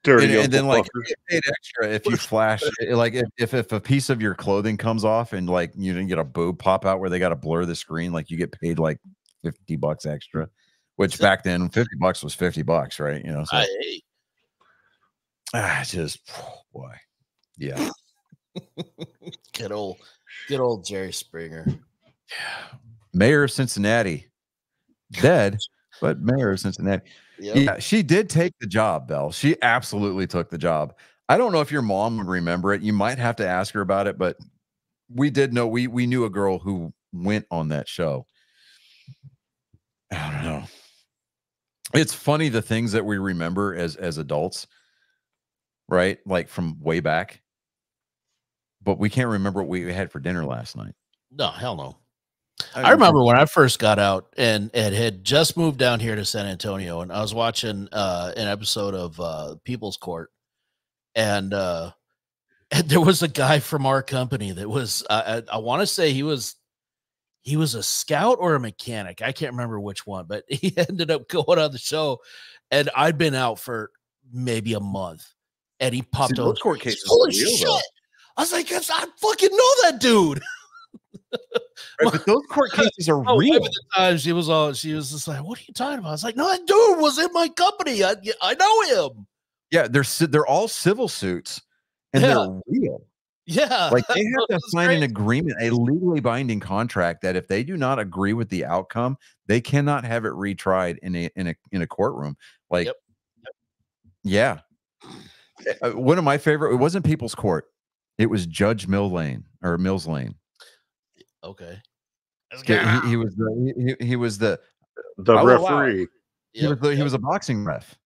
Dirty and then like fucker. you get paid extra if you flash, like if a piece of your clothing comes off and like you didn't get a boob pop out where they got to blur the screen, like you get paid like $50 extra, which back then $50 was $50, right? You know, so just boy, yeah. Good old Jerry Springer. Mayor of Cincinnati, dead, but mayor of Cincinnati. Yep. Yeah, she did take the job, Belle. She absolutely took the job. I don't know if your mom would remember it. You might have to ask her about it, but we did know we knew a girl who went on that show. I don't know. It's funny the things that we remember as adults, right? Like from way back. But we can't remember what we had for dinner last night. No, hell no. I remember when I first got out and had just moved down here to San Antonio, and I was watching an episode of People's Court, and there was a guy from our company that was I want to say he was a scout or a mechanic. I can't remember which one, but he ended up going on the show, and I'd been out for maybe a month, and he popped See, on. those court cases Holy are real, shit! though. I was like, I fucking know that dude. Right, but those court cases are Oh, real. at the time she was just like, what are you talking about? I was like, no, that dude was in my company. I know him. Yeah, they're all civil suits, and Yeah. they're real. Yeah. Like they have to That's sign an great. agreement, a legally binding contract that if they do not agree with the outcome, they cannot have it retried in a courtroom. Like, Yep. yeah. One of my favorite. It wasn't People's Court. It was Judge Mills Lane. Okay. He was the The I will allow referee. he was a boxing ref,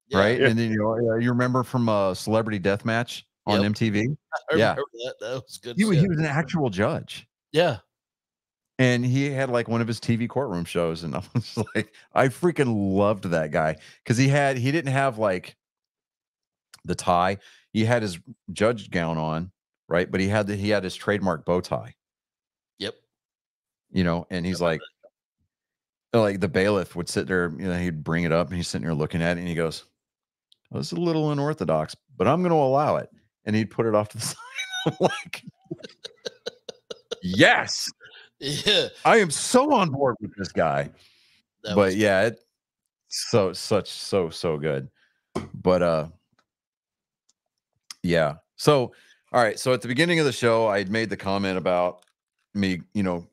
Yeah. right? Yeah. And then you remember from Celebrity Deathmatch on Yep. MTV. I Yeah. remember that. That was good. He was shit. an actual judge. Yeah. And he had like one of his TV courtroom shows, and I was like, I freaking loved that guy because he didn't have like the tie. He had his judge gown on, right? But he had his trademark bow tie, Yep. you know. And he's like the bailiff would sit there, you know, he'd bring it up, and he's sitting there looking at it, and he goes, well, "This is a little unorthodox, but I'm going to allow it." And he'd put it off to the side. I'm like, yes. Yeah. I am so on board with this guy. That But was- yeah, so good. But yeah. So all right. So at the beginning of the show, I made the comment about me, you know,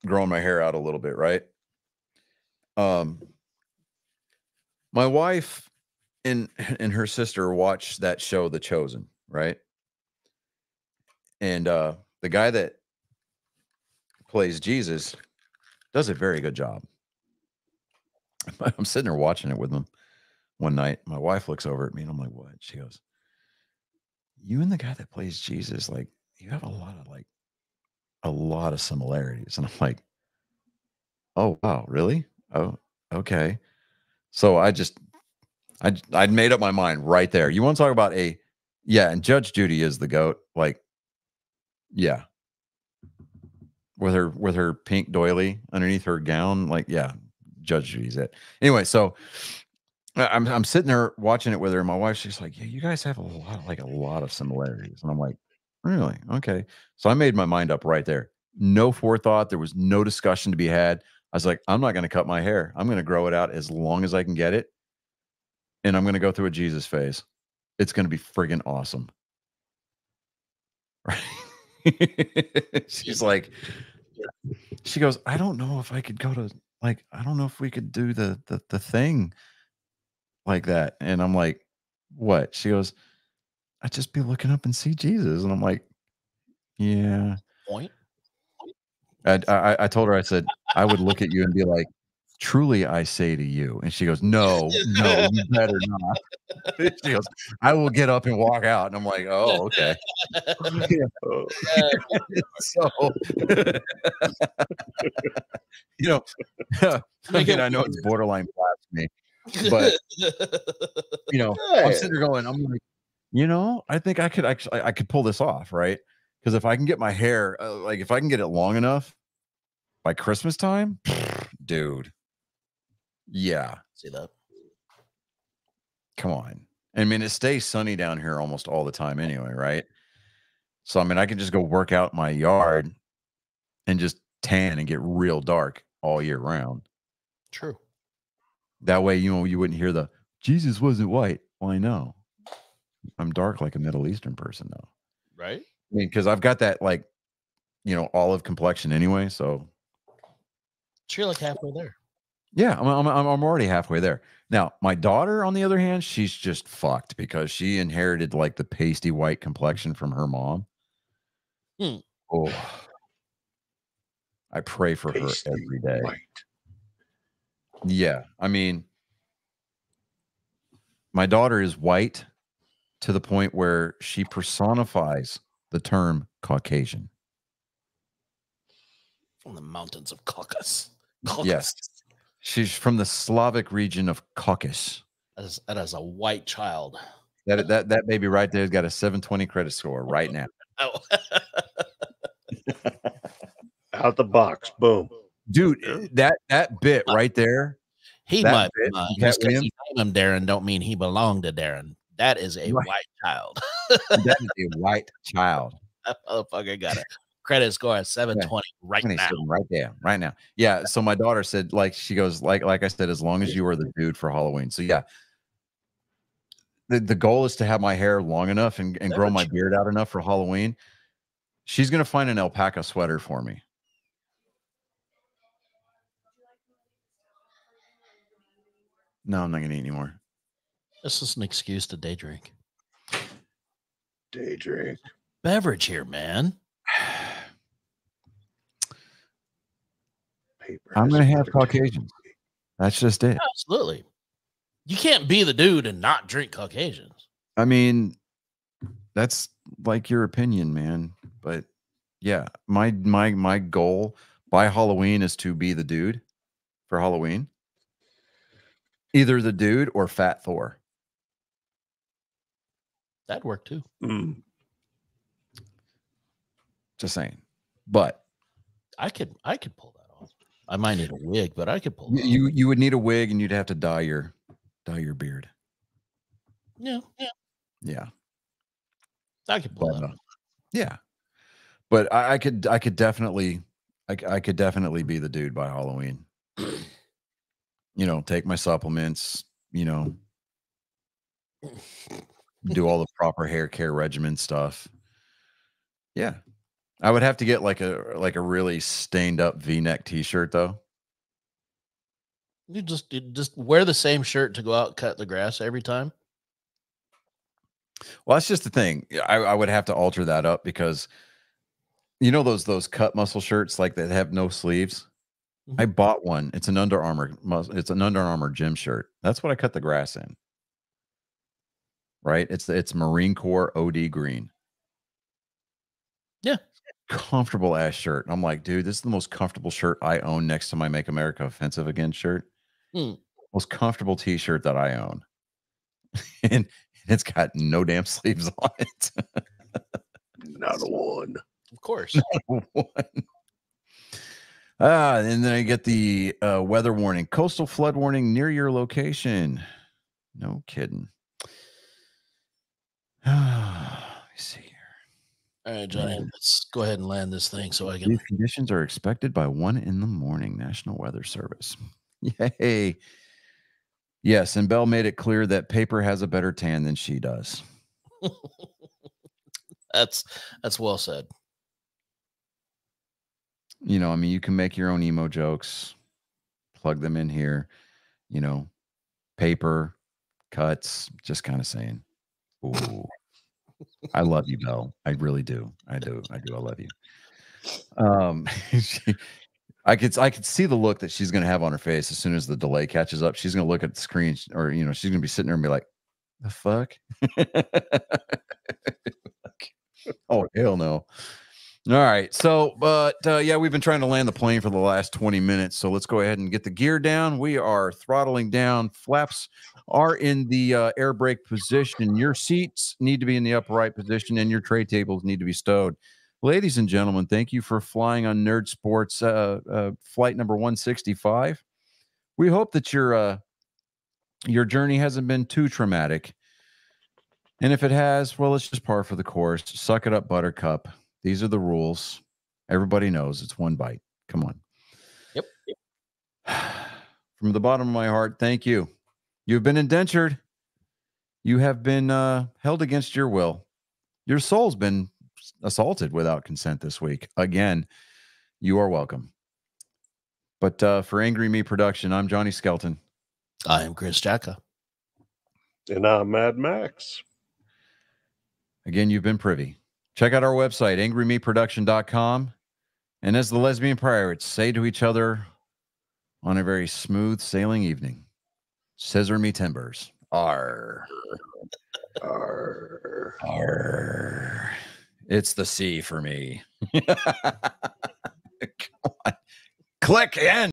growing my hair out a little bit, right? My wife and her sister watched that show, The Chosen, right? And the guy that plays Jesus does a very good job. I'm sitting there watching it with them one night. My wife looks over at me, and I'm like, "What?" She goes, "You and the guy that plays Jesus, like, you have a lot of similarities." And I'm like, "Oh wow, really? Oh, okay." So I'd made up my mind right there. You want to talk about and Judge Judy is the GOAT. Like, yeah. With her pink doily underneath her gown, like, yeah, Judge Judy's it. Anyway, so I'm sitting there watching it with her, and my wife, she's like, "Yeah, you guys have a lot of similarities." And I'm like, "Really? Okay." So I made my mind up right there. No forethought. There was no discussion to be had. I was like, I'm not going to cut my hair. I'm going to grow it out as long as I can get it, and I'm going to go through a Jesus phase. It's going to be friggin' awesome. Right? She's like, she goes, "I don't know if I could go to, like, I don't know if we could do the thing like that." And I'm like, "What?" She goes, "I'd just be looking up and see Jesus." And I'm like, "Yeah." Point. I told her, I said, "I would look at you and be like, 'Truly I say to you.'" And she goes, no, you better not." She goes, "I will get up and walk out." And I'm like, "Oh, okay." Oh, So, you know, I mean, I know it's borderline blasphemy, but you know, I'm sitting there going, I'm like, you know, I think I could actually, I could pull this off, right? Because if I can get my hair, like if I can get it long enough by Christmas time, dude, yeah, See that? come on. I mean, it stays sunny down here almost all the time anyway, right? So, I mean, I can just go work out in my yard and just tan and get real dark all year round. True. That way, you wouldn't hear the Jesus wasn't white. Well, I know. I'm dark like a Middle Eastern person, though. Right? I mean, because I've got that like, olive complexion anyway. So You're like halfway there. yeah, I'm already halfway there. Now, my daughter, on the other hand, she's just fucked because she inherited like the pasty white complexion from her mom. Oh, I pray for her every day. Yeah, I mean, my daughter is white to the point where she personifies the term Caucasian. From the mountains of Caucasus. Yes. She's from the Slavic region of Caucasus. That is a white child. That baby right there's got a 720 credit score right now. Oh. Out the box, boom, Dude. That bit right there. He that might bit, just because he named him Darren don't mean he belonged to Darren. That is a Right. white child. That is a white child. That motherfucker got a credit score at 720 right now. Right there, right now. Yeah. So my daughter said, like, she goes, like I said, as long as you are the dude for Halloween. So yeah. The goal is to have my hair long enough and grow my beard out enough for Halloween. She's gonna find an alpaca sweater for me. No, I'm not gonna eat anymore. This is an excuse to day drink. day drink. Beverage here, man. Paper. I'm has gonna a have better Caucasians. That's just it. Absolutely. You can't be the dude and not drink Caucasians. I mean, that's like your opinion, man. But yeah, my goal by Halloween is to be the dude for Halloween. Either the dude or Fat Thor. That'd work too. Just saying. But I could pull that off. I might need a wig, but I could pull that off. you would need a wig and you'd have to dye your beard. Yeah. Yeah. I could pull But, that off. yeah. But I could definitely be the dude by Halloween. Take my supplements, do all the proper hair care regimen stuff. Yeah. I would have to get like a really stained up V-neck t-shirt though. You just wear the same shirt to go out and cut the grass every time. Well, that's just the thing. I would have to alter that up because those cut muscle shirts like that have no sleeves. I bought one. It's an Under Armour gym shirt. That's what I cut the grass in. Right? It's Marine Corps OD green. Yeah. Comfortable ass shirt. And I'm like, dude, this is the most comfortable shirt I own next to my Make America Offensive Again shirt. Most comfortable t-shirt that I own. And it's got no damn sleeves on it. Not a one. Of course. And then I get the weather warning, coastal flood warning near your location. No kidding. Let me see here. All right, Johnny, let's go ahead and land this thing so I can. These conditions are expected by 1 a.m. National Weather Service. Yay. Yes, and Belle made it clear that Paper has a better tan than she does. That's well said. I mean, you can make your own emo jokes, plug them in here, Paper, cuts, just kind of saying, ooh, I love you, Belle. I really do. I do. I love you. I could see the look that she's going to have on her face as soon as the delay catches up. She's going to look at the screen or, she's going to be sitting there and be like, the fuck? Oh, hell no. All right. So, but yeah, we've been trying to land the plane for the last 20 minutes. So let's go ahead and get the gear down. We are throttling down. Flaps are in the air brake position. Your seats need to be in the upright position and your tray tables need to be stowed. Ladies and gentlemen, thank you for flying on Nerd Sports flight number 165. We hope that your journey hasn't been too traumatic. And if it has, well, it's just par for the course. Suck it up, Buttercup. These are the rules. Everybody knows it's one bite. Come on. Yep. from the bottom of my heart, thank you. You've been indentured. You have been held against your will. Your soul's been assaulted without consent this week. Again, you are welcome. But for Angry Me Production, I'm Johnny Skelton. I am Chris Jacka. And I'm Mad Max. Again, you've been privy. Check out our website, angrymeproduction.com. And as the lesbian pirates say to each other on a very smooth sailing evening, scissor me timbers. Arr. Arr. Arr. It's the sea for me. Come on. Click end.